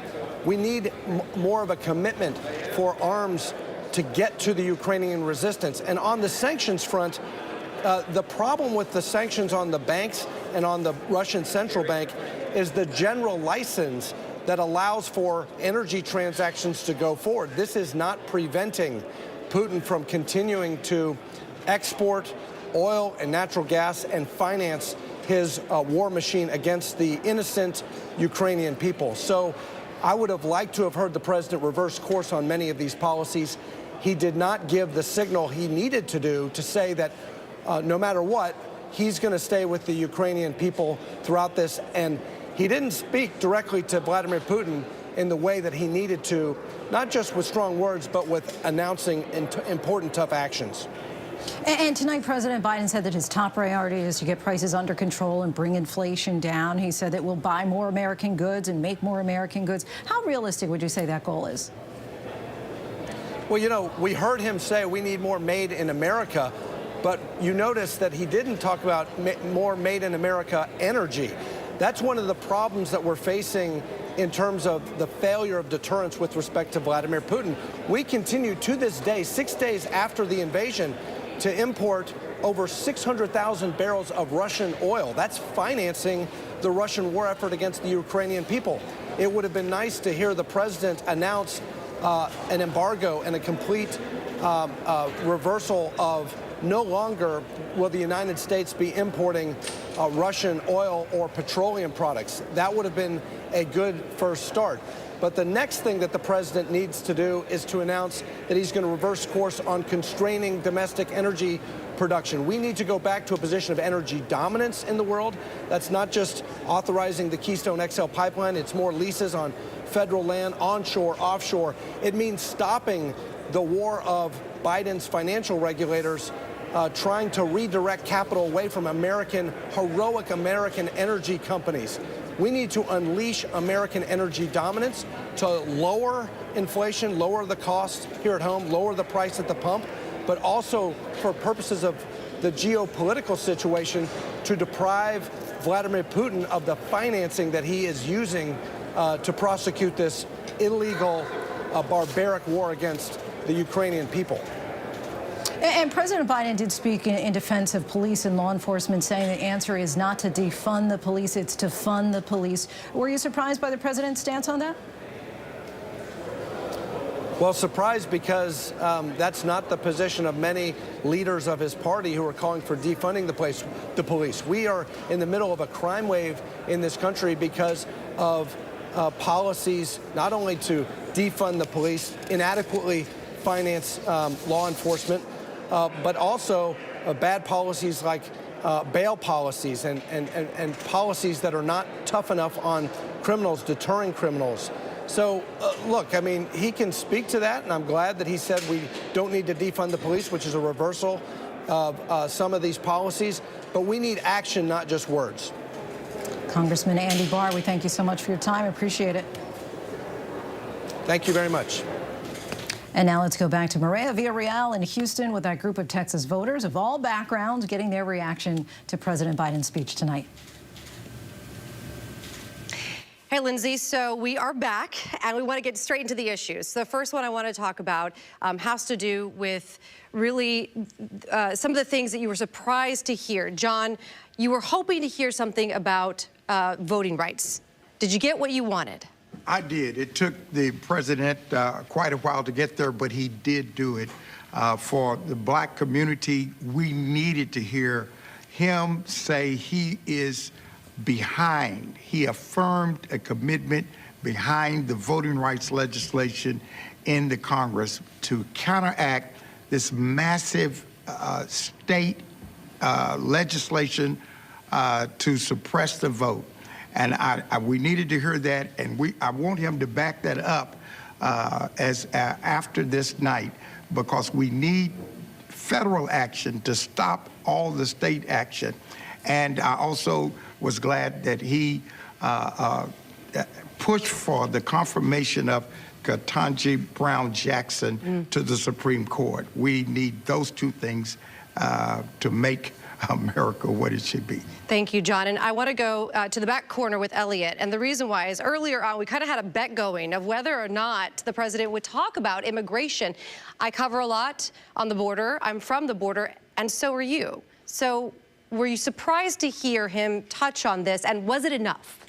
We need more of a commitment for arms to get to the Ukrainian resistance. And on the sanctions front, the problem with the sanctions on the banks and on the Russian central bank is the general license that allows for energy transactions to go forward. This is not preventing Putin from continuing to export oil and natural gas and finance his war machine against the innocent Ukrainian people. So I would have liked to have heard the president reverse course on many of these policies. He did not give the signal he needed to do to say that no matter what, he's going to stay with the Ukrainian people throughout this. And he didn't speak directly to Vladimir Putin in the way that he needed to, not just with strong words, but with announcing important, tough actions.
And tonight, President Biden said that his top priority is to get prices under control and bring inflation down. He said that we'll buy more American goods and make more American goods. How realistic would you say that goal is?
Well, you know, we heard him say we need more made in America, but you notice that he didn't talk about more made in America energy. That's one of the problems that we're facing in terms of the failure of deterrence with respect to Vladimir Putin. We continue to this day, 6 days after the invasion, to import over 600,000 barrels of Russian oil. That's financing the Russian war effort against the Ukrainian people. It would have been nice to hear the president announce an embargo and a complete reversal of no longer will the United States be importing Russian oil or petroleum products. That would have been a good first start. But the next thing that the president needs to do is to announce that he's going to reverse course on constraining domestic energy production. We need to go back to a position of energy dominance in the world. That's not just authorizing the Keystone XL pipeline. It's more leases on federal land, onshore, offshore. It means stopping the war of Biden's financial regulators trying to redirect capital away from heroic American energy companies. We need to unleash American energy dominance to lower inflation, lower the cost here at home, lower the price at the pump, but also for purposes of the geopolitical situation to deprive Vladimir Putin of the financing that he is using to prosecute this illegal, barbaric war against the Ukrainian people.
And President Biden did speak in defense of police and law enforcement, saying the answer is not to defund the police, it's to fund the police. Were you surprised by the president's stance on that?
Well, surprised because that's not the position of many leaders of his party who are calling for defunding the police. We are in the middle of a crime wave in this country because of policies not only to defund the police, inadequately finance law enforcement, but also bad policies like bail policies and policies that are not tough enough on criminals, deterring criminals. So, look, I mean, he can speak to that, and I'm glad that he said we don't need to defund the police, which is a reversal of some of these policies. But we need action, not just words.
Congressman Andy Barr, we thank you so much for your time. Appreciate it.
Thank you very much.
And now let's go back to Maria Villarreal in Houston with that group of Texas voters of all backgrounds getting their reaction to President Biden's speech tonight.
Hey, Lindsay, so we are back, and we want to get straight into the issues. The first one I want to talk about has to do with really some of the things that you were surprised to hear. John, you were hoping to hear something about voting rights. Did you get what you wanted?
I did. It took the president quite a while to get there, but he did do it. For the black community, we needed to hear him say he is behind. He affirmed a commitment behind the voting rights legislation in the Congress to counteract this massive state legislation to suppress the vote. And we needed to hear that, and I want him to back that up after this night, because we need federal action to stop all the state action. And I also was glad that he pushed for the confirmation of Ketanji Brown Jackson to the Supreme Court. We need those two things to make America what it should be.
Thank you, John. And I want to go to the back corner with Elliot. And the reason why is earlier on, we kind of had a bet going of whether or not the president would talk about immigration. I cover a lot on the border. I'm from the border, and so are you. So were you surprised to hear him touch on this, and was it enough?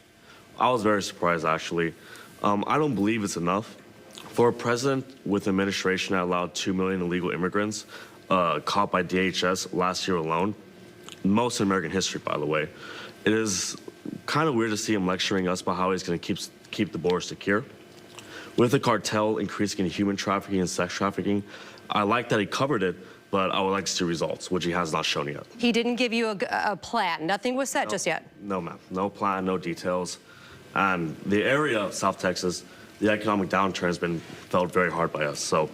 I was very surprised, actually. I don't believe it's enough. For a president with an administration that allowed 2 million illegal immigrants caught by DHS last year alone, most in American history, by the way, it is kind of weird to see him lecturing us about how he's going to keep the border secure. With the cartel increasing in human trafficking and sex trafficking, I like that he covered it, but I would like to see results, which he has not shown yet.
He didn't give you a plan. Nothing was set just yet.
No, ma'am. No plan, no details. And the area of South Texas, the economic downturn has been felt very hard by us. So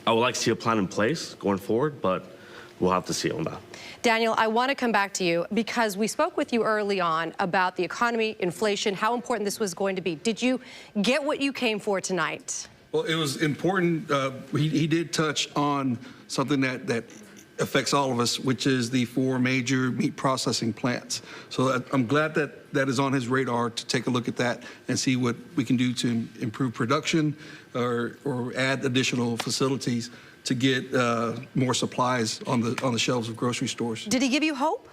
I would like to see a plan in place going forward, but we'll have to see on that.
Daniel, I want to come back to you because we spoke with you early on about the economy, inflation, how important this was going to be. Did you get what you came for tonight?
Well, it was important. He did touch on something that affects all of us, which is the 4 major meat processing plants. So I'm glad that is on his radar to take a look at that and see what we can do to improve production or add additional facilities to get more supplies on the shelves of grocery stores.
Did he give you hope?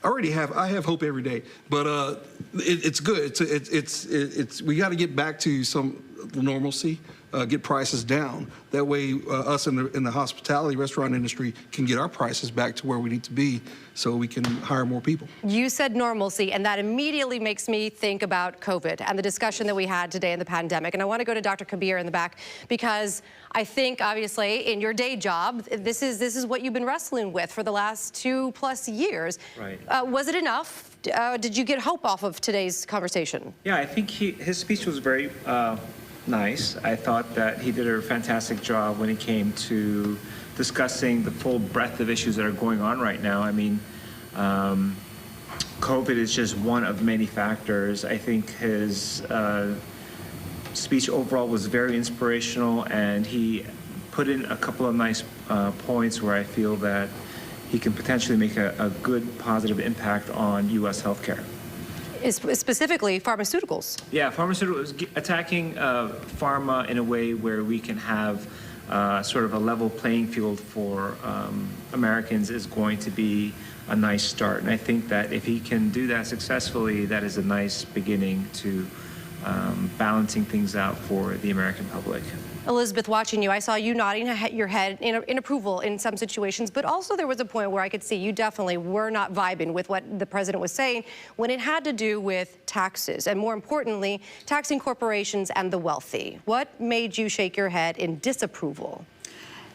I have hope every day, but it's good. We got to get back to some normalcy, get prices down. That way, us in the hospitality restaurant industry can get our prices back to where we need to be, so we can hire more people. You
said normalcy, and that immediately makes me think about COVID and the discussion that we had today in the pandemic. And I want to go to Dr. Kabir in the back, because I think, obviously, in your day job, this is what you've been wrestling with for the last 2+ years.
Right.
Was it enough? Did you get hope off of today's conversation?
Yeah, I think his speech was very nice. I thought that he did a fantastic job when it came to discussing the full breadth of issues that are going on right now. I mean, COVID is just one of many factors. I think his speech overall was very inspirational, and he put in a couple of nice points where I feel that he can potentially make a good positive impact on U.S. healthcare.
Specifically pharmaceuticals.
Yeah, pharmaceuticals, attacking pharma in a way where we can have sort of a level playing field for Americans is going to be a nice start. And I think that if he can do that successfully, that is a nice beginning to balancing things out for the American public.
Elizabeth, watching you, I saw you nodding your head in approval in some situations, but also there was a point where I could see you definitely were not vibing with what the president was saying when it had to do with taxes, and more importantly, taxing corporations and the wealthy. What made you shake your head in disapproval?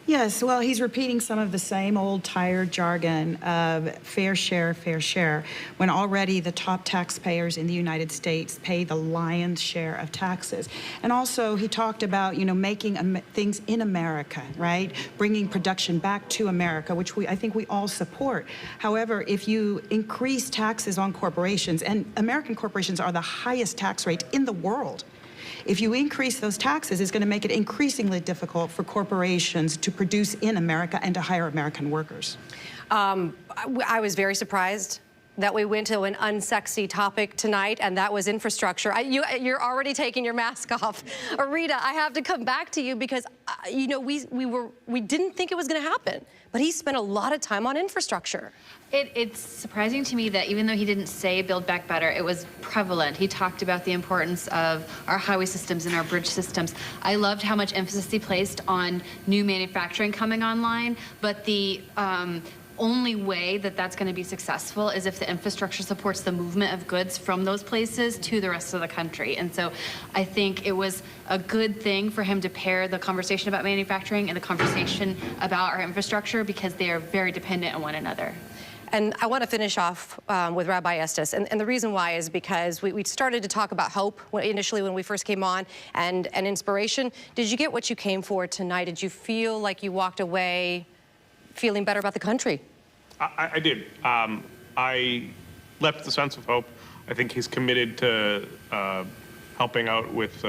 Yes, well, he's repeating some of the same old tired jargon of fair share, when already the top taxpayers in the United States pay the lion's share of taxes. And also, he talked about, making things in America, right? Bringing production back to America, which I think we all support. However, if you increase taxes on corporations, and American corporations are the highest tax rate in the world, if you increase those taxes, it's going to make it increasingly difficult for corporations to produce in America and to hire American workers.
I was very surprised that we went to an unsexy topic tonight, and that was infrastructure. You're already taking your mask off. Rita, I have to come back to you because, we didn't think it was going to happen, but he spent a lot of time on infrastructure.
It's surprising to me that even though he didn't say Build Back Better, it was prevalent. He talked about the importance of our highway systems and our bridge systems. I loved how much emphasis he placed on new manufacturing coming online, but the only way that that's going to be successful is if the infrastructure supports the movement of goods from those places to the rest of the country. And so I think it was a good thing for him to pair the conversation about manufacturing and the conversation about our infrastructure, because they are very dependent on one another.
And I want to finish off with Rabbi Estes. And the reason why is because we started to talk about hope initially when we first came on and inspiration. Did you get what you came for tonight? Did you feel like you walked away feeling better about the country?
I did. I left the sense of hope. I think he's committed to helping out with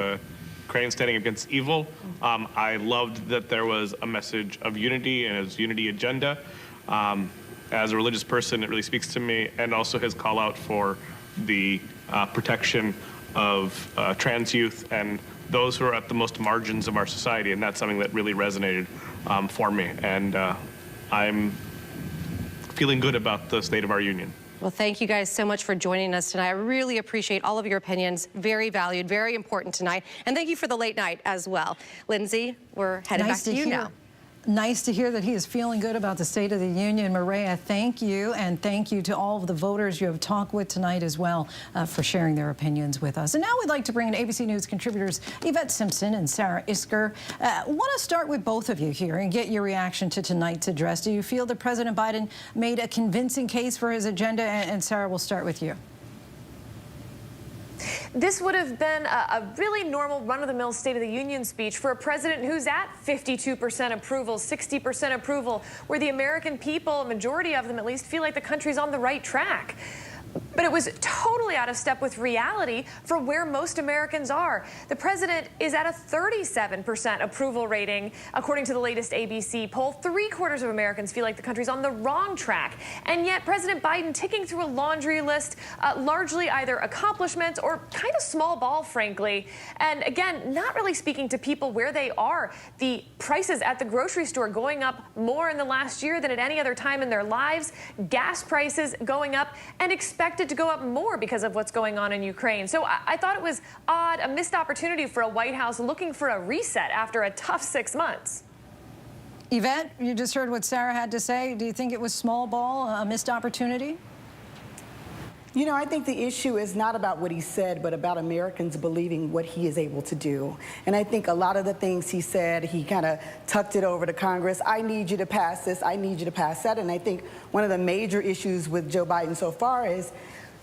Ukraine standing against evil. I loved that there was a message of unity and his unity agenda. As a religious person, it really speaks to me, and also his call out for the protection of trans youth and those who are at the most margins of our society, and that's something that really resonated for me. And I'm feeling good about the state of our union.
Well, thank you guys so much for joining us tonight. I really appreciate all of your opinions. Very valued, very important tonight. And thank you for the late night as well. Lindsay, we're headed back to you now.
Nice to hear that he is feeling good about the State of the Union. Maria, thank you, and thank you to all of the voters you have talked with tonight as well for sharing their opinions with us. And now we'd like to bring in ABC News contributors Yvette Simpson and Sarah Isker. Want to start with both of you here and get your reaction to tonight's address. Do you feel that President Biden made a convincing case for his agenda? And Sarah, we'll start with you.
This would have been a really normal run-of-the-mill State of the Union speech for a president who's at 52% approval, 60% approval, where the American people, a majority of them at least, feel like the country's on the right track. But it was totally out of step with reality for where most Americans are. The president is at a 37% approval rating, according to the latest ABC poll. 3/4 of Americans feel like the country's on the wrong track. And yet President Biden ticking through a laundry list, largely either accomplishments or kind of small ball, frankly. And again, not really speaking to people where they are. The prices at the grocery store going up more in the last year than at any other time in their lives. Gas prices going up and expected to go up more because of what's going on in Ukraine. So I thought it was odd, a missed opportunity for a White House looking for a reset after a tough 6 months.
Yvette, you just heard what Sarah had to say. Do you think it was small ball, a missed opportunity?
You know, I think the issue is not about what he said, but about Americans believing what he is able to do. And I think a lot of the things he said, he kind of tucked it over to Congress. I need you to pass this. I need you to pass that. And I think one of the major issues with Joe Biden so far is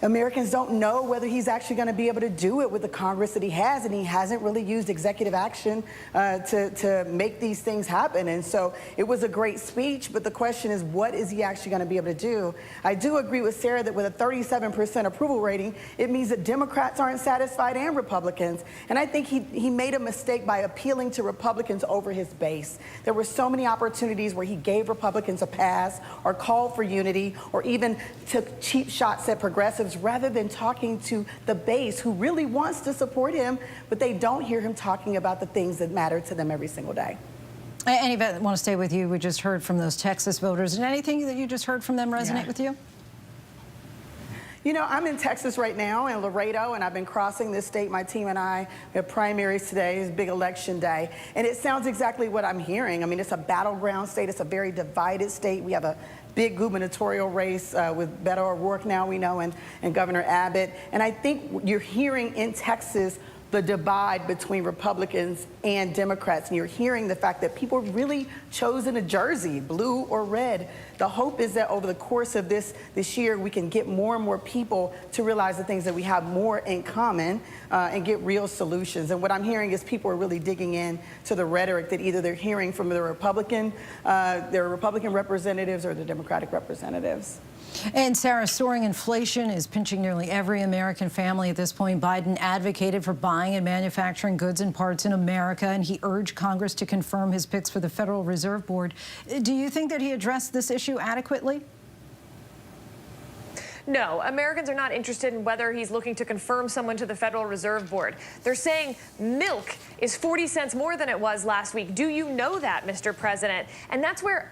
Americans don't know whether he's actually going to be able to do it with the Congress that he has, and he hasn't really used executive action to make these things happen. And so it was a great speech, but the question is, what is he actually going to be able to do? I do agree with Sarah that with a 37% approval rating, it means that Democrats aren't satisfied and Republicans. And I think he made a mistake by appealing to Republicans over his base. There were so many opportunities where he gave Republicans a pass or called for unity or even took cheap shots at progressives rather than talking to the base who really wants to support him, but they don't hear him talking about the things that matter to them every single day.
And Yvette, I want to stay with you. We just heard from those Texas voters. Did anything that you just heard from them resonate with you?
You know, I'm in Texas right now, in Laredo, and I've been crossing this state. My team and I have primaries today. It's big election day. And it sounds exactly what I'm hearing. I mean, it's a battleground state. It's a very divided state. We have a big gubernatorial race with Beto O'Rourke now, we know, and Governor Abbott. And I think you're hearing in Texas the divide between Republicans and Democrats. And you're hearing the fact that people really chosen a jersey, blue or red. The hope is that over the course of this year, we can get more and more people to realize the things that we have more in common and get real solutions. And what I'm hearing is people are really digging in to the rhetoric that either they're hearing from their Republican representatives or the Democratic representatives.
And Sarah, soaring inflation is pinching nearly every American family at this point. Biden advocated for buying and manufacturing goods and parts in America, and he urged Congress to confirm his picks for the Federal Reserve Board. Do you think that he addressed this issue adequately?
No, Americans are not interested in whether he's looking to confirm someone to the Federal Reserve Board. They're saying milk is 40 cents more than it was last week. Do you know that, Mr. President? And that's where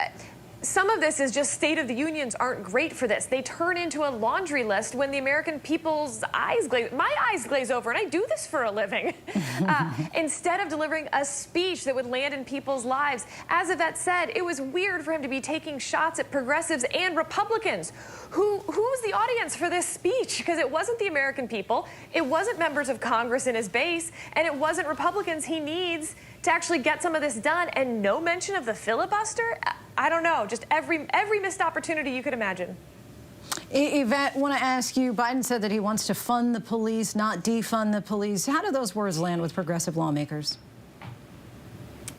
some of this is just State of the Unions aren't great for this. They turn into a laundry list when the American people's eyes glaze. My eyes glaze over, and I do this for a living. Instead of delivering a speech that would land in people's lives. As Yvette said, it was weird for him to be taking shots at progressives and Republicans. Who was the audience for this speech? Because it wasn't the American people, it wasn't members of Congress in his base, and it wasn't Republicans he needs to actually get some of this done, and no mention of the filibuster? I don't know, just every missed opportunity you could imagine.
Yvette, I want to ask you, Biden said that he wants to fund the police, not defund the police. How do those words land with progressive lawmakers?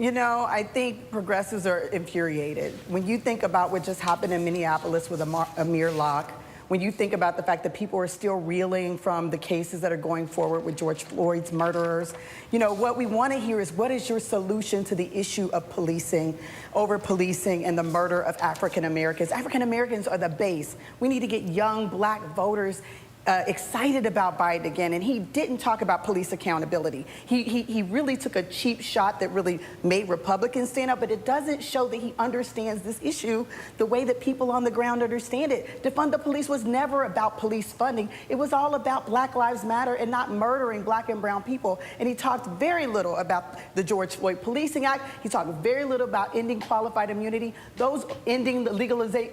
You know, I think progressives are infuriated. When you think about what just happened in Minneapolis with Amir Locke, when you think about the fact that people are still reeling from the cases that are going forward with George Floyd's murderers, you know, what we want to hear is, what is your solution to the issue of policing, over-policing, and the murder of African Americans? African Americans are the base. We need to get young black voters excited about Biden again, and he didn't talk about police accountability. He really took a cheap shot that really made Republicans stand up, but it doesn't show that he understands this issue the way that people on the ground understand it. Defund the police was never about police funding. It was all about Black Lives Matter and not murdering black and brown people. And he talked very little about the George Floyd Policing Act. He talked very little about ending qualified immunity, those ending the legalizing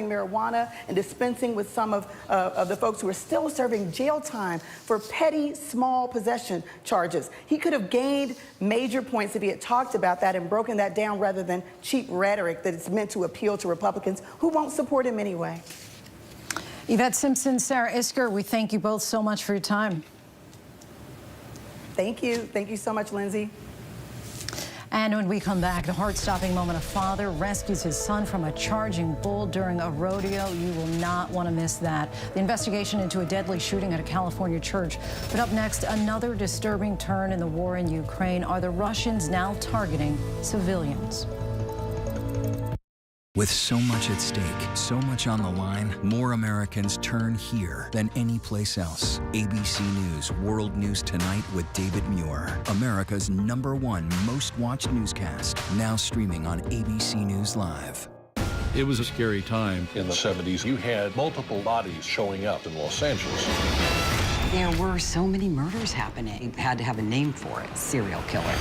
marijuana and dispensing with some of the folks who are still serving jail time for petty, small possession charges. He could have gained major points if he had talked about that and broken that down rather than cheap rhetoric that is meant to appeal to Republicans who won't support him anyway.
Yvette Simpson, Sarah Isker, we thank you both so much for your time.
Thank you. Thank you so much, Lindsay.
And when we come back, the heart-stopping moment, a father rescues his son from a charging bull during a rodeo. You will not want to miss that. The investigation into a deadly shooting at a California church. But up next, another disturbing turn in the war in Ukraine. Are the Russians now targeting civilians?
With so much at stake, so much on the line, more Americans turn here than any place else. ABC News World News Tonight with David Muir, America's #1 most watched newscast, now streaming on ABC News Live.
It was a scary time. In the 70s, you had multiple bodies showing up in Los Angeles.
There were so many murders happening. You had to have a name for it, serial killer.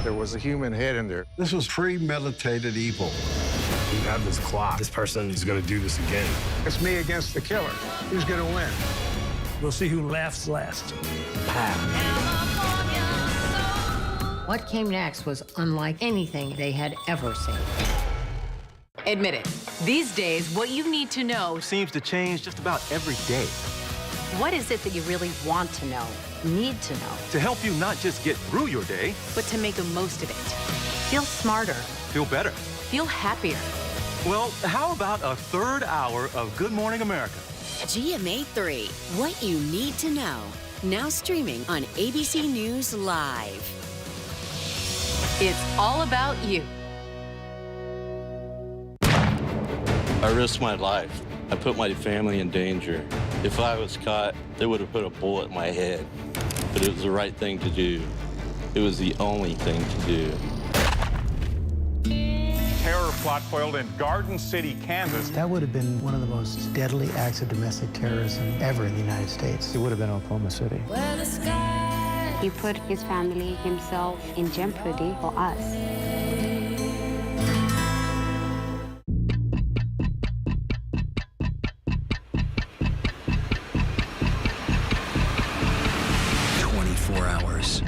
There was a human head in there.
This was premeditated evil.
You have this clock. This person is going to do this again.
It's me against the killer. Who's going to win?
We'll see who laughs last.
What came next was unlike anything they had ever seen.
Admit it. These days, what you need to know
seems to change just about every day.
What is it that you really want to know, need to know?
To help you not just get through your day,
but to make the most of it. Feel smarter.
Feel better.
Feel happier.
Well, how about a third hour of Good Morning America?
GMA 3, what you need to know. Now streaming on ABC News Live.
It's all about you.
I risked my life. I put my family in danger. If I was caught, they would have put a bullet in my head. But it was the right thing to do. It was the only thing to do.
Terror plot foiled in Garden City, Kansas.
That would have been one of the most deadly acts of domestic terrorism ever in the United States.
It would have been Oklahoma City.
He put his family, himself, in jeopardy for us.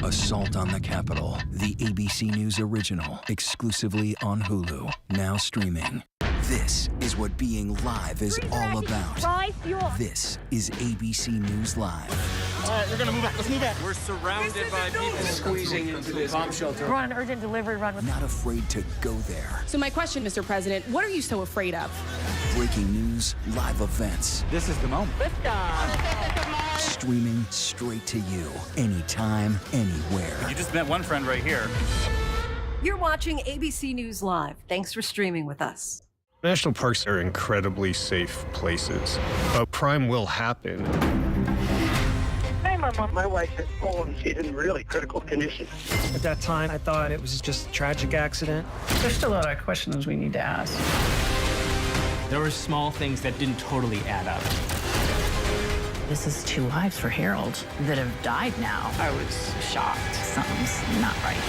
Assault on the Capitol, the ABC News original, exclusively on Hulu, now streaming. This is what being live is all about. This is ABC News Live.
All right, we're gonna move out. Let's move out. We're surrounded by people squeezing into this bomb shelter.
We're on an urgent delivery run.
Not afraid to go there.
So my question, Mr. President, what are you so afraid of?
Breaking news, live events.
This is the moment.
Streaming straight to you, anytime, anywhere.
You just met one friend right here.
You're watching ABC News Live. Thanks for streaming with us.
National parks are incredibly safe places, but crime will happen.
Hey, Mama. My wife has fallen. She's in really critical condition.
At that time, I thought it was just a tragic accident. There's still a lot of questions we need to ask.
There were small things that didn't totally add up.
This is 2 lives for Harold that have died now. I was shocked. Something's not right.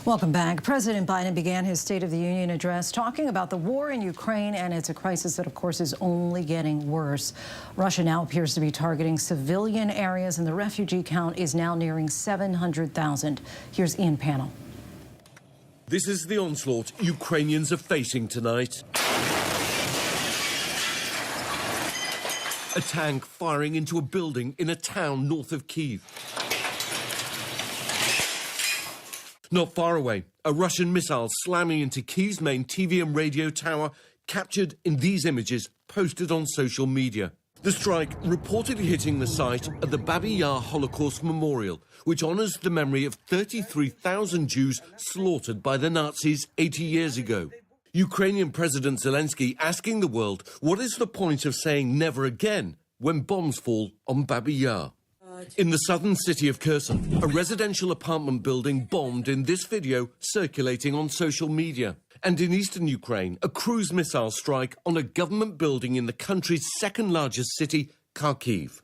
Welcome back. President Biden began his State of the Union address talking about the war in Ukraine, and it's a crisis that, of course, is only getting worse. Russia now appears to be targeting civilian areas, and the refugee count is now nearing 700,000. Here's Ian Pannell.
This is the onslaught Ukrainians are facing tonight. A tank firing into a building in a town north of Kyiv. Not far away, a Russian missile slamming into Kyiv's main TV and radio tower, captured in these images posted on social media. The strike reportedly hitting the site of the Babi Yar Holocaust Memorial, which honours the memory of 33,000 Jews slaughtered by the Nazis 80 years ago. Ukrainian President Zelensky asking the world, what is the point of saying never again when bombs fall on Babi Yar? In the southern city of Kherson, a residential apartment building bombed in this video circulating on social media. And in eastern Ukraine, a cruise missile strike on a government building in the country's second largest city, Kharkiv.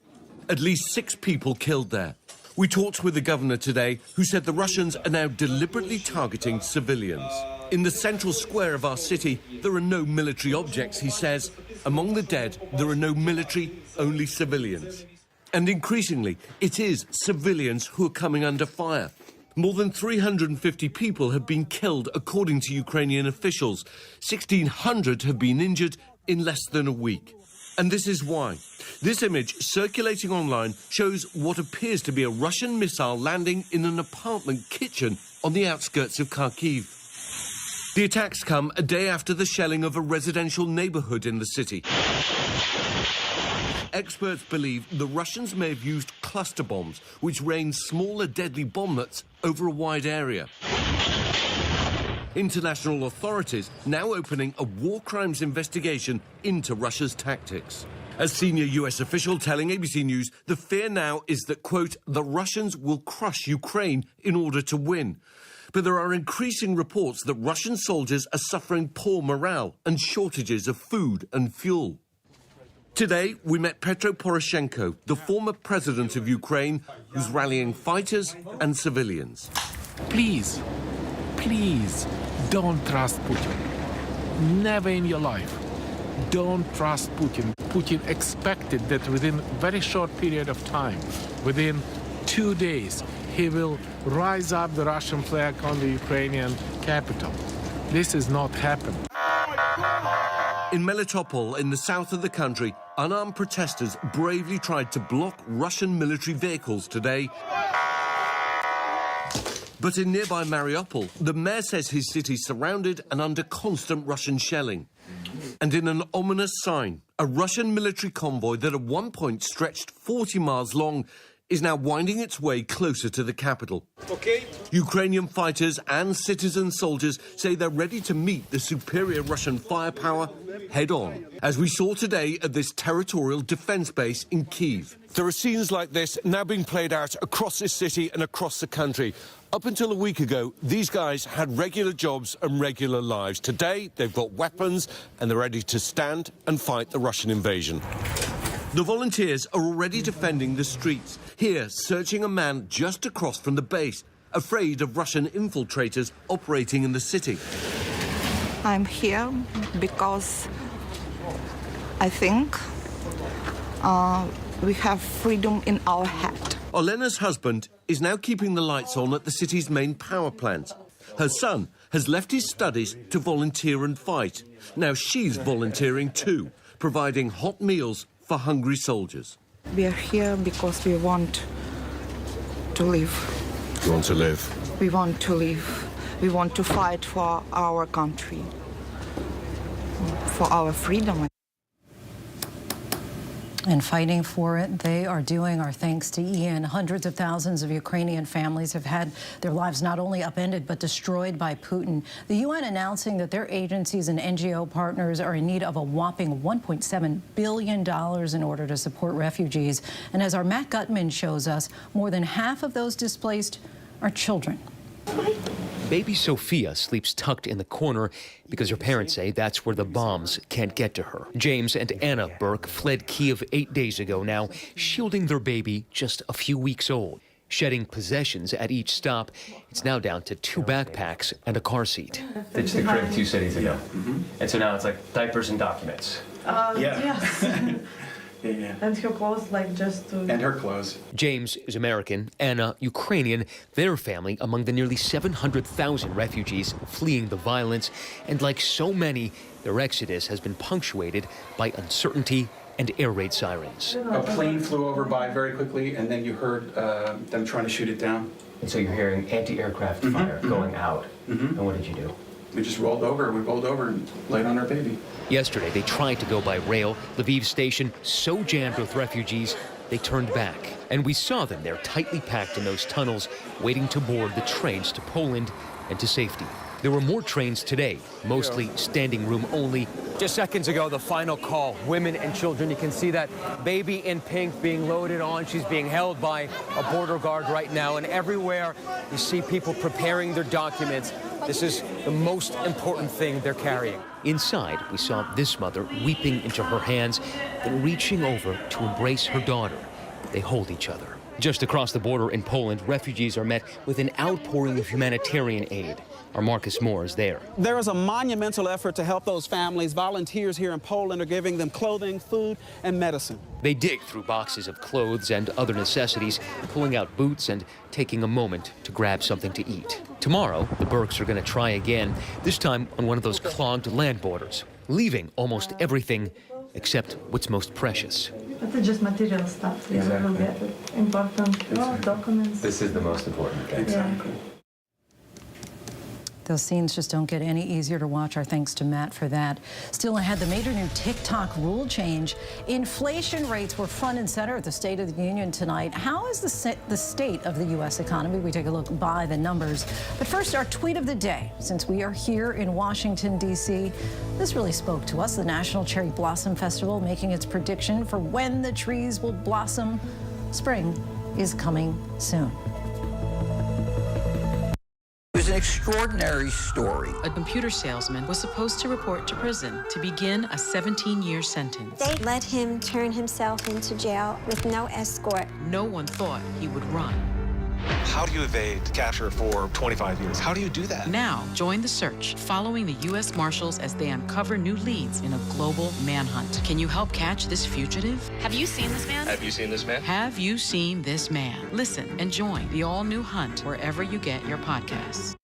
At least 6 people killed there. We talked with the governor today, who said the Russians are now deliberately targeting civilians. In the central square of our city, there are no military objects, he says. Among the dead, there are no military, only civilians. And increasingly, it is civilians who are coming under fire. More than 350 people have been killed, according to Ukrainian officials. 1,600 have been injured in less than a week. And this is why. This image circulating online shows what appears to be a Russian missile landing in an apartment kitchen on the outskirts of Kharkiv. The attacks come a day after the shelling of a residential neighborhood in the city. Experts believe the Russians may have used cluster bombs, which rain smaller deadly bomblets over a wide area. International authorities now opening a war crimes investigation into Russia's tactics. A senior US official telling ABC News the fear now is that, quote, the Russians will crush Ukraine in order to win. But there are increasing reports that Russian soldiers are suffering poor morale and shortages of food and fuel. Today, we met Petro Poroshenko, the former president of Ukraine, who's rallying fighters and civilians.
Please, please, don't trust Putin. Never in your life. Don't trust Putin. Putin expected that within a very short period of time, within 2 days, he will rise up the Russian flag on the Ukrainian capital. This has not happened.
In Melitopol, in the south of the country, unarmed protesters bravely tried to block Russian military vehicles today. But in nearby Mariupol, the mayor says his city's surrounded and under constant Russian shelling. And in an ominous sign, a Russian military convoy that at one point stretched 40 miles long is now winding its way closer to the capital. Okay. Ukrainian fighters and citizen soldiers say they're ready to meet the superior Russian firepower head-on, as we saw today at this territorial defense base in Kyiv. There are scenes like this now being played out across this city and across the country. Up until a week ago, these guys had regular jobs and regular lives. Today, they've got weapons and they're ready to stand and fight the Russian invasion. The volunteers are already defending the streets, here searching a man just across from the base, afraid of Russian infiltrators operating in the city.
I'm here because I think we have freedom in our head.
Olena's husband is now keeping the lights on at the city's main power plant. Her son has left his studies to volunteer and fight. Now she's volunteering too, providing hot meals for hungry soldiers.
We are here because we want to live.
You want to live?
We want to live. We want to fight for our country, for our freedom.
And fighting for it, they are doing our thanks to Ian. Hundreds of thousands of Ukrainian families have had their lives not only upended, but destroyed by Putin. The UN announcing that their agencies and NGO partners are in need of a whopping $1.7 billion in order to support refugees. And as our Matt Gutman shows us, more than half of those displaced are children.
Baby Sophia sleeps tucked in the corner because her parents say that's where the bombs can't get to her. James and Anna Burke fled Kyiv 8 days ago, now shielding their baby just a few weeks old. Shedding possessions at each stop, it's now down to 2 backpacks and a car seat.
Ditched the crib 2 cities ago. And so now it's like diapers and documents.
Yes.
Yeah.
And her clothes, like just to...
And her clothes.
James is American, Anna Ukrainian, their family among the nearly 700,000 refugees fleeing the violence. And like so many, their exodus has been punctuated by uncertainty and air raid sirens.
A plane flew over by very quickly, and then you heard them trying to shoot it down. And so you're hearing anti-aircraft fire going out. And what did you do? We just rolled over. We rolled over and laid on our baby.
Yesterday, they tried to go by rail. Lviv station so jammed with refugees, they turned back. And we saw them there tightly packed in those tunnels, waiting to board the trains to Poland and to safety. There were more trains today, mostly standing room only.
Just seconds ago, the final call. Women and children, you can see that baby in pink being loaded on. She's being held by a border guard right now. And everywhere you see people preparing their documents. This is the most important thing they're carrying.
Inside, we saw this mother weeping into her hands, then reaching over to embrace her daughter. They hold each other. Just across the border in Poland, refugees are met with an outpouring of humanitarian aid. Our Marcus Moore is there.
There is a monumental effort to help those families. Volunteers here in Poland are giving them clothing, food, and medicine.
They dig through boxes of clothes and other necessities, pulling out boots and taking a moment to grab something to eat. Tomorrow, the Burks are going to try again, this time on one of those clogged land borders, leaving almost everything except what's most precious.
It's just material stuff. Yeah, we'll get it. Important documents.
This is the most important thing.
Exactly.
Those scenes just don't get any easier to watch. Our thanks to Matt for that. Still ahead, the major new TikTok rule change. Inflation rates were front and center at the State of the Union tonight. How is the state of the U.S. economy? We take a look by the numbers. But first, our tweet of the day. Since we are here in Washington, D.C., this really spoke to us. The National Cherry Blossom Festival making its prediction for when the trees will blossom. Spring is coming soon.
It was an extraordinary story.
A computer salesman was supposed to report to prison to begin a 17-year sentence.
They let him turn himself into jail with no escort.
No one thought he would run.
How do you evade capture for 25 years? How do you do that?
Now, join the search, following the U.S. Marshals as they uncover new leads in a global manhunt. Can you help catch this fugitive?
Have you seen this man?
Have you seen this man?
Have you seen this man? Listen and join the all-new hunt wherever you get your podcasts.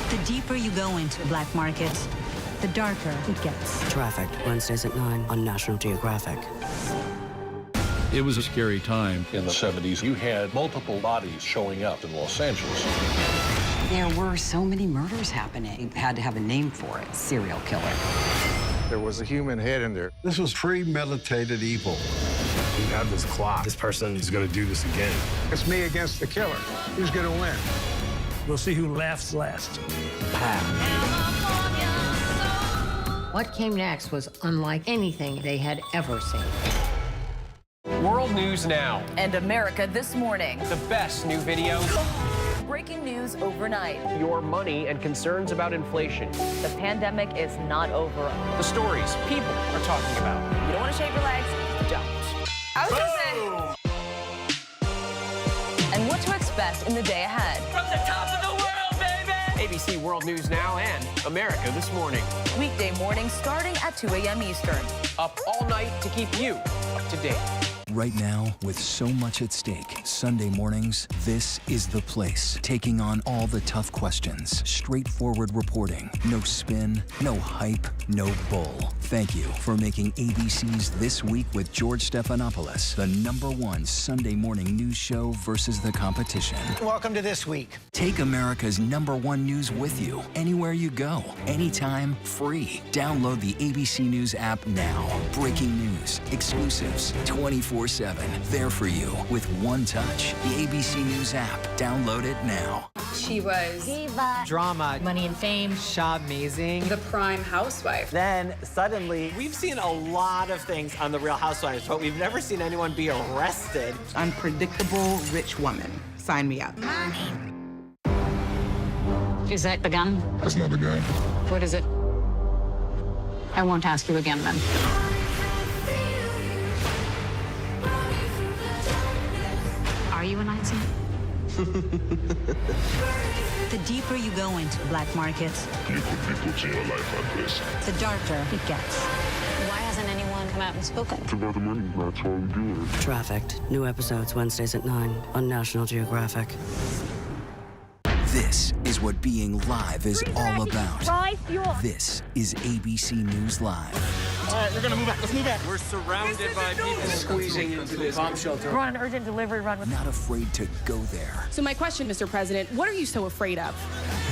The deeper you go into the black market, the darker it gets.
Trafficked, Wednesdays at 9 on National Geographic.
It was a scary time. In the 70s, you had multiple bodies showing up in Los Angeles.
There were so many murders happening. You had to have a name for it, serial killer.
There was a human head in there. This was premeditated evil.
We have this clock. This person is going to do this again.
It's me against the killer. Who's going to win?
We'll see who laughs last.
What came next was unlike anything they had ever seen.
World News Now.
And America This Morning.
The best new videos.
Breaking news overnight.
Your money and concerns about inflation.
The pandemic is not over.
The stories people are talking about.
You don't want to shave your legs? Don't. I was just saying. And what to expect in the day ahead.
From the top of the world, baby! ABC World News Now and America This Morning.
Weekday morning starting at 2 a.m. Eastern.
Up all night to keep you up to date.
Right now, with so much at stake, Sunday mornings, this is the place. Taking on all the tough questions, straightforward reporting, no spin, no hype, no bull. Thank you for making ABC's This Week with George Stephanopoulos the #1 Sunday morning news show versus the competition.
Welcome to This Week.
Take America's #1 news with you, anywhere you go, anytime, free. Download the ABC News app now. Breaking news, exclusives, 24/7. There for you with one touch. The ABC News app. Download it now.
She was
diva,
drama,
money and fame,
amazing, the prime housewife.
Then suddenly,
We've seen a lot of things on The Real Housewives, but we've never seen anyone be arrested.
unpredictable rich woman. Sign me up.
Is that the gun?
That's not the gun.
What is it? I won't ask you again then.
you a Nazi? The deeper you go into black markets,
you put people to your life at risk.
the darker it gets.
Why hasn't anyone come out and spoken?
It's about the money, that's why we do it.
Trafficked. New episodes Wednesdays at 9 on National Geographic.
This is what being live is all about. This is ABC News Live.
All right, we're gonna move back. Let's move back. We're surrounded by people squeezing into this bomb shelter.
We're on an urgent delivery run.
Not afraid to go there.
So my question, Mr. President, what are you so afraid of?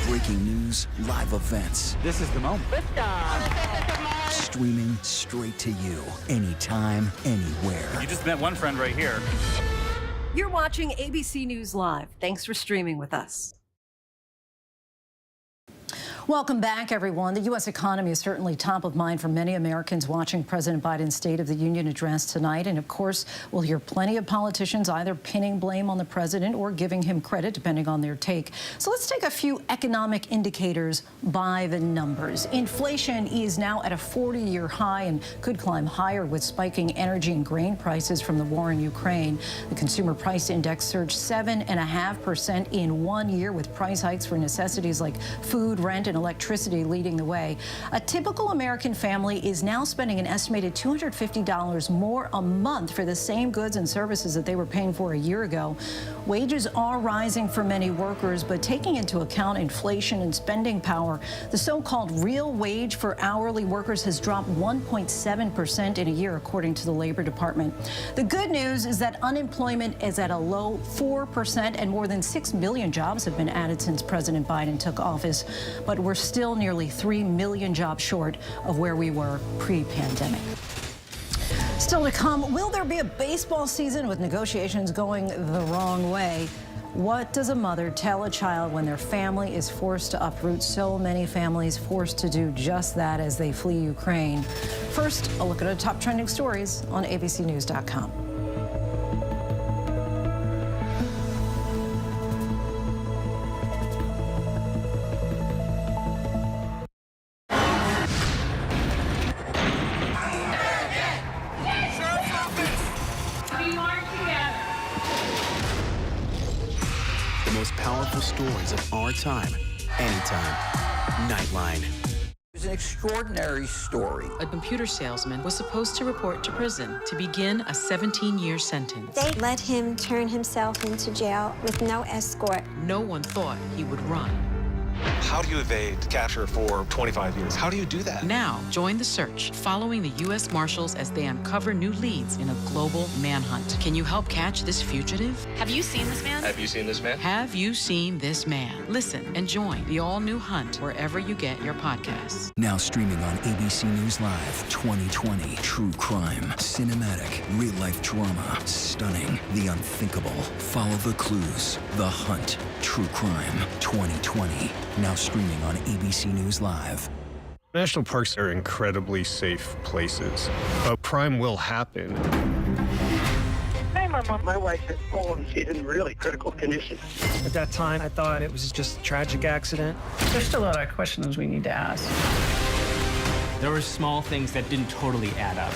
Breaking news, live events.
This is the moment.
Streaming straight to you, anytime, anywhere.
You just met one friend right here.
You're watching ABC News Live. Thanks for streaming with us.
Welcome back, everyone. The U.S. economy is certainly top of mind for many Americans watching President Biden's State of the Union address tonight. And of course, we'll hear plenty of politicians either pinning blame on the president or giving him credit, depending on their take. So let's take a few economic indicators by the numbers. Inflation is now at a 40-year high and could climb higher with spiking energy and grain prices from the war in Ukraine. The Consumer Price Index surged 7.5% in 1 year, with price hikes for necessities like food, rent, and electricity leading the way. A typical American family is now spending an estimated $250 more a month for the same goods and services that they were paying for a year ago. Wages are rising for many workers, but taking into account inflation and spending power, the so-called real wage for hourly workers has dropped 1.7% in a year, according to the Labor Department. The good news is that unemployment is at a low 4%, and more than 6 million jobs have been added since President Biden took office. But we're still nearly 3 million jobs short of where we were pre-pandemic. Still to come, will there be a baseball season with negotiations going the wrong way? What does a mother tell a child when their family is forced to uproot? So many families forced to do just that as they flee Ukraine. First, a look at the top trending stories on abcnews.com.
Powerful stories of our time, anytime. Nightline.
It was an extraordinary story.
A computer salesman was supposed to report to prison to begin a 17-year sentence.
They let him turn himself into jail with no escort.
No one thought he would run.
How do you evade capture for 25 years? How do you do that?
Now, join the search, following the U.S. Marshals as they uncover new leads in a global manhunt. Can you help catch this fugitive?
Have you seen this man?
Have you seen this man?
Have you seen this man? Listen and join the all-new hunt wherever you get your podcasts.
Now streaming on ABC News Live 2020. True crime, cinematic, real-life drama, stunning, the unthinkable. Follow the clues. The Hunt. True crime 2020. Now streaming on ABC News Live.
National parks are incredibly safe places, but crime will happen.
Hey, Mama. My wife has fallen. She's in really critical condition.
At that time, I thought it was just a tragic accident. There's still a lot of questions we need to ask.
There were small things that didn't totally add up.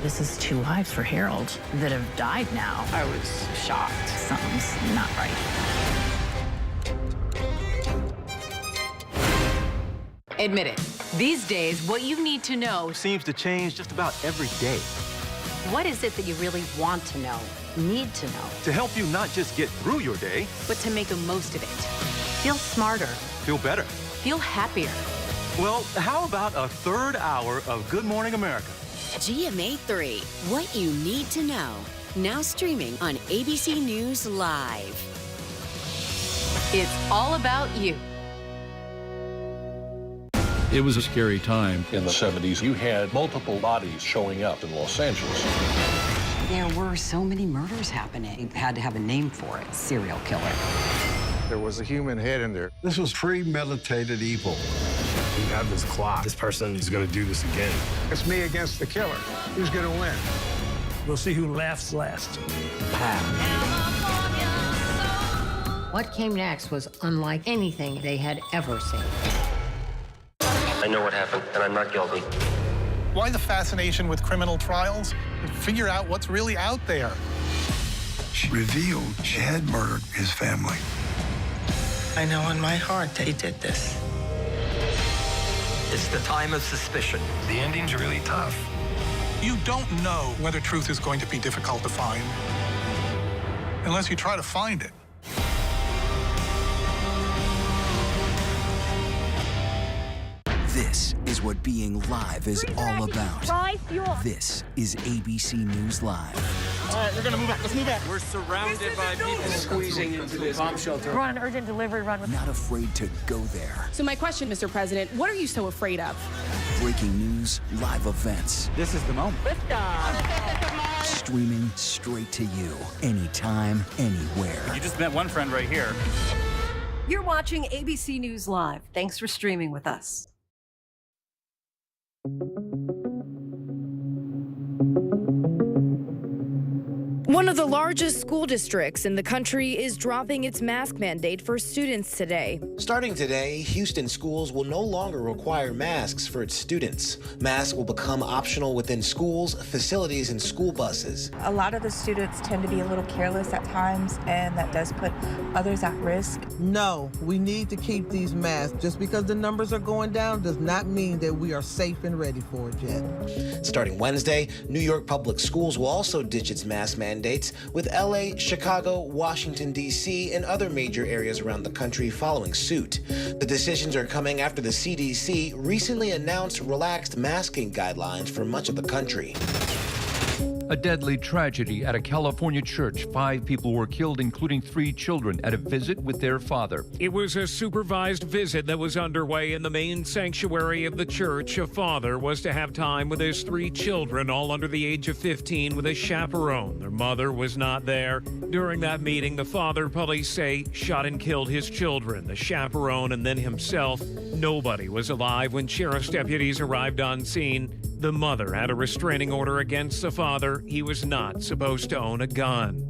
This is 2 lives for Harold that have died now. I was shocked. Something's not right.
Admit it. These days, what you need to know
Seems to change just about every day.
what is it that you really want to know, need to know,
To help you not just get through your day,
but to make the most of it. Feel smarter.
feel better.
Feel happier.
Well, how about a third hour of Good Morning America?
GMA 3, what you need to know. Now streaming on ABC News Live.
It's all about you.
It was a scary time in the 70s. You had multiple bodies showing up in Los Angeles.
There were so many murders happening. You had to have a name for it. Serial killer.
There was a human head in there. This was premeditated evil.
We have this clock. This person is going to do this again.
It's me against the killer. Who's going to win?
We'll see who laughs last.
What came next was unlike anything they had ever seen.
I know what happened, and I'm not guilty.
Why the fascination with criminal trials? Figure out what's really out there.
footage revealed she had murdered his family.
I know in my heart they did this.
It's the time of suspicion.
The ending's really tough.
You don't know whether truth is going to be difficult to find unless you try to find it.
This is what being live is all about. This is ABC News Live.
All right, we're gonna move back. Let's move back.
We're surrounded by people
squeezing into this bomb shelter.
We're on an urgent delivery run with.
Not afraid to go there.
So my question, Mr. President, what are you so afraid of?
Breaking news, live events.
This is the moment.
Streaming straight to you, anytime, anywhere.
You just met one friend right here.
You're watching ABC News Live. Thanks for streaming with us.
One of the largest school districts in the country is dropping its mask mandate for students today.
Starting today, Houston schools will no longer require masks for its students. Masks will become optional within schools, facilities, and school buses.
A lot of the students tend to be a little careless at times, and that does put others at risk.
No, we need to keep these masks. Just because the numbers are going down does not mean that we are safe and ready for it yet.
Starting Wednesday, New York Public Schools will also ditch its mask mandates, with LA, Chicago, Washington, D.C., and other major areas around the country following suit. The decisions are coming after the CDC recently announced relaxed masking guidelines for much of the country.
A deadly tragedy at a California church. 5 people were killed, including 3 children, at a visit with their father.
It was a supervised visit that was underway in the main sanctuary of the church. A father was to have time with his 3 children, all under the age of 15, with a chaperone. Their mother was not there. During that meeting, the father, police say, shot and killed his children, the chaperone, and then himself. Nobody was alive when sheriff's deputies arrived on scene. The mother had a restraining order against the father. He was not supposed to own a gun.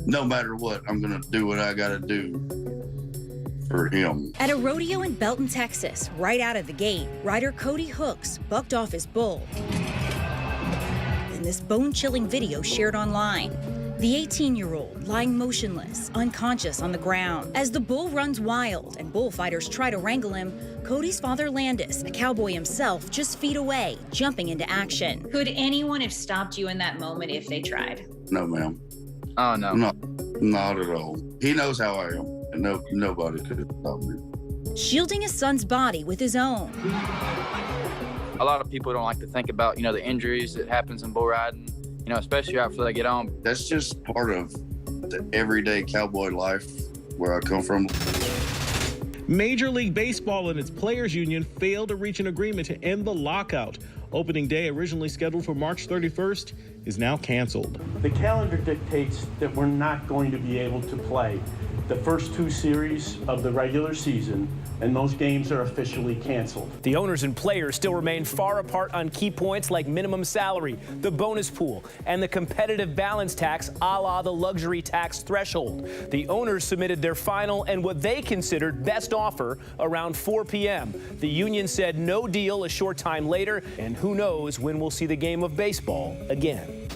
No matter what, I'm going to do what I got to do for him.
At a rodeo in Belton, Texas, right out of the gate, rider Cody Hooks bucked off his bull. In this bone-chilling video shared online, the 18-year-old lying motionless, unconscious on the ground. As the bull runs wild and bullfighters try to wrangle him, Cody's father Landis, a cowboy himself, just feet away, jumping into action.
Could anyone have stopped you in that moment if they tried?
No, ma'am.
Oh, no.
Not at all. He knows how I am, and nobody could stop me.
Shielding his son's body with his own.
A lot of people don't like to think about, the injuries that happens in bull riding. Especially after they get on.
That's just part of the everyday cowboy life where I come from.
Major League Baseball and its players union failed to reach an agreement to end the lockout. Opening day, originally scheduled for March 31st, is now canceled.
The calendar dictates that we're not going to be able to play the first 2 series of the regular season, and those games are officially canceled.
The owners and players still remain far apart on key points like minimum salary, the bonus pool, and the competitive balance tax, a la the luxury tax threshold. The owners submitted their final and what they considered best offer around 4 p.m. The union said no deal a short time later, and who knows when we'll see the game of baseball again.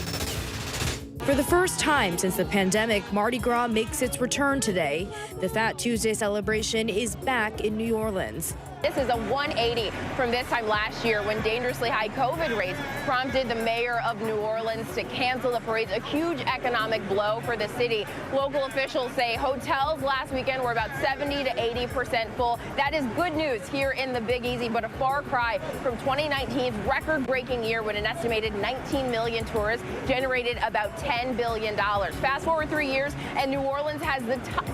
For the first time since the pandemic, Mardi Gras makes its return today. The Fat Tuesday celebration is back in New Orleans.
This is a 180 from this time last year when dangerously high COVID rates prompted the mayor of New Orleans to cancel the parades, a huge economic blow for the city. Local officials say hotels last weekend were about 70 to 80% full. That is good news here in the Big Easy, but a far cry from 2019's record-breaking year when an estimated 19 million tourists generated about $10 billion. Fast forward 3 years, and New Orleans has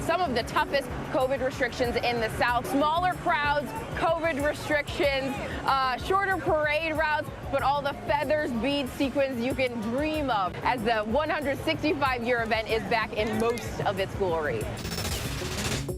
some of the toughest COVID restrictions in the South. Smaller crowds, COVID restrictions, shorter parade routes, but all the feathers, beads, sequins you can dream of as the 165-year event is back in most of its glory.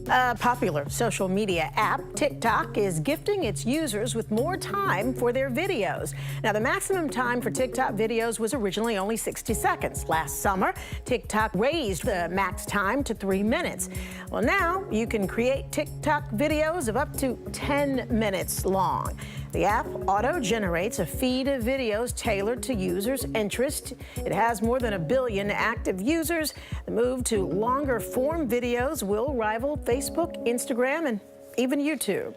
A popular social media app, TikTok, is gifting its users with more time for their videos. Now, the maximum time for TikTok videos was originally only 60 seconds. Last summer, TikTok raised the max time to 3 minutes. Well, now you can create TikTok videos of up to 10 minutes long. The app auto-generates a feed of videos tailored to users' interest. It has more than 1 billion active users. The move to longer form videos will rival Facebook, Instagram, and even YouTube.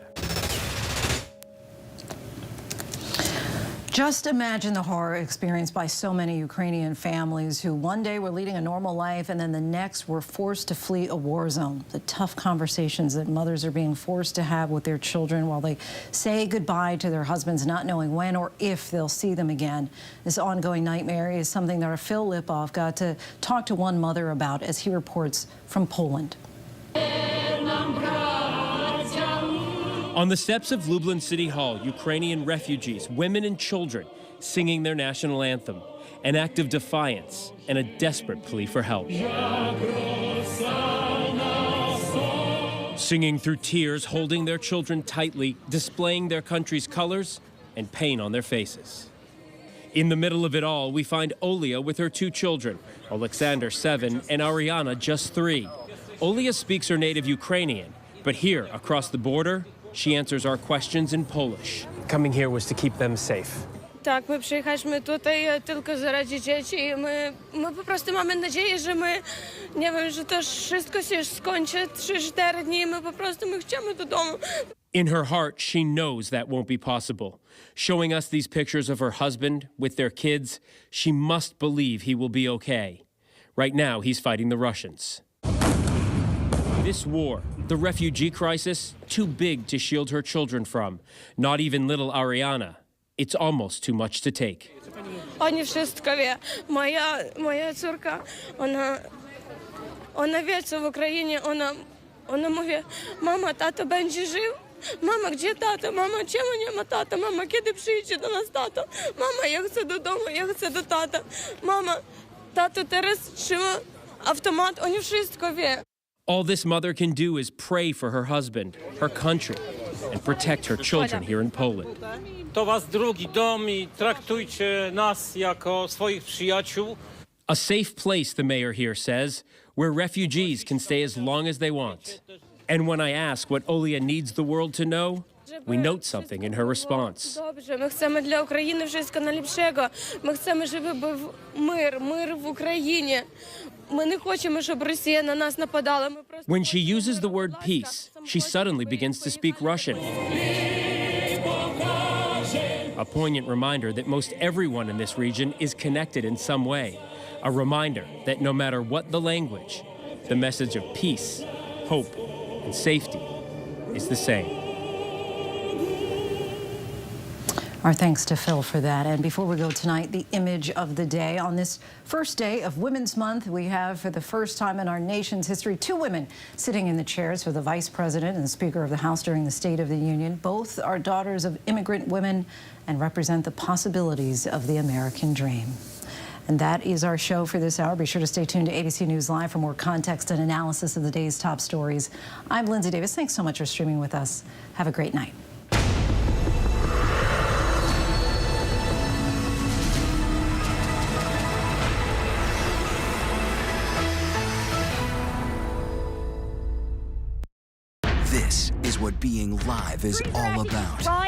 Just imagine the horror experienced by so many Ukrainian families who one day were leading a normal life and then the next were forced to flee a war zone. The tough conversations that mothers are being forced to have with their children while they say goodbye to their husbands, not knowing when or if they'll see them again. This ongoing nightmare is something that our Phil Lipoff got to talk to one mother about as he reports from Poland.
On the steps of Lublin City Hall, Ukrainian refugees, women and children, singing their national anthem, an act of defiance and a desperate plea for help. Singing through tears, holding their children tightly, displaying their country's colors and pain on their faces. In the middle of it all, we find Olia with her 2 children, Alexander, 7, and Ariana, just 3. Olia speaks her native Ukrainian, but here, across the border, she answers our questions in Polish.
Coming here was to keep them safe.
Tak, my przyjechaliśmy tutaj tylko zaraz dzieci i my po prostu mamy nadzieję, że my, nie wiem, że to wszystko się skończy 3-4 dni, my po prostu chcemy do domu.
In her heart, she knows that won't be possible. Showing us these pictures of her husband with their kids, she must believe he will be okay. Right now, he's fighting the Russians. This war, the refugee crisis, too big to shield her children from. Not even little Ariana. It's almost too much to take.
Oni wszystko wie. Moja córka, ona wie, co w Ukrainie, ona mówi, mama, tato będzie żył? Mama, gdzie tato? Mama, czemu nie ma tata? Mama, kiedy przyjdzie do nas tato? Mama, ja chcę do domu, ja chcę do tata. Mama, tato teraz trzyma automat, oni wszystko wie.
All this mother can do is pray for her husband, her country, and protect her children here in Poland.
To was drugi dom I traktujcie nas jako swoich przyjaciół.
A safe place, the mayor here says, where refugees can stay as long as they want. And when I ask what Olia needs the world to know, we note something in her response.
Dobrze, my chcemy dla України wszystko najlepszego. Ми chcemy, żeby był мир в Україні. Ми не хочемо, щоб Росія на нас нападала.
When she uses the word peace, she suddenly begins to speak Russian. A poignant reminder that most everyone in this region is connected in some way. A reminder that no matter what the language, the message of peace, hope, and safety is the same.
Our thanks to Phil for that. And before we go tonight, the image of the day. On this first day of Women's Month, we have, for the first time in our nation's history, 2 women sitting in the chairs for the Vice President and the Speaker of the House during the State of the Union. Both are daughters of immigrant women and represent the possibilities of the American dream. And that is our show for this hour. Be sure to stay tuned to ABC News Live for more context and analysis of the day's top stories. I'm Lindsay Davis. Thanks so much for streaming with us. Have a great night.
This is what being live is all about.